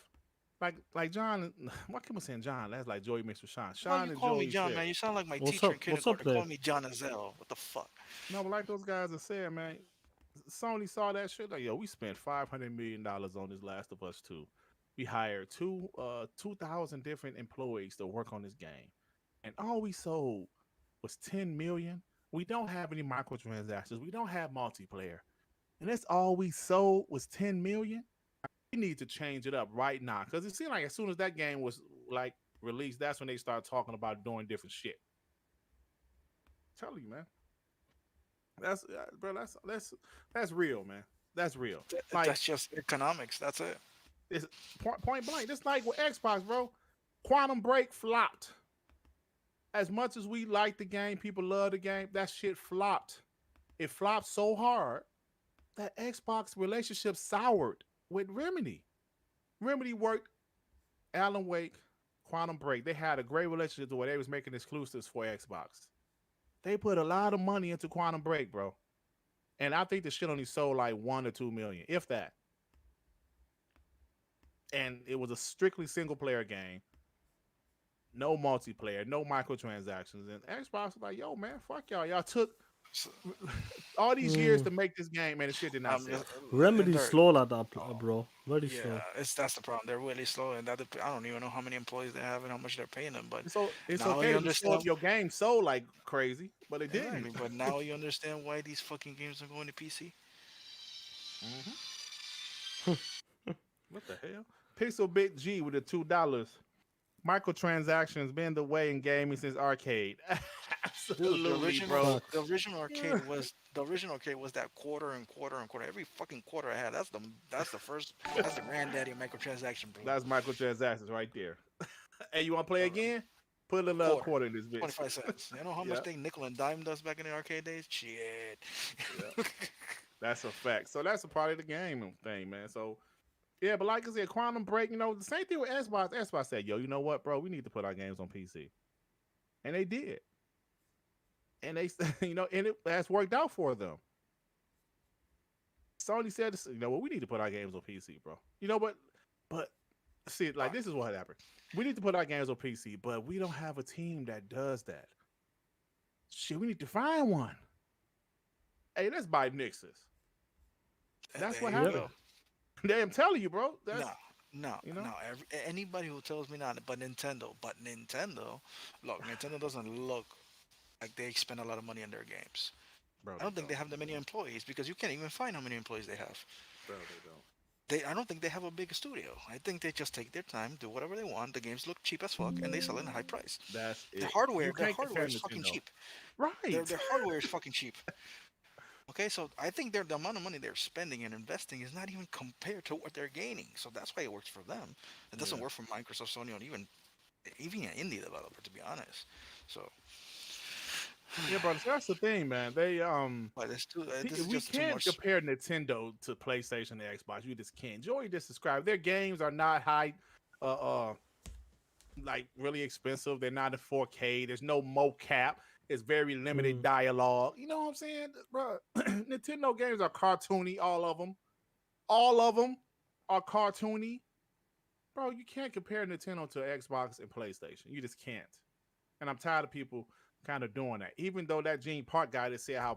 S2: like John, why keep on saying John? That's like Joey mixed with Sean.
S4: Why
S2: Sean
S4: you
S2: and
S4: call me
S2: Joey
S4: John,
S2: said,
S4: man? You sound like my
S1: What's
S4: teacher
S1: up?
S4: in
S1: What's up
S4: kindergarten.
S1: there?
S4: Call me John Azell. What the fuck?
S2: no, but like those guys have said, man, Sony saw that shit. Like, yo, we spent $500 million on this Last of Us 2. We hired 2,000 different employees to work on this game, and all we sold was 10 million. We don't have any microtransactions. We don't have multiplayer, and that's all we sold was 10 million. We need to change it up right now because it seemed like as soon as that game was like released, that's when they started talking about doing different shit. Tell you, man. That's bro. That's real, man. That's real. Like
S4: That's just economics. That's it.
S2: it's point blank. Just like with Xbox, bro. Quantum Break flopped. As much as we like the game, people love the game. That shit flopped. It flopped so hard that Xbox relationship soured with Remedy. Remedy worked Alan Wake, Quantum Break. They had a great relationship to where they was making exclusives for Xbox. They put a lot of money into Quantum Break, bro. And I think the shit only sold like 1 or 2 million, if that. And it was a strictly single player game. No multiplayer, no microtransactions. And Xbox was like, yo, man, fuck y'all. Y'all took all these years to make this game, and the shit did not sell.
S1: Remedy's slow like that, bro. Very
S4: Yeah,
S1: slow.
S4: that's the problem. They're really slow, and I don't even know how many employees they have and how much they're paying them. But
S2: So it's
S4: now
S2: okay
S4: you
S2: to be slow
S4: understand.
S2: if your game sold like crazy, but it didn't.
S4: Exactly, but now you understand why these fucking games are going to PC.
S2: What the hell? Pixel Bit G with the $2. Microtransactions been the way in gaming since arcade. Absolutely, bro.
S4: The original arcade was that quarter and quarter and quarter. Every fucking quarter I had. That's the granddaddy of microtransaction, bro.
S2: That's microtransactions right there. Hey, you want to play again? Put a little quarter in this bitch.
S4: 25 cents. You know how much they nickel and dime does back in the arcade days? Shit.
S2: That's a fact. So that's a part of the game thing, man. So yeah, but like I said, Quantum Break, the same thing with Xbox. Xbox said, yo, you know what, bro? We need to put our games on PC. And they did. And they, and it has worked out for them. Sony said, what, we need to put our games on PC, bro. You know what? But see, like this is what happened. We need to put our games on PC, but we don't have a team that does that. Shit, we need to find one. Hey, let's buy Nixus. That's what happened. I'm telling you, bro.
S4: No. Anybody who tells me not, but Nintendo, look, Nintendo doesn't look like they spend a lot of money on their games. Bro, I don't think they have that many employees because you can't even find how many employees they have.
S2: Bro, they don't.
S4: I don't think they have a big studio. I think they just take their time, do whatever they want. The games look cheap as fuck, and they sell it at a high price.
S2: That's
S4: Their
S2: it.
S4: hardware,
S2: You
S4: their
S2: can't
S4: hardware
S2: compare
S4: is fucking
S2: Nintendo.
S4: cheap. Their
S2: Right.
S4: their hardware is fucking cheap. Okay, so I think the amount of money they're spending and investing is not even compared to what they're gaining. So that's why it works for them. It doesn't
S2: Yeah.
S4: work for Microsoft, Sony, or even an indie developer, to be honest. So,
S2: Yeah, bro. So that's the thing, man. They
S4: but this is
S2: we
S4: just too
S2: can't
S4: much.
S2: compare Nintendo to PlayStation and Xbox. You just can't. Joey just described their games are not high, uh, like really expensive. They're not in 4K. There's no mocap. It's very limited dialogue. You know what I'm saying, bro? Nintendo games are cartoony. All of them. All of them are cartoony. Bro, you can't compare Nintendo to Xbox and PlayStation. You just can't. And I'm tired of people kind of doing that. Even though that Gene Park guy that said how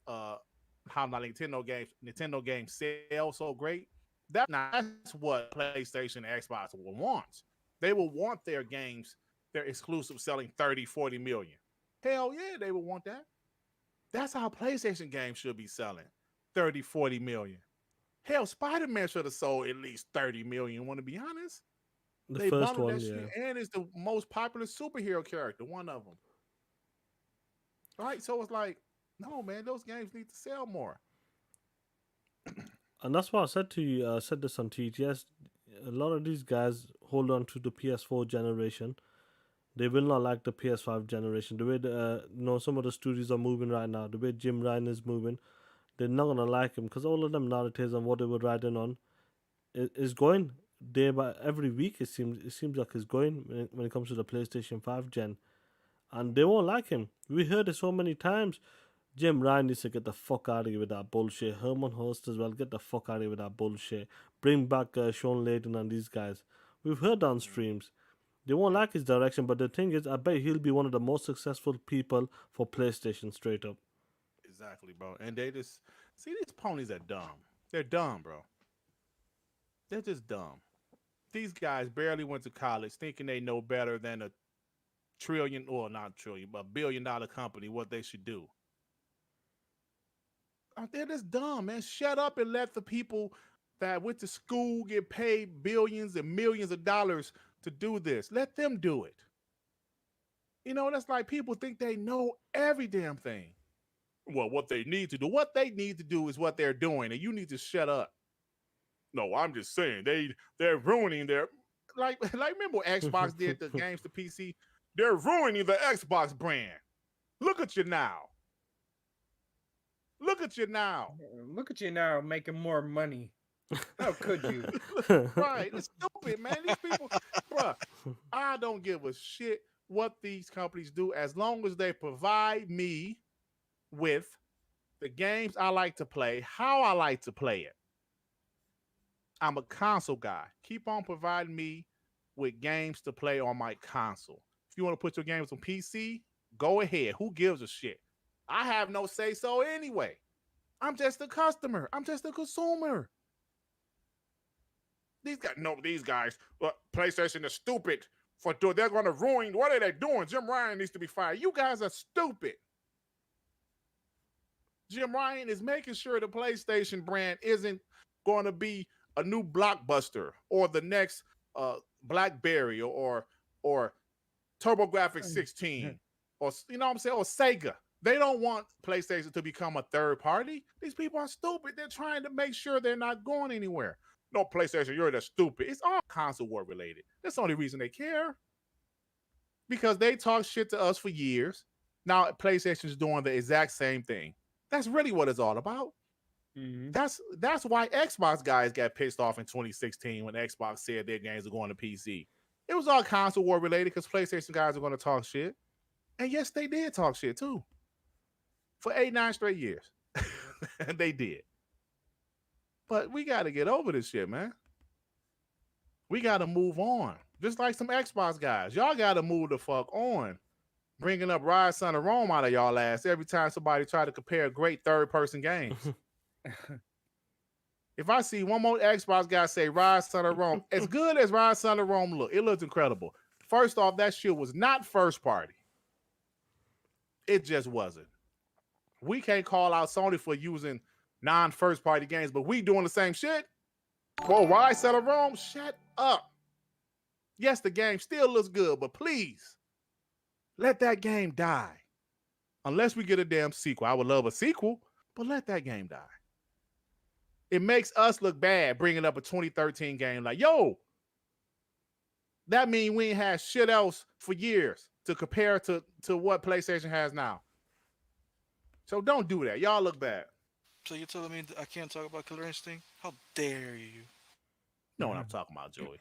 S2: my Nintendo games sell so great, that's what PlayStation and Xbox will want. They will want their games, their exclusive selling 30, 40 million. Hell yeah, they will want that. That's how PlayStation games should be selling. 30, 40 million. Hell, Spider-Man should have sold at least 30 million, want to be honest.
S1: The
S2: They
S1: first
S2: bundled
S1: one,
S2: that
S1: yeah.
S2: shit, and it's the most popular superhero character, one of them. Right? So it's like, no, man, those games need to sell more.
S1: And that's why I said to you, I said this on TTS. A lot of these guys hold on to the PS4 generation. They will not like the PS5 generation. The way some of the studios are moving right now, the way Jim Ryan is moving, they're not gonna like him because all of them narratives and what they were writing on is going day by every week. It seems like it's going when it comes to the PlayStation 5 gen, and they won't like him. We heard it so many times. Jim Ryan needs to get the fuck out of here with that bullshit. Herman Hurst as well, get the fuck out of here with that bullshit. Bring back Sean Layden and these guys. We've heard on streams. They won't like his direction, but the thing is, I bet he'll be one of the most successful people for PlayStation, straight up.
S2: Exactly, bro. And they just see these ponies are dumb. They're dumb, bro. They're just dumb. These guys barely went to college thinking they know better than a trillion, or not trillion, but $1 billion company what they should do. They're just dumb, man. Shut up and let the people that went to school get paid billions and millions of dollars to do this. Let them do it. You know, that's like people think they know every damn thing. Well, what they need to do is what they're doing, and you need to shut up. No, I'm just saying they're ruining their like remember when Xbox did the games to PC? They're ruining the Xbox brand. Look at you now. Look at you now.
S16: Look at you now making more money. How could you?
S2: Right. It's stupid, man. These people, bruh, I don't give a shit what these companies do as long as they provide me with the games I like to play, how I like to play it. I'm a console guy. Keep on providing me with games to play on my console. If you want to put your games on PC, go ahead. Who gives a shit? I have no say so anyway. I'm just a customer. I'm just a consumer. These guys, PlayStation is stupid for doing. They're going to ruin. What are they doing? Jim Ryan needs to be fired. You guys are stupid. Jim Ryan is making sure the PlayStation brand isn't going to be a new Blockbuster or the next BlackBerry or TurboGrafx 16 or you know what I'm saying, or Sega. They don't want PlayStation to become a third party. These people are stupid. They're trying to make sure they're not going anywhere. No, PlayStation, you're the stupid. It's all console war related. That's the only reason they care. Because they talk shit to us for years. Now PlayStation's doing the exact same thing. That's really what it's all about. Mm-hmm. That's why Xbox guys got pissed off in 2016 when Xbox said their games are going to PC. It was all console war related because PlayStation guys are going to talk shit. And yes, they did talk shit too. For 8-9 straight years. And they did. But we got to get over this shit, man. We got to move on. Just like some Xbox guys. Y'all got to move the fuck on. Bringing up Rise, Son of Rome out of y'all ass every time somebody try to compare great third-person games. If I see one more Xbox guy say Rise, Son of Rome, as good as Rise, Son of Rome look, it looks incredible. First off, that shit was not first party. It just wasn't. We can't call out Sony for using non-first party games, but we doing the same shit. Whoa, Rise of Rome, shut up. Yes, the game still looks good, but please let that game die. Unless we get a damn sequel. I would love a sequel, but let that game die. It makes us look bad bringing up a 2013 game like, yo, that means we ain't had shit else for years to compare to what PlayStation has now. So don't do that. Y'all look bad.
S4: So you're telling me I can't talk about Killer Instinct? How dare you?
S2: You know what I'm talking about, Joey.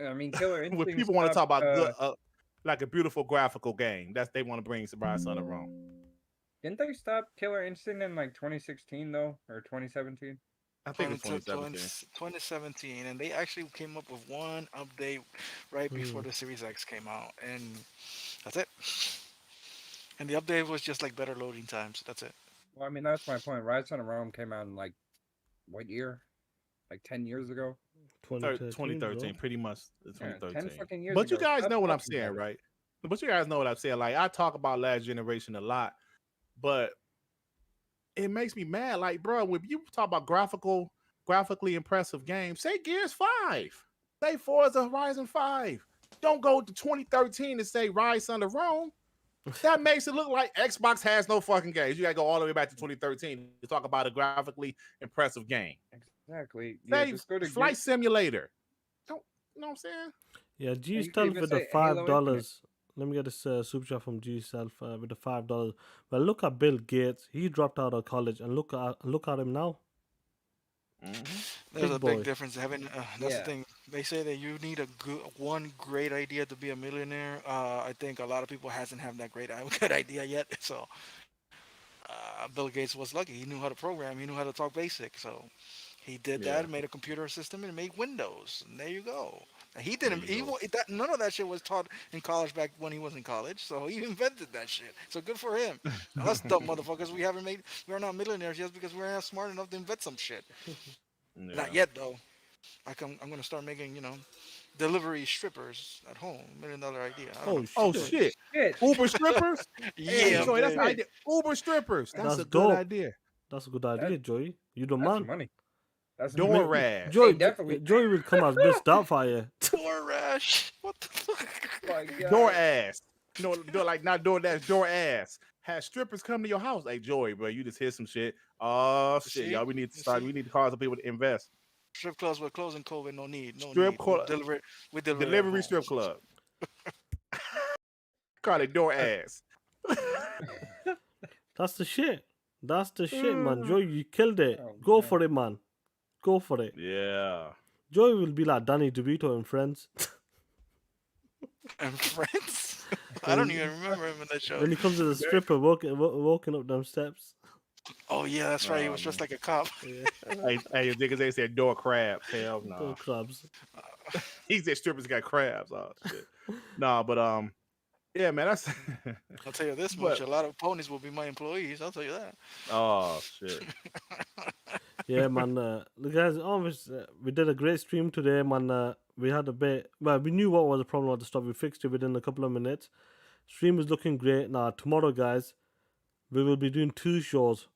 S16: I mean, Killer Instinct.
S2: When people want to talk about good, like a beautiful graphical game, that's they want to bring Rise of Rome.
S16: Didn't they stop Killer Instinct in like 2016 though, or 2017?
S2: I think it's 2017.
S4: 2017, and they actually came up with one update right before the Series X came out, and that's it. And the update was just like better loading times. That's it.
S16: Well, I mean, that's my point. Rise of Rome came out in like what year? Like 10 years ago?
S2: 2013, pretty much 2013.
S16: 10 fucking years
S2: but
S16: ago.
S2: you guys
S16: Stop
S2: know what I'm
S16: talking
S2: saying,
S16: about it.
S2: right? But you guys know what I'm saying. Like, I talk about last generation a lot, but it makes me mad. Like, bro, when you talk about graphically impressive games, say Gears 5. Say Forza Horizon 5. Don't go to 2013 and say Rise of Rome. That makes it look like Xbox has no fucking games. You gotta go all the way back to 2013 to talk about a graphically impressive game.
S16: Exactly.
S2: Say
S16: just go to
S2: Flight Simulator. You know what I'm saying?
S1: Yeah, G
S16: you could
S1: Self
S16: even
S1: with the
S16: say Halo
S1: $5. Let me get this super chat from G Self with the $5. Well, look at Bill Gates. He dropped out of college, and look at him now.
S4: There's
S1: Big
S4: a
S1: boy.
S4: big difference. Having that's the thing. They say that you need one great idea to be a millionaire. I think a lot of people hasn't had that good idea yet. So Bill Gates was lucky. He knew how to program. He knew how to talk basic. So he did that, made a computer system, and made Windows. And there you go. He didn't. None of that shit was taught in college back when he was in college. So he invented that shit. So good for him. Us dumb motherfuckers, we're not millionaires just because we're not smart enough to invent some shit.
S2: Yeah.
S4: Not yet though. I'm gonna start making delivery strippers at home. $1 million idea. I don't know.
S2: Oh shit! Uber strippers?
S4: Yeah,
S2: Joey, that's the
S4: baby.
S2: idea. Uber strippers. That's a
S1: dope.
S2: good idea.
S1: That's a good idea, Joey. You don't
S16: That's
S1: mind.
S16: money. That's
S2: Door rash.
S1: Joey,
S16: definitely.
S1: Joey will come as Miss Doubtfire.
S4: Door rash. What the fuck?
S16: My God.
S2: Door ass. Door like not door dash, door ass. Have strippers come to your house. Hey Joey, bro, you just hit some shit. Oh shit,
S4: See?
S2: y'all. We need to
S4: You
S2: start.
S4: see?
S2: We need to call some people to invest.
S4: Strip clubs were closing COVID. No need. No
S2: Strip
S4: need.
S2: club.
S4: We deliver at
S2: Delivery
S4: home.
S2: strip club. Call it door ass.
S1: That's the shit. That's the shit, man. Joey, you killed it. Go for it, man. Go for it.
S2: Yeah.
S1: Joey will be like Danny DeVito in Friends.
S4: And Friends? I don't even remember him in that show.
S1: When he comes to the stripper walking up them steps.
S4: Oh yeah, that's right. He was dressed like a cop.
S2: Hey, niggas, they said door crabs. Hell no.
S1: Door crabs.
S2: He said strippers got crabs. Oh shit. Nah, but yeah, man, that's.
S4: I'll tell you this much: a lot of ponies will be my employees. I'll tell you that.
S2: Oh shit.
S1: Yeah, man. Look, guys, we did a great stream today, man. We had a bit. Well, we knew what was the problem with the stuff. We fixed it within a couple of minutes. Stream is looking great. Now, tomorrow, guys, we will be doing 2 shows.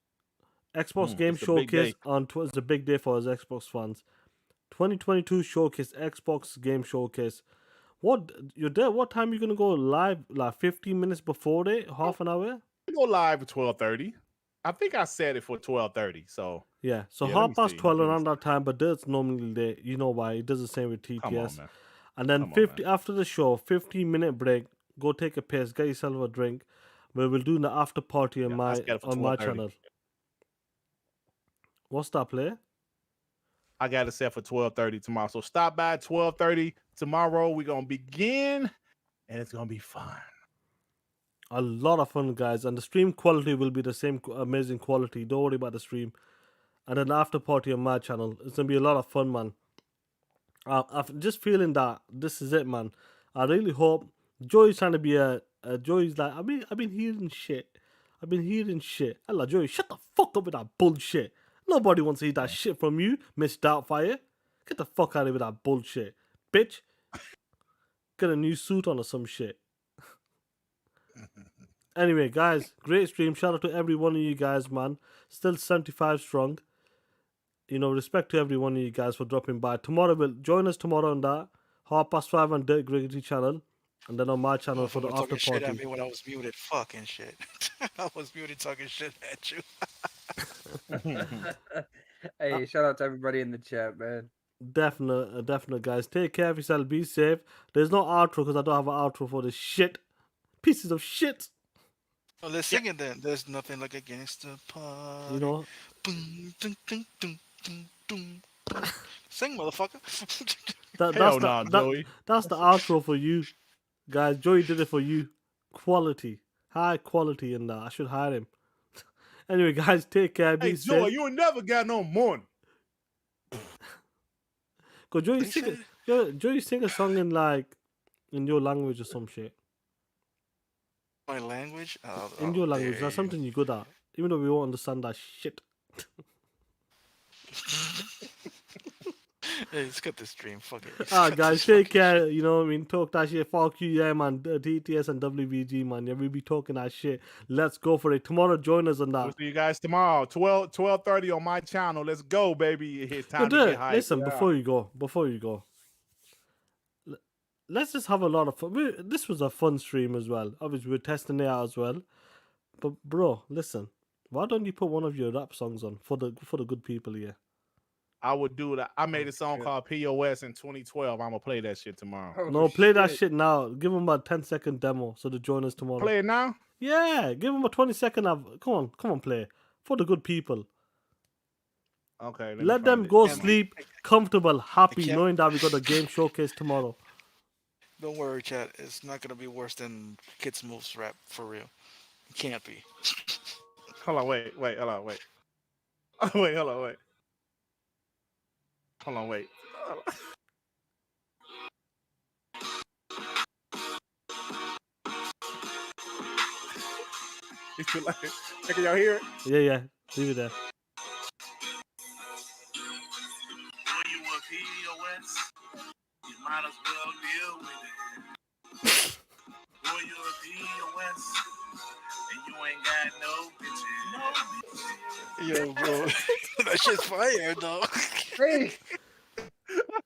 S1: Xbox Game
S2: it's a big
S1: Showcase
S2: day.
S1: it's a big day for us Xbox fans. 2022 Showcase, Xbox Game Showcase. What you're there? What time you gonna go live? Like 15 minutes before it, half an hour.
S2: We go live at 12:30. I think I said it for 12:30. So
S1: Yeah, so
S2: Yeah, let me
S1: half past
S2: see.
S1: 12
S2: Let me
S1: around that time, but that's normally there. You know why? It does the same with
S2: Come
S1: TTS.
S2: on, man.
S1: And then
S2: Come on,
S1: 50 after the show, 15-minute break. Go take a piss, get yourself a drink. We will do the after party on
S2: I said it for
S1: my
S2: 12:30.
S1: channel. What's that play?
S2: I got it set for 12:30 tomorrow. So stop by at 12:30 tomorrow. We're gonna begin, and it's gonna be fun.
S1: A lot of fun, guys, and the stream quality will be the same amazing quality. Don't worry about the stream. And then after party on my channel, it's gonna be a lot of fun, man. I'm just feeling that this is it, man. I really hope Joey's trying to be Joey's like I've been hearing shit. I've been hearing shit. Allah, Joey, shut the fuck up with that bullshit. Nobody wants to hear that shit from you, Miss Doubtfire. Get the fuck out of here with that bullshit, bitch. Get a new suit on or some shit. Anyway, guys, great stream. Shout out to every one of you guys, man. Still 75 strong. respect to every one of you guys for dropping by. Tomorrow, will join us tomorrow on that 5:30 on Dirt Griggity channel, and then on my channel for the
S4: Motherfucker
S1: after
S4: talking shit at
S1: party.
S4: me when I was muted. Fucking shit. I was muted talking shit at you.
S16: Hey, shout out to everybody in the chat, man.
S1: Definite, guys. Take care of yourself. Be safe. There's no outro because I don't have an outro for this shit. Pieces of shit.
S4: Well, let's sing it then. There's nothing like a gangster party.
S1: You know.
S4: Boom, dun, dun, dun, dun, dun, dun. Sing, motherfucker.
S1: That's the outro for you, guys. Joey did it for you. Quality, high quality in that. I should hire him. Anyway, guys, take care. Be
S2: Hey,
S1: safe.
S2: Joey, you ain't never got no money.
S1: Cause Joey sing a song in your language or some shit.
S4: My language?
S1: In your language, that's something you're good at. Even though we won't understand that shit.
S4: Hey, let's cut this stream. Fuck it.
S1: Alright, guys, take care. You know what I mean? Talk that shit. Fuck you, yeah, man. TTS and WBG, man. Yeah, we be talking that shit. Let's go for it. Tomorrow, join us on that.
S2: We'll see you guys tomorrow, 12:30 on my channel. Let's go, baby. It's time to get hyped.
S1: Listen, before you go. Let's just have a lot of fun. This was a fun stream as well. Obviously, we're testing it out as well. But bro, listen. Why don't you put one of your rap songs on for the good people here?
S2: I would do that. I made a song called POS in 2012. I'm gonna play that shit tomorrow.
S1: No, play that shit now. Give them a 10-second demo so they join us tomorrow.
S2: Play it now?
S1: Yeah, give them a 20-second. Come on, play for the good people.
S2: Okay.
S1: Let them go sleep comfortable, happy, knowing that we got a game showcase tomorrow.
S4: Don't worry, chat. It's not gonna be worse than Kids Moves rap for real. It can't be.
S2: Hold on, wait. Hold on, wait. Hold on, wait. It's too late. Can y'all hear it?
S1: Yeah. Leave it there.
S15: You might as well deal with it. Boy, you're a POS, and you ain't got no bitches.
S4: Yo, bro. That shit's fire, dog.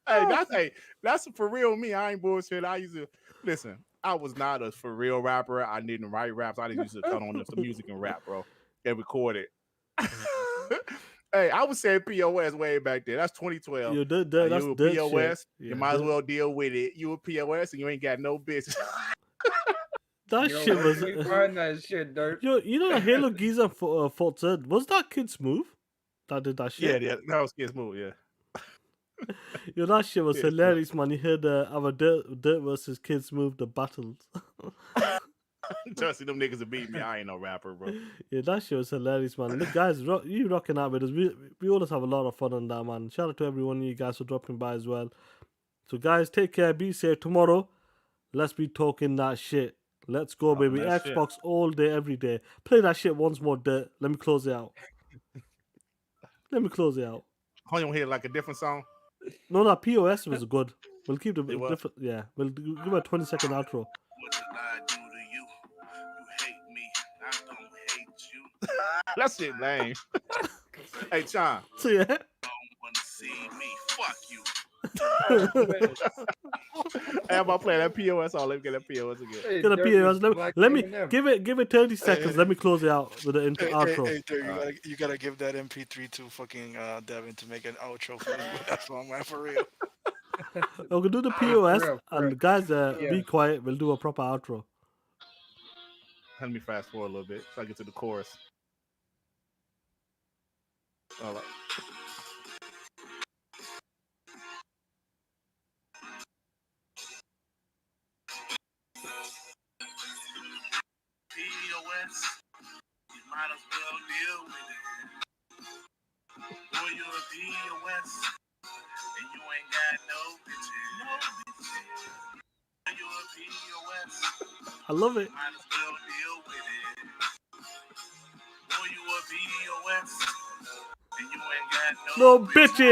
S2: Hey, that's for real me. I ain't bullshit. I used to listen. I was not a for real rapper. I didn't write raps. I didn't used to cut on the music and rap, bro, and record it. Hey, I was saying POS way back there. That's 2012.
S1: You
S2: you a POS. You might as well deal with it. You a POS and you ain't got no bitches.
S1: That shit was.
S16: Find that shit, Dirt.
S1: Yo, you know Halo Giza fought said. Was that Kid Smooth that did that shit?
S2: Yeah, that was Kid Smooth. Yeah.
S1: Yo, that shit was hilarious, man. You heard our Dirt versus Kid Smooth the battles.
S2: Trust me, them niggas will beat me. I ain't no rapper, bro.
S1: Yeah, that shit was hilarious, man. Look, guys, you rocking out with us. We always have a lot of fun on that, man. Shout out to every one of you guys for dropping by as well. So, guys, take care. Be safe. Tomorrow, let's be talking that shit. Let's go, baby. Xbox shit. All day, every day. Play that shit once more, Dirt. Let me close it out. Hold on,
S2: you want to hear like a different song?
S1: No, that POS was good. We'll keep the different. Yeah, we'll give it a 20-second outro.
S15: What did I do to you? You hate me. I don't hate you.
S2: That shit lame. Hey, John.
S1: So, yeah.
S15: Don't want to see me. Fuck you.
S2: Hey, I'm about to play that POS. Let me get that POS again.
S1: Get a POS. Let me give it 30 seconds. Let me close it out with the outro.
S4: Hey, you gotta give that MP3 to fucking Devin to make an outro for me. That's what I'm at for real.
S1: We'll do the POS and guys, be quiet. We'll do a proper outro.
S2: Let me fast forward a little bit so I get to the chorus. All right.
S15: POS, you might as well deal with it. Boy, you're a POS, and you ain't got no bitches. You're a POS.
S1: I love it.
S15: Might as well deal with it. Boy, you a POS, and you ain't got no
S1: bitches.